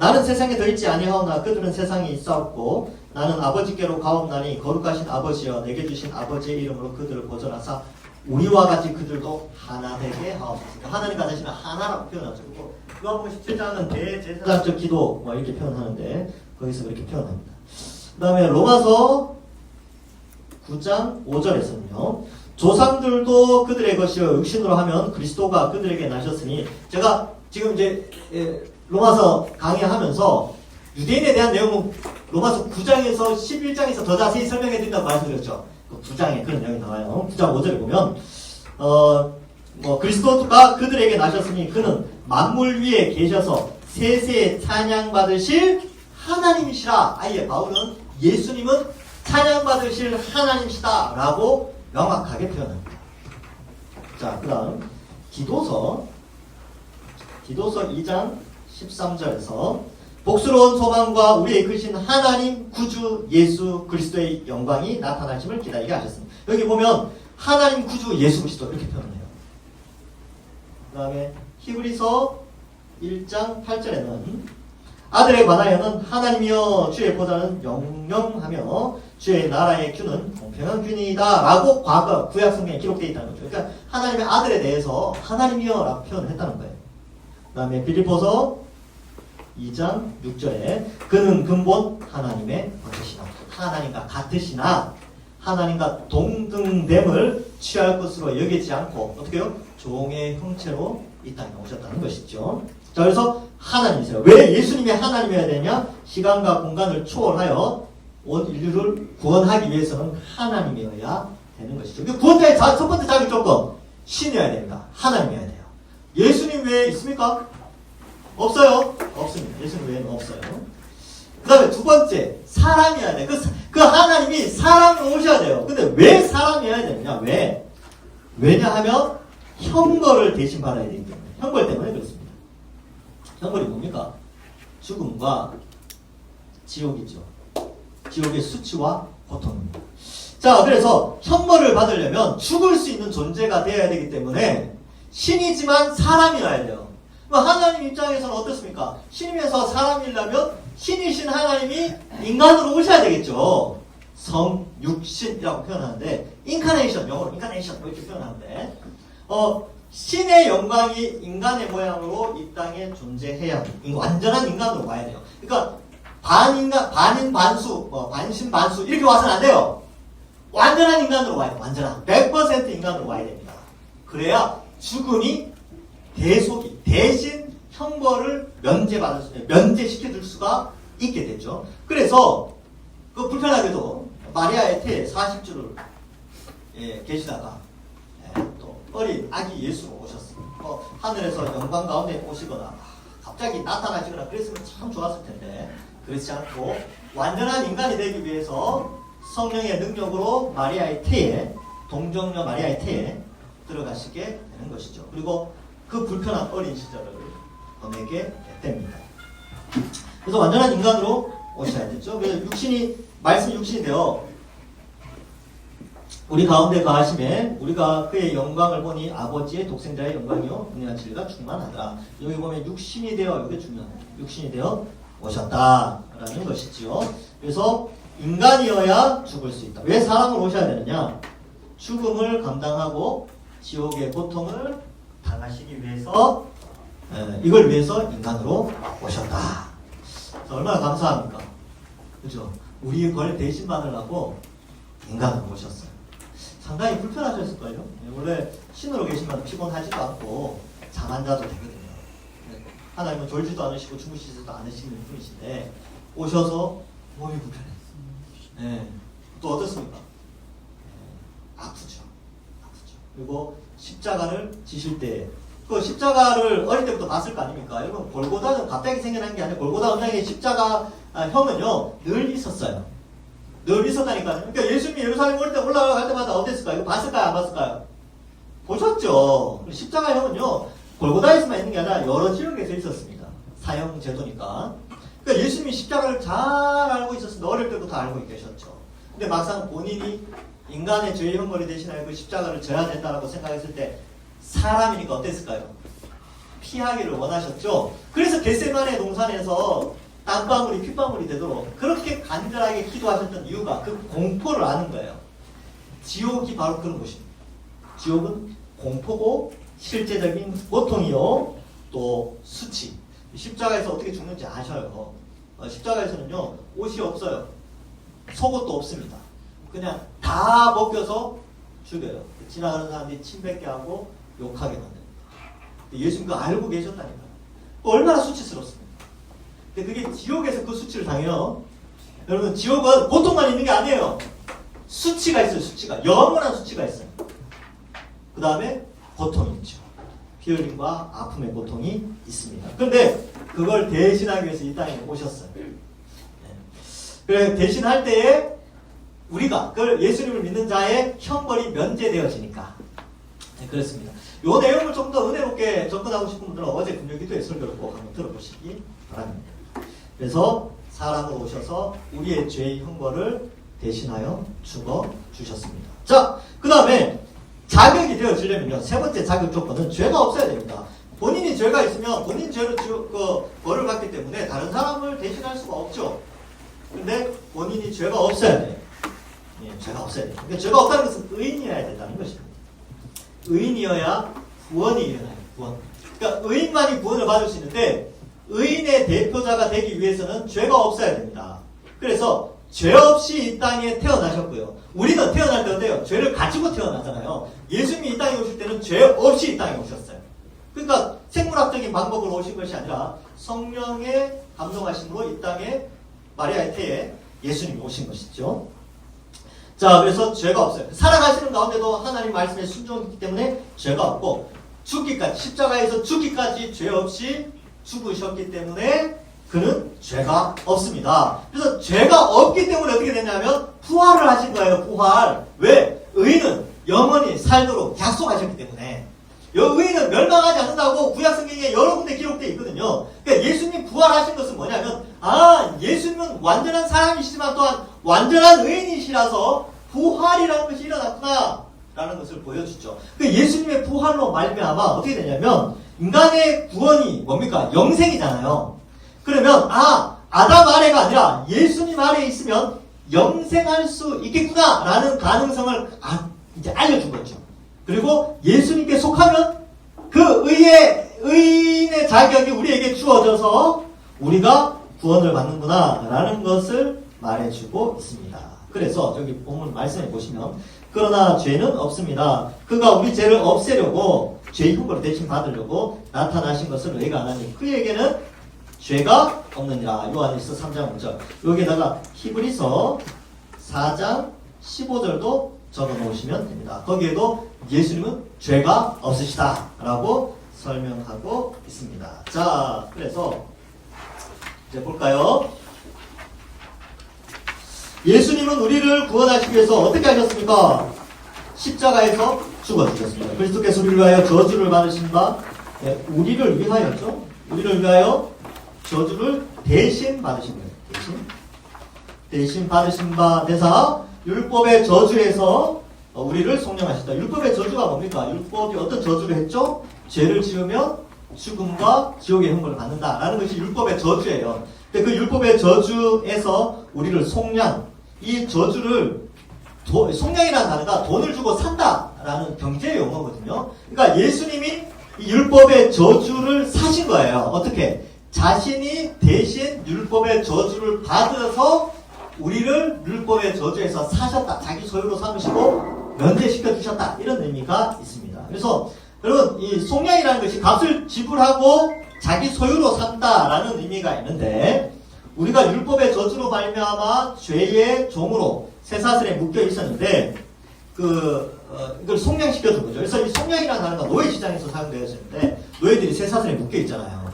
나는 세상에 더 있지 아니하오나 그들은 세상에 있사옵고 나는 아버지께로 가옵나니 거룩하신 아버지여 내게 주신 아버지의 이름으로 그들을 보존하사 우리와 같이 그들도 하나 되게 하옵소서. 하나님과 자신은 하나라고 표현하죠. 요한복음 17장은 대제사장적 기도 뭐 이렇게 표현하는데 거기서 그렇게 표현합니다. 그 다음에 로마서 9장 5절에서는요. 조상들도 그들의 것이요 육신으로 하면 그리스도가 그들에게 나셨으니 제가 지금 이제 로마서 강의하면서 유대인에 대한 내용은 로마서 9장에서 11장에서 더 자세히 설명해 드린다고 말씀드렸죠. 그 9장에 그런 내용이 나와요. 9장 5절에 보면 그리스도가 그들에게 나셨으니 그는 만물 위에 계셔서 세세에 찬양받으실 하나님이시라. 아예 바울은 예수님은 찬양받으실 하나님이시다 라고 명확하게 표현합니다. 자, 그 다음 기도서 2장 13절에서 복스러운 소망과 우리의 크신 하나님 구주 예수 그리스도의 영광이 나타나심을 기다리게 하셨습니다. 여기 보면 하나님 구주 예수 그리스도 이렇게 표현해요. 그 다음에 히브리서 1장 8절에는 아들에 관하여는 하나님이여 주의 보좌는 영영하며 주의 나라의 균은 공평한 균이다 라고 과거 구약 성경에 기록되어 있다는 거죠. 그러니까 하나님의 아들에 대해서 하나님이여 라고 표현을 했다는 거예요. 그 다음에 빌립보서 2장 6절에 그는 근본 하나님의 같으시나 하나님과 같으시나 하나님과 동등됨을 취할 것으로 여기지 않고 어떻게 해요? 종의 형체로 이 땅에 오셨다는 것이죠. 자, 그래서 하나님이세요. 왜 예수님이 하나님이어야 되냐? 시간과 공간을 초월하여 온 인류를 구원하기 위해서는 하나님이어야 되는 것이죠. 구원자의 첫 번째 자격 조건 신이어야 됩니다. 하나님이어야 돼요. 예수님 외에 있습니까? 없어요. 없습니다. 예수님 외에는 없어요. 그 다음에 두 번째 사람이어야 돼요. 그 하나님이 사람으로 오셔야 돼요. 근데 왜 사람이어야 되느냐? 왜? 왜냐하면 형벌을 대신 받아야 되기 때문에. 형벌 때문에 그렇습니다. 형벌이 뭡니까? 죽음과 지옥이죠. 지옥의 수치와 고통입니다. 자, 그래서 형벌을 받으려면 죽을 수 있는 존재가 되어야 되기 때문에 신이지만 사람이어야 돼요. 하나님 입장에서는 어떻습니까? 신이면서 사람이려면 신이신 하나님이 인간으로 오셔야 되겠죠. 성, 육신이라고 표현하는데 인카네이션, 영어로 인카네이션 이렇게 표현하는데 신의 영광이 인간의 모양으로 이 땅에 존재해야 돼요. 완전한 인간으로 와야 돼요. 그러니까 반인간, 반인 반수, 반신 반수 이렇게 와서는 안 돼요. 완전한 인간으로 와야 돼요. 완전한 100% 인간으로 와야 됩니다. 그래야 죽음이 대신 형벌을 면제시켜줄 수가 있게 되죠. 그래서 그 불편하게도 마리아의 태에 40주를 계시다가 또 어린 아기 예수로 오셨어요. 하늘에서 영광 가운데 오시거나 갑자기 나타나시거나 그랬으면 참 좋았을 텐데 그렇지 않고 완전한 인간이 되기 위해서 성령의 능력으로 마리아의 태에 동정녀 마리아의 태에 들어가시게 되는 것이죠. 그리고 그 불편한 어린 시절을 보내게 됩니다. 그래서 완전한 인간으로 오셔야 되죠. 그래서 말씀 육신이 되어 우리 가운데 거하심에 우리가 그의 영광을 보니 아버지의 독생자의 영광이요 은혜와 진리가 충만하더라. 여기 보면 육신이 되어 이게 중요해요. 육신이 되어 오셨다라는 것이지요. 그래서 인간이어야 죽을 수 있다. 왜 사람을 오셔야 되느냐? 죽음을 감당하고 지옥의 고통을 당하시기 위해서 이걸 위해서 인간으로 오셨다. 얼마나 감사합니까? 그죠? 우리의 벌 대신 받으려고 인간으로 오셨어요. 상당히 불편하셨을걸요? 원래 신으로 계시면 피곤하지도 않고 잠 안 자도 되거든요. 하나님은 졸지도 않으시고 주무시지도 않으시는 분이신데 오셔서 몸이 불편해요. 또 어떻습니까? 아프죠. 그리고 십자가를 지실 때 그 십자가를 어릴 때부터 봤을 거 아닙니까? 여러분 골고다는 갑자기 생겨난 게 아니라 골고다 언약의 십자가 형은요 늘 있었어요. 늘 있었다니까요. 그러니까 예수님이 예루살렘 올 때 올라갈 때마다 어땠을까요? 이거 봤을까요? 안 봤을까요? 보셨죠. 십자가 형은요 골고다에서만 있는 게 아니라 여러 지역에서 있었습니다. 사형 제도니까. 그러니까 예수님이 십자가를 잘 알고 있었습니다. 어릴 때부터 알고 계셨죠. 근데 막상 본인이 인간의 죄의 형벌이 대신하여 그 십자가를 져야 된다고 생각했을 때 사람이니까 어땠을까요? 피하기를 원하셨죠. 그래서 겟세마네 동산에서 땀방울이 핏방울이 되도록 그렇게 간절하게 기도하셨던 이유가 그 공포를 아는 거예요. 지옥이 바로 그런 곳입니다. 지옥은 공포고 실제적인 고통이요, 또 수치. 십자가에서 어떻게 죽는지 아셔요. 십자가에서는요, 옷이 없어요. 속옷도 없습니다. 그냥 다 벗겨서 죽여요. 지나가는 사람들이 침 뱉게 하고 욕하게 만듭니다. 예수님 그거 알고 계셨다니까요. 얼마나 수치스럽습니까? 근데 그게 지옥에서 그 수치를 당해요. 여러분, 지옥은 고통만 있는 게 아니에요. 수치가 있어요. 수치가. 영원한 수치가 있어요. 그 다음에 고통이 있죠. 피 흘림과 아픔의 고통이 있습니다. 그런데 그걸 대신하기 위해서 이 땅에 오셨어요. 그래, 대신할 때에 우리가 그걸 예수님을 믿는 자의 형벌이 면제되어지니까. 네, 그렇습니다. 이 내용을 좀 더 은혜롭게 접근하고 싶은 분들은 어제 금요 기도의 설교를 꼭 한번 들어보시기 바랍니다. 그래서 사람으로 오셔서 우리의 죄의 형벌을 대신하여 죽어 주셨습니다. 자, 그 다음에 자격이 되어지려면요, 세 번째 자격 조건은 죄가 없어야 됩니다. 본인이 죄가 있으면 본인 죄로 벌을 받기 때문에 다른 사람을 대신할 수가 없죠. 근데 본인이 죄가 없어야 돼요. 예, 죄가 없어야 돼요. 그러니까 죄가 없다는 것은 의인이어야 된다는 것입니다. 의인이어야 구원이 일어나요. 구원. 그러니까 의인만이 구원을 받을 수 있는데 의인의 대표자가 되기 위해서는 죄가 없어야 됩니다. 그래서 죄 없이 이 땅에 태어나셨고요. 우리는 태어날 때 어때요? 죄를 가지고 태어나잖아요. 예수님이 이 땅에 오실 때는 죄 없이 이 땅에 오셨어요. 그러니까 생물학적인 방법으로 오신 것이 아니라 성령의 감동하심으로 이 땅에 마리아의 태에 예수님이 오신 것이죠. 자, 그래서 죄가 없어요. 살아가시는 가운데도 하나님 말씀에 순종했기 때문에 죄가 없고, 죽기까지, 십자가에서 죽기까지 죄 없이 죽으셨기 때문에 그는 죄가 없습니다. 그래서 죄가 없기 때문에 어떻게 되냐면 부활을 하신 거예요. 부활. 왜? 의인은 영원히 살도록 약속하셨기 때문에. 의인은 멸망하지 않는다고 구약성경에 여러 군데 기록되어 있거든요. 그러니까 예수님 부활하신 것은 뭐냐면, 예수님은 완전한 사람이시지만 또한 완전한 의인이시라서 부활이라는 것이 일어났구나 라는 것을 보여주죠. 그러니까 예수님의 부활로 말미암아 어떻게 되냐면 인간의 구원이 뭡니까? 영생이잖아요. 그러면 아담 아래가 아니라 예수님 아래에 있으면 영생할 수 있겠구나 라는 가능성을 이제 알려준 거죠. 그리고 예수님께 속하면 그 의인의 자격이 우리에게 주어져서 우리가 구원을 받는구나 라는 것을 말해주고 있습니다. 그래서 저기 본문 말씀해 보시면, 그러나 죄는 없습니다. 그가 우리 죄를 없애려고 죄의 형벌을 대신 받으려고 나타나신 것을 의가 안 하니 그에게는 죄가 없느니라. 요한일서 3장 5절. 여기에다가 히브리서 4장 15절도 적어 놓으시면 됩니다. 거기에도 예수님은 죄가 없으시다 라고 설명하고 있습니다. 자, 그래서 이제 볼까요? 예수님은 우리를 구원하시기 위해서 어떻게 하셨습니까? 십자가에서 죽어주셨습니다. 그리스도께서 우리를 위하여 저주를 받으신 바, 우리를 위하여죠. 우리를 위하여 저주를 대신 받으신 거예요. 대신 받으신 바 되사 율법의 저주에서 우리를 속량하셨다. 율법의 저주가 뭡니까? 율법이 어떤 저주를 했죠? 죄를 지으면 죽음과 지옥의 형벌을 받는다라는 것이 율법의 저주예요. 근데 그 율법의 저주에서 우리를 속량, 이 저주를 속량이라는 단어가 돈을 주고 산다라는 경제 용어거든요. 그러니까 예수님이 이 율법의 저주를 사신 거예요. 어떻게? 자신이 대신 율법의 저주를 받아서 우리를 율법의 저주에서 사셨다. 자기 소유로 삼으시고 면제시켜 주셨다. 이런 의미가 있습니다. 그래서 여러분, 이 속량이라는 것이 값을 지불하고 자기 소유로 산다라는 의미가 있는데, 우리가 율법의 저주로 말미암아 죄의 종으로 쇠사슬에 묶여 있었는데 이걸 속량시켜 준 거죠. 그래서 이 속량이라는 단어가 노예 시장에서 사용되었는데, 노예들이 쇠사슬에 묶여 있잖아요.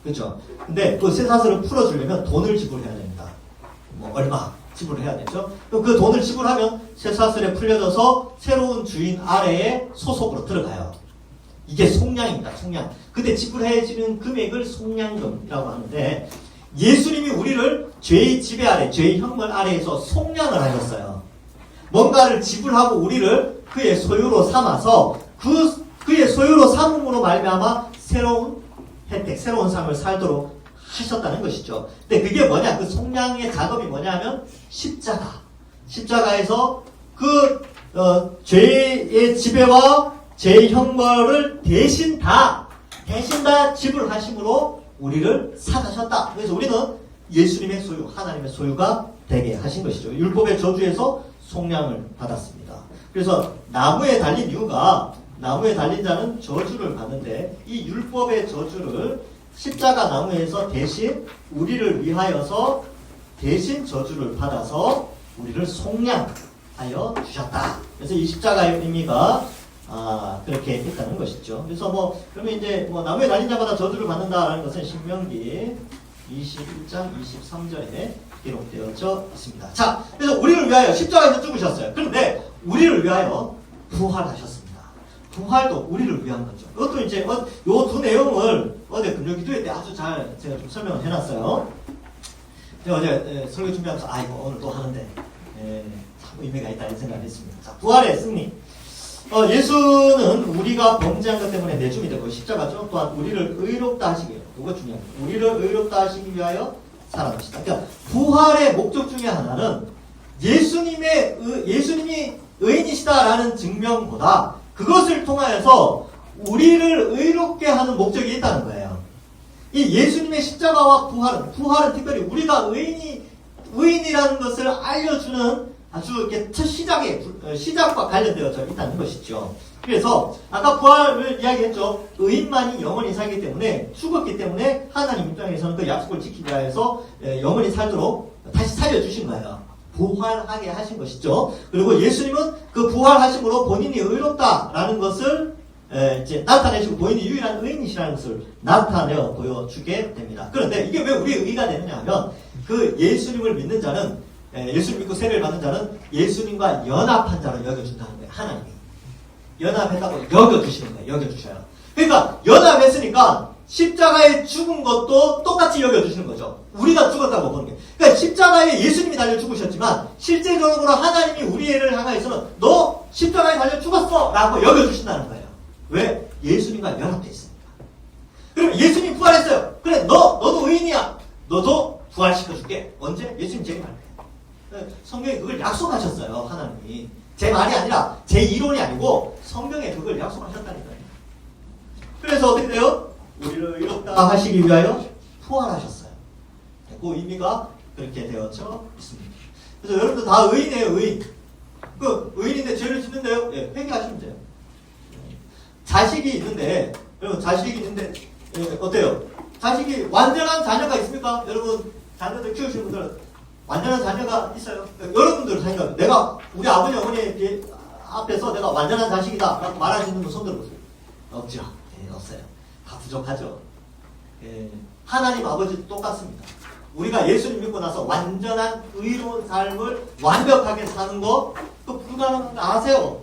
그렇죠? 근데 그 쇠사슬을 풀어주려면 돈을 지불해야 됩니다. 얼마 지불을 해야 되죠. 그럼 그 돈을 지불하면 쇠사슬에 풀려져서 새로운 주인 아래에 소속으로 들어가요. 이게 속량입니다. 속량. 근데 지불해지는 금액을 속량금이라고 하는데 예수님이 우리를 죄의 지배 아래, 죄의 형벌 아래에서 속량을 하셨어요. 뭔가를 지불하고 우리를 그의 소유로 삼아서 그의 소유로 삼음으로 말미암아 새로운 혜택, 새로운 삶을 살도록 하셨다는 것이죠. 근데 그게 뭐냐? 그 속량의 작업이 뭐냐면 십자가. 십자가에서 죄의 지배와 죄의 형벌을 대신 다 지불하심으로 우리를 사가셨다. 그래서 우리는 예수님의 소유, 하나님의 소유가 되게 하신 것이죠. 율법의 저주에서 속량을 받았습니다. 그래서 나무에 달린 이유가 나무에 달린 자는 저주를 받는데 이 율법의 저주를 십자가 나무에서 대신 우리를 위하여서 대신 저주를 받아서 우리를 속량하여 주셨다. 그래서 이 십자가의 의미가 그렇게 있다는 것이죠. 그래서 그러면 이제 나무에 달린 자마다 저주를 받는다라는 것은 신명기 21장 23절에 기록되어져 있습니다. 자, 그래서 우리를 위하여 십자가에서 죽으셨어요. 그런데 우리를 위하여 부활하셨습니다. 부활도 우리를 위한 거죠. 이것도 이제 요 두 내용을 어제 금요기도회 때 아주 잘 제가 좀 설명을 해놨어요. 제가 어제 설교 준비하면서 이거 오늘 또 하는데 참 의미가 있다는 생각을 했습니다. 자, 부활의 승리. 예수는 우리가 범죄한 것 때문에 내줌이 되고 십자가죠. 또한 우리를 의롭다 하시기 위하여, 이거 중요합니다. 우리를 의롭다 하시기 위하여 살아나시다. 그러니까 부활의 목적 중에 하나는 예수님이 의인이시다라는 증명보다 그것을 통하여서 우리를 의롭게 하는 목적이 있다는 거예요. 이 예수님의 십자가와 부활은 특별히 우리가 의인이라는 것을 알려주는 아주 이렇게 첫 시작과 관련되어져 있다는 것이죠. 그래서 아까 부활을 이야기했죠. 의인만이 영원히 살기 때문에 죽었기 때문에 하나님 입장에서는 그 약속을 지키기 위해서 영원히 살도록 다시 살려주신 거예요. 부활하게 하신 것이죠. 그리고 예수님은 그 부활하심으로 본인이 의롭다라는 것을 이제 나타내시고 본인이 유일한 의인이시라는 것을 나타내어 보여주게 됩니다. 그런데 이게 왜 우리의 의의가 되느냐 하면 그 예수님을 믿는 자는 예수님 믿고 세례를 받는 자는 예수님과 연합한 자로 여겨준다는 거예요. 하나님이. 연합했다고 여겨주시는 거예요. 여겨주셔요. 그러니까 연합했으니까 십자가에 죽은 것도 똑같이 여겨주시는 거죠. 우리가 죽었다고 보는 게. 그러니까 십자가에 예수님이 달려 죽으셨지만 실제적으로 하나님이 우리를 향하여서는 너 십자가에 달려 죽었어! 라고 여겨주신다는 거예요. 왜? 예수님과 연합되어 있으니까. 그럼 예수님 부활했어요. 그래 너도 의인이야. 너도 부활시켜줄게. 언제? 예수님 재림할 때. 성경에 그걸 약속하셨어요. 하나님이. 제 말이 아니라 제 이론이 아니고 성경에 그걸 약속하셨다니까요. 그래서 어떻게 돼요? 우리를 의롭다 하시기 위하여 부활하셨어요. 그 의미가 그렇게 되어져 있습니다. 그래서 여러분들 다 의인이에요. 의인. 의인인데 죄를 짓는데요. 회개하시면 돼요. 자식이 있는데 여러분 자식이 있는데 어때요? 자식이 완전한 자녀가 있습니까? 여러분 자녀들 키우시는 분들은 완전한 자녀가 있어요. 여러분들 생각, 내가 우리 아버지 어머니 앞에서 내가 완전한 자식이다 라고 말할 수 있는 분 손 들어보세요. 없죠. 없어요. 다 부족하죠. 하나님 아버지도 똑같습니다. 우리가 예수님 믿고 나서 완전한 의로운 삶을 완벽하게 사는 거 그거 불가능한 거 아세요?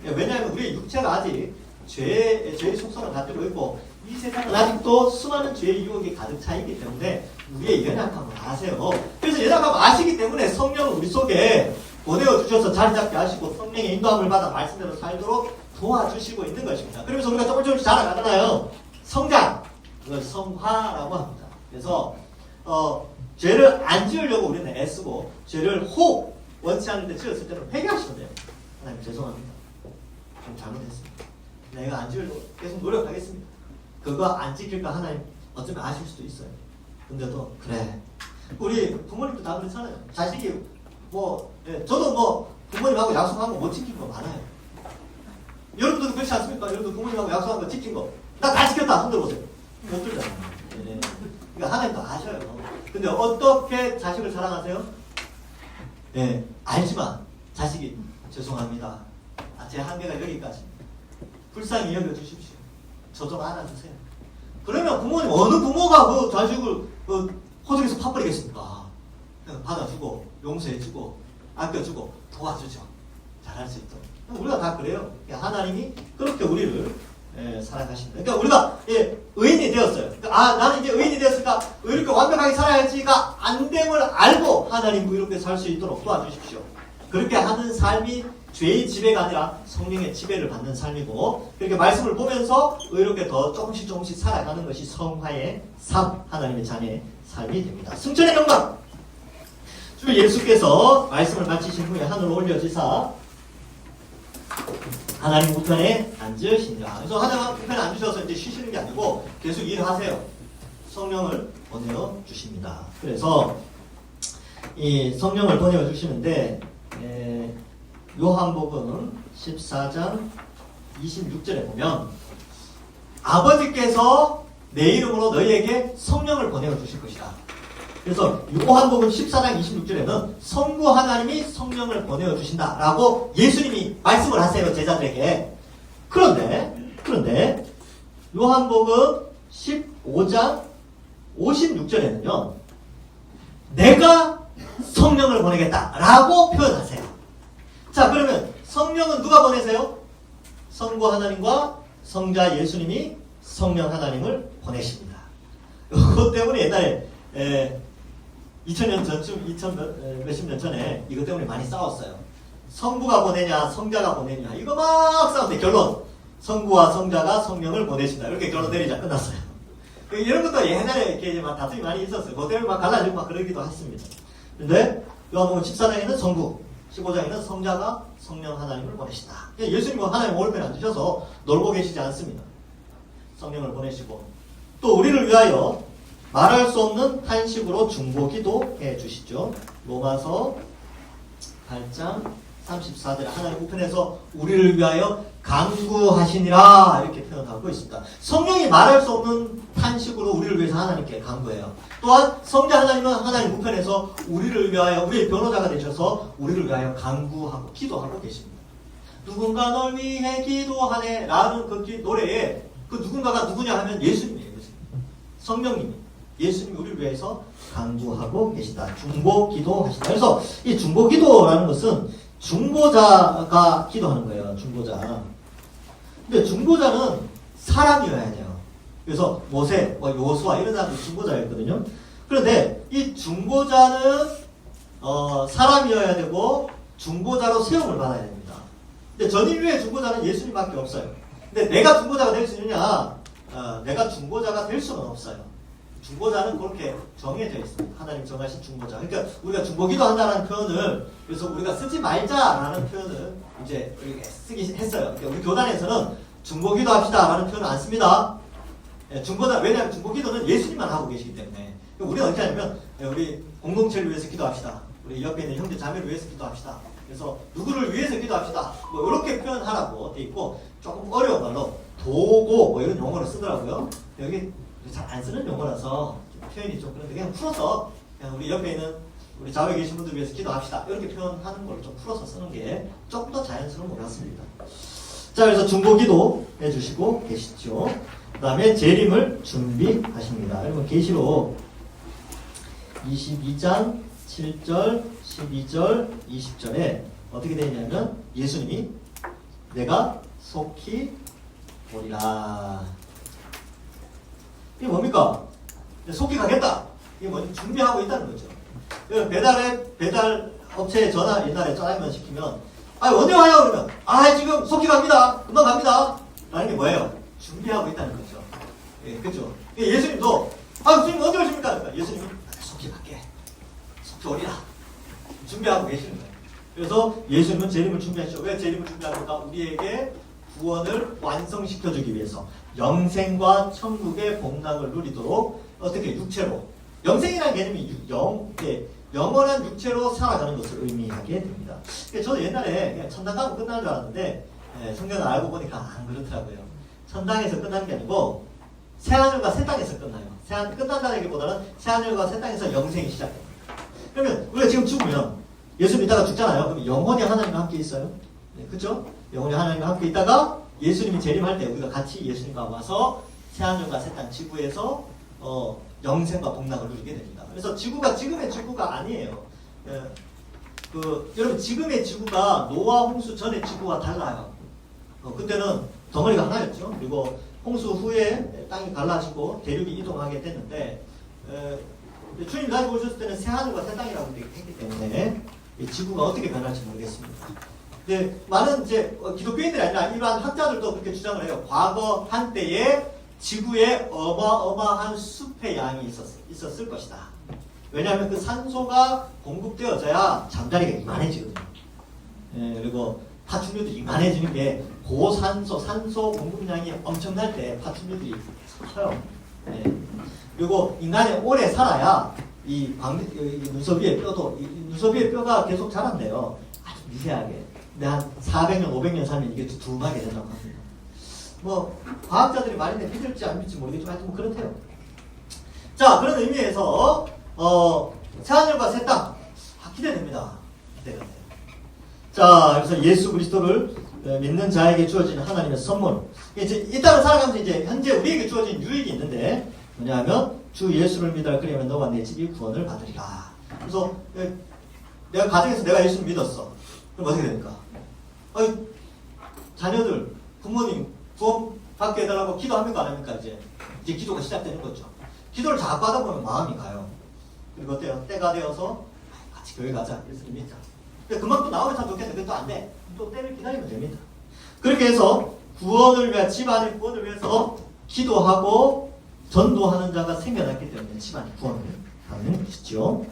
왜냐하면 우리의 육체가 아직 죄의 속성을 가지고 있고 이 세상은 아직도 수많은 죄의 유혹이 가득 차 있기 때문에 우리의 연약함을 아세요. 그래서 연약함을 아시기 때문에 성령을 우리 속에 보내어주셔서 자리 잡게 하시고 성령의 인도함을 받아 말씀대로 살도록 도와주시고 있는 것입니다. 그러면서 우리가 조금씩 자라가잖아요. 성장, 그걸 성화라고 합니다. 그래서 죄를 안 지으려고 우리는 애쓰고 죄를 혹 원치 않는데 지었을 때는 회개하시면 돼요. 하나님 죄송합니다. 좀 잘못했습니다. 내가 안 지으려고 계속 노력하겠습니다. 그거 안 지킬까 하나님 어쩌면 아실 수도 있어요. 근데도 그래. 우리 부모님도 다 그렇잖아요. 자식이 저도 부모님하고 약속한 거 못 지킨 거 많아요. 여러분들도 그렇지 않습니까? 여러분도 부모님하고 약속한 거 지킨 거 나 다 지켰다 손 들어보세요. 못 들잖아요. 그러니까 하나님도 아셔요. 근데 어떻게 자식을 사랑하세요? 알지만 자식이 죄송합니다. 제 한계가 여기까지입니다. 불쌍히 여겨주십시오. 저 좀 안아주세요. 그러면 부모님 어느 부모가 그 자식을 호적에서 파버리겠습니까? 받아주고 용서해주고 아껴주고 도와주죠. 잘할 수 있도록. 우리가 다 그래요. 하나님이 그렇게 우리를 살아가십니다. 그러니까 우리가 의인이 되었어요. 그러니까 나는 이제 의인이 되었으니까 이렇게 완벽하게 살아야지가 안 됨을 알고 하나님 의롭게 살 수 있도록 도와주십시오. 그렇게 하는 삶이 죄의 지배가 아니라 성령의 지배를 받는 삶이고, 그렇게 말씀을 보면서 의롭게 더 조금씩 살아가는 것이 성화의 삶, 하나님의 자녀의 삶이 됩니다. 승천의 영광! 주 예수께서 말씀을 마치신 후에 하늘로 올려지사 하나님 우편에 앉으시니라. 그래서 하나님 우편에 앉으셔서 이제 쉬시는 게 아니고 계속 일하세요. 성령을 보내어 주십니다. 그래서 이 성령을 보내어 주시는데 요한복음 14장 26절에 보면 아버지께서 내 이름으로 너희에게 성령을 보내어 주실 것이다. 그래서 요한복음 14장 26절에는 성부 하나님이 성령을 보내어 주신다라고 예수님이 말씀을 하세요, 제자들에게. 그런데 요한복음 15장 56절에는요, 내가 성령을 보내겠다라고 표현하세요. 자, 그러면 성령은 누가 보내세요? 성부 하나님과 성자 예수님이 성령 하나님을 보내십니다. 그것 때문에 옛날에 2000년 전쯤, 몇십 년 전에 이것 때문에 많이 싸웠어요. 성부가 보내냐, 성자가 보내냐, 이거 막 싸웠는데 결론, 성부와 성자가 성령을 보내신다. 이렇게 결론 내리자 끝났어요. 이런 것도 옛날에 이렇게 막 다툼이 많이 있었어요. 그것 때문에 막 갈라지고 막 그러기도 했습니다. 근데 요한복음 14장에는 성부, 15장에는 성자가 성령 하나님을 보내신다. 예수님은 하나님 오른편에 앉으셔서 놀고 계시지 않습니다. 성령을 보내시고 또 우리를 위하여 말할 수 없는 탄식으로 중보기도 해 주시죠. 로마서 8장 34절에 하나님 우편에서 우리를 위하여 간구하시니라 이렇게 표현하고 있습니다. 성령이 말할 수 없는 탄식으로 우리를 위해서 하나님께 간구해요. 또한 성자 하나님은 하나님 우편에서 우리를 위하여 우리의 변호자가 되셔서 우리를 위하여 간구하고 기도하고 계십니다. 누군가 널 위해 기도하네 라는 그 노래에 그 누군가가 누구냐 하면 예수님이에요. 성령님이 예수님이 우리를 위해서 간구하고 계시다. 중보기도하시다. 그래서 이 중보기도라는 것은 중보자가 기도하는 거예요. 중보자. 근데 중보자는 사람이어야 돼요. 그래서 모세, 요수아 이런 사람들이 중보자였거든요. 그런데 이 중보자는 사람이어야 되고 중보자로 세움을 받아야 됩니다. 근데 전인류의 중보자는 예수님밖에 없어요. 근데 내가 중보자가 될 수 있느냐? 내가 중보자가 될 수는 없어요. 중보자는 그렇게 정해져 있습니다. 하나님 정하신 중보자. 그러니까 우리가 중보기도 한다는 표현을 그래서 우리가 쓰지 말자라는 표현을 이제 우리가 쓰기 했어요. 그러니까 우리 교단에서는 중보기도 합시다라는 표현을 안 씁니다. 중보자, 왜냐하면 중보기도는 예수님만 하고 계시기 때문에. 우리는 어떻게 하냐면 우리 공동체를 위해서 기도합시다. 우리 옆에 있는 형제 자매를 위해서 기도합시다. 그래서 누구를 위해서 기도합시다. 뭐 이렇게 표현하라고 돼 있고 조금 어려운 말로 도고 뭐 이런 용어를 쓰더라고요. 여기 잘 안 쓰는 용어라서 표현이 좀 그런데 그냥 풀어서 그냥 우리 옆에 있는 우리 좌우에 계신 분들 위해서 기도합시다. 이렇게 표현하는 걸 좀 풀어서 쓰는 게 조금 더 자연스러운 것 같습니다. 자, 그래서 중보기도 해주시고 계시죠. 그 다음에 재림을 준비하십니다. 여러분 계시록 22장 7절, 12절, 20절에 어떻게 되어 있냐면 예수님이 내가 속히 오리라. 이게 뭡니까? 속히 가겠다. 이게 뭐지? 준비하고 있다는 거죠. 배달 업체에 전화 옛날에 짜장면 시키면 언제 와요? 그러면 지금 속히 갑니다. 금방 갑니다. 라는 게 뭐예요? 준비하고 있다는 거죠. 예, 그렇죠. 예수님도 주님 언제 오십니까? 그러니까 예수님이 속히 갈게. 속히 오리라. 준비하고 계시는 거예요. 그래서 예수님은 재림을 준비하시죠. 왜 재림을 준비합니까? 우리에게 구원을 완성시켜주기 위해서 영생과 천국의 복락을 누리도록 어떻게 육체로 영생이라는 개념이 영원한 육체로 살아가는 것을 의미하게 됩니다. 저도 옛날에 그냥 천당 가면 끝나는 줄 알았는데 성경을 알고 보니까 안 그렇더라고요. 천당에서 끝나는 게 아니고 새하늘과 새 땅에서 끝나요. 끝난다는 얘기보다는 새하늘과 새 땅에서 영생이 시작됩니다. 그러면 우리가 지금 죽으면 예수 믿다가 죽잖아요. 그럼 영원히 하나님과 함께 있어요. 네, 그렇죠? 영원히 하나님과 함께 있다가 예수님이 재림할 때 우리가 같이 예수님과 와서 새하늘과 새 땅 지구에서 영생과 복락을 누리게 됩니다. 그래서 지구가 지금의 지구가 아니에요. 여러분 지금의 지구가 노아 홍수 전의 지구와 달라요. 그때는 덩어리가 하나였죠. 그리고 홍수 후에 땅이 갈라지고 대륙이 이동하게 됐는데 주님 다시 오셨을 때는 새 하늘과 새 땅이라고 했기 때문에 이 지구가 어떻게 변할지 모르겠습니다. 근데 많은 이제 기독교인들이 아니라 일반 학자들도 그렇게 주장을 해요. 과거 한때에 지구에 어마어마한 숲의 양이 있었을 것이다. 왜냐하면 그 산소가 공급되어져야 잠자리가 이만해지거든요. 그리고 파충류들이 이만해지는 게 산소 공급량이 엄청날 때 파충류들이 커요. 그리고 인간이 오래 살아야 이 눈썹 위의 뼈도 눈썹 위의 뼈가 계속 자란대요. 아주 미세하게. 근데 한 400년, 500년 살면 이게 두툼하게 된다고 합니다. 뭐 과학자들이 말인데 믿을지 안 믿을지 모르겠지만 하여튼 뭐 그렇대요. 자, 그런 의미에서 새하늘과 새 땅 기대됩니다. 기대가 돼요. 자, 그래서 예수 그리스도를 믿는 자에게 주어진 하나님의 선물. 이제 이 땅을 살아가면서 이제 현재 우리에게 주어진 유익이 있는데 뭐냐면 주 예수를 믿어라. 그러면 너와 내 집이 구원을 받으리라. 그래서 내가 가정에서 내가 예수를 믿었어. 그럼 어떻게 됩니까? 자녀들, 부모님 구원 받게 해달라고 기도합니까? 안 합니까? 이제 기도가 시작되는 거죠. 기도를 자꾸 하다 보면 마음이 가요. 그리고 어때요? 때가 되어서 같이 교회 가자. 예수님 믿자. 근데 그만큼 나오면 참 좋겠는데 그것도 안 돼. 또 때를 기다리면 됩니다. 그렇게 해서 구원을 위해 집안의 구원을 위해서 기도하고 전도하는 자가 생겨났기 때문에 집안의 구원을 하는 것이죠.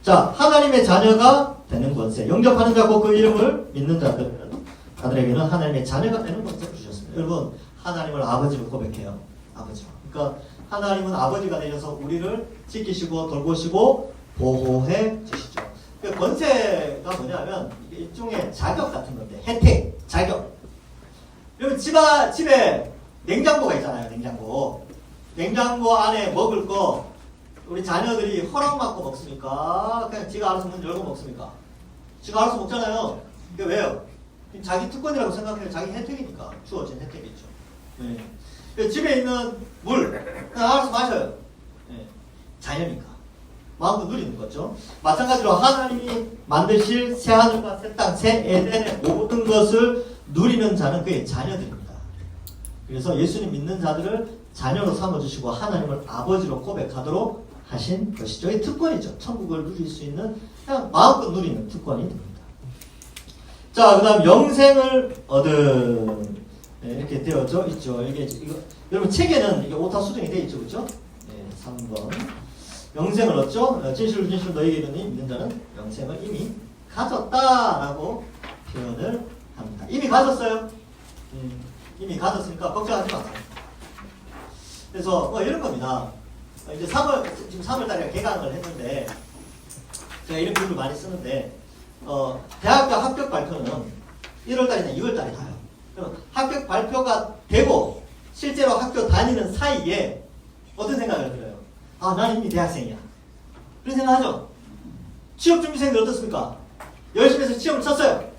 자, 하나님의 자녀가 되는 권세. 영접하는 자고 그 이름을 믿는 자들에게는 하나님의 자녀가 되는 권세를 주셨습니다. 여러분, 하나님을 아버지로 고백해요. 아버지로. 그러니까 하나님은 아버지가 되셔서 우리를 지키시고 돌보시고 보호해 주시죠. 그 권세가 뭐냐면 이게 일종의 자격 같은 건데, 혜택, 자격. 여러분 집에 냉장고가 있잖아요. 냉장고 안에 먹을 거 우리 자녀들이 허락받고 먹습니까? 그냥 지가 알아서 문 열고 먹습니까? 지가 알아서 먹잖아요. 그게 왜요? 자기 특권이라고 생각해요. 자기 혜택이니까. 주어진 혜택이죠. 네. 집에 있는 물 그냥 알아서 마셔요. 네. 자녀니까. 마음껏 누리는 거죠. 마찬가지로 하나님이 만드실 새 하늘과 새 땅, 새 에덴의 모든 것을 누리는 자는 그의 자녀들입니다. 그래서 예수님 믿는 자들을 자녀로 삼아주시고 하나님을 아버지로 고백하도록 하신 것이죠. 이 특권이죠. 천국을 누릴 수 있는 그냥 마음껏 누리는 특권이 됩니다. 자, 그 다음 영생을 얻은 이렇게 되어져 있죠. 이거 여러분 책에는 이게 오타 수정이 되어 있죠, 그렇죠? 네, 3번. 영생을 얻죠. 진실로 너희에게 이르노니 믿는 자는 영생을 이미 가졌다라고 표현을 합니다. 이미 가졌어요. 이미 가졌으니까 걱정하지 마세요. 그래서 뭐 이런 겁니다. 이제 지금 3월달에 개강을 했는데 제가 이런 글을 많이 쓰는데 대학교 합격 발표는 1월달이나 2월달에 가요. 그럼 합격 발표가 되고 실제로 학교 다니는 사이에 어떤 생각을 들어요? 아, 나는 이미 대학생이야. 그런 생각하죠? 취업준비생들 어떻습니까? 열심히 해서 시험을 쳤어요.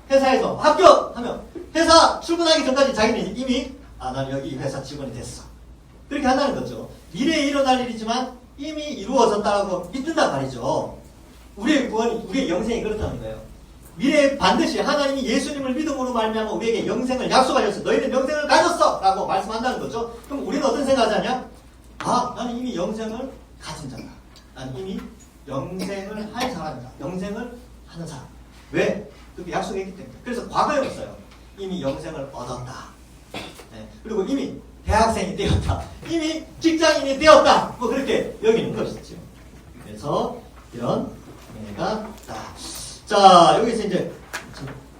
회사에서 합격하면 회사 출근하기 전까지 자기는 이미 난 여기 회사 직원이 됐어. 그렇게 한다는 거죠. 미래에 일어날 일이지만 이미 이루어졌다고 믿는단 말이죠. 우리의 구원이, 우리의 영생이 그렇다는 거예요. 미래에 반드시 하나님이 예수님을 믿음으로 말미암아 우리에게 영생을 약속하셨어. 너희는 영생을 가졌어! 라고 말씀한다는 거죠. 그럼 우리는 어떤 생각을 하냐? 나는 이미 영생을 가진 자다. 나는 이미 영생을 할 사람이다. 영생을 하는 사람. 왜? 그렇게 약속했기 때문에. 그래서 과거에 없어요. 이미 영생을 얻었다. 네. 그리고 이미 대학생이 되었다. 이미 직장인이 되었다. 뭐 그렇게 여기는 것이죠. 그래서 이런 의미가 있다. 자, 여기서 이제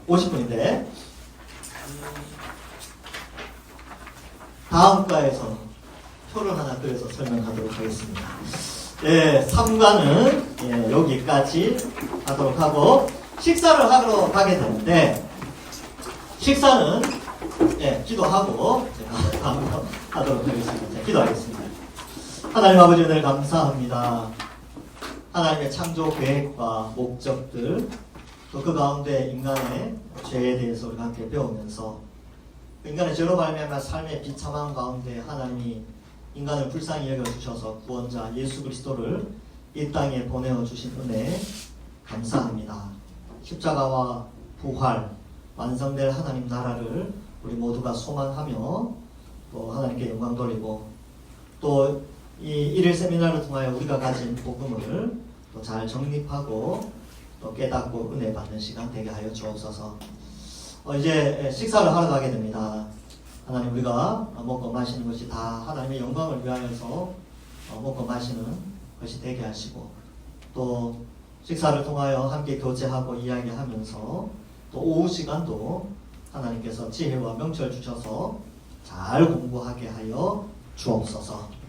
50분인데 다음 과에서 표를 하나 그려서 설명하도록 하겠습니다. 네, 3과는 여기까지 하도록 하고 식사를 하러 가게 되는데 식사는 기도하고 제가 다음 거 하도록 하겠습니다. 기도하겠습니다. 하나님 아버지 은혜를 감사합니다. 하나님의 창조 계획과 목적들 또 그 가운데 인간의 죄에 대해서 우리가 함께 배우면서 인간의 죄로 말미암아 삶의 비참한 가운데 하나님이 인간을 불쌍히 여겨주셔서 구원자 예수 그리스도를 이 땅에 보내어 주신 은혜 감사합니다. 십자가와 부활 완성될 하나님 나라를 우리 모두가 소망하며 또 하나님께 영광 돌리고 또 이 일일 세미나를 통하여 우리가 가진 복음을 또 잘 정립하고 또 깨닫고 은혜 받는 시간 되게 하여 주옵소서. 이제 식사를 하러 가게 됩니다. 하나님, 우리가 먹고 마시는 것이 다 하나님의 영광을 위하여서 먹고 마시는 것이 되게 하시고 또 식사를 통하여 함께 교제하고 이야기하면서 또 오후 시간도 하나님께서 지혜와 명철 주셔서 잘 공부하게 하여 주옵소서.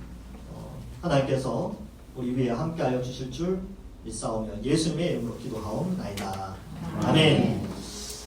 하나님께서 우리 위에 함께하여 주실 줄 믿사오며 예수님의 이름으로 기도하옵나이다. 아멘.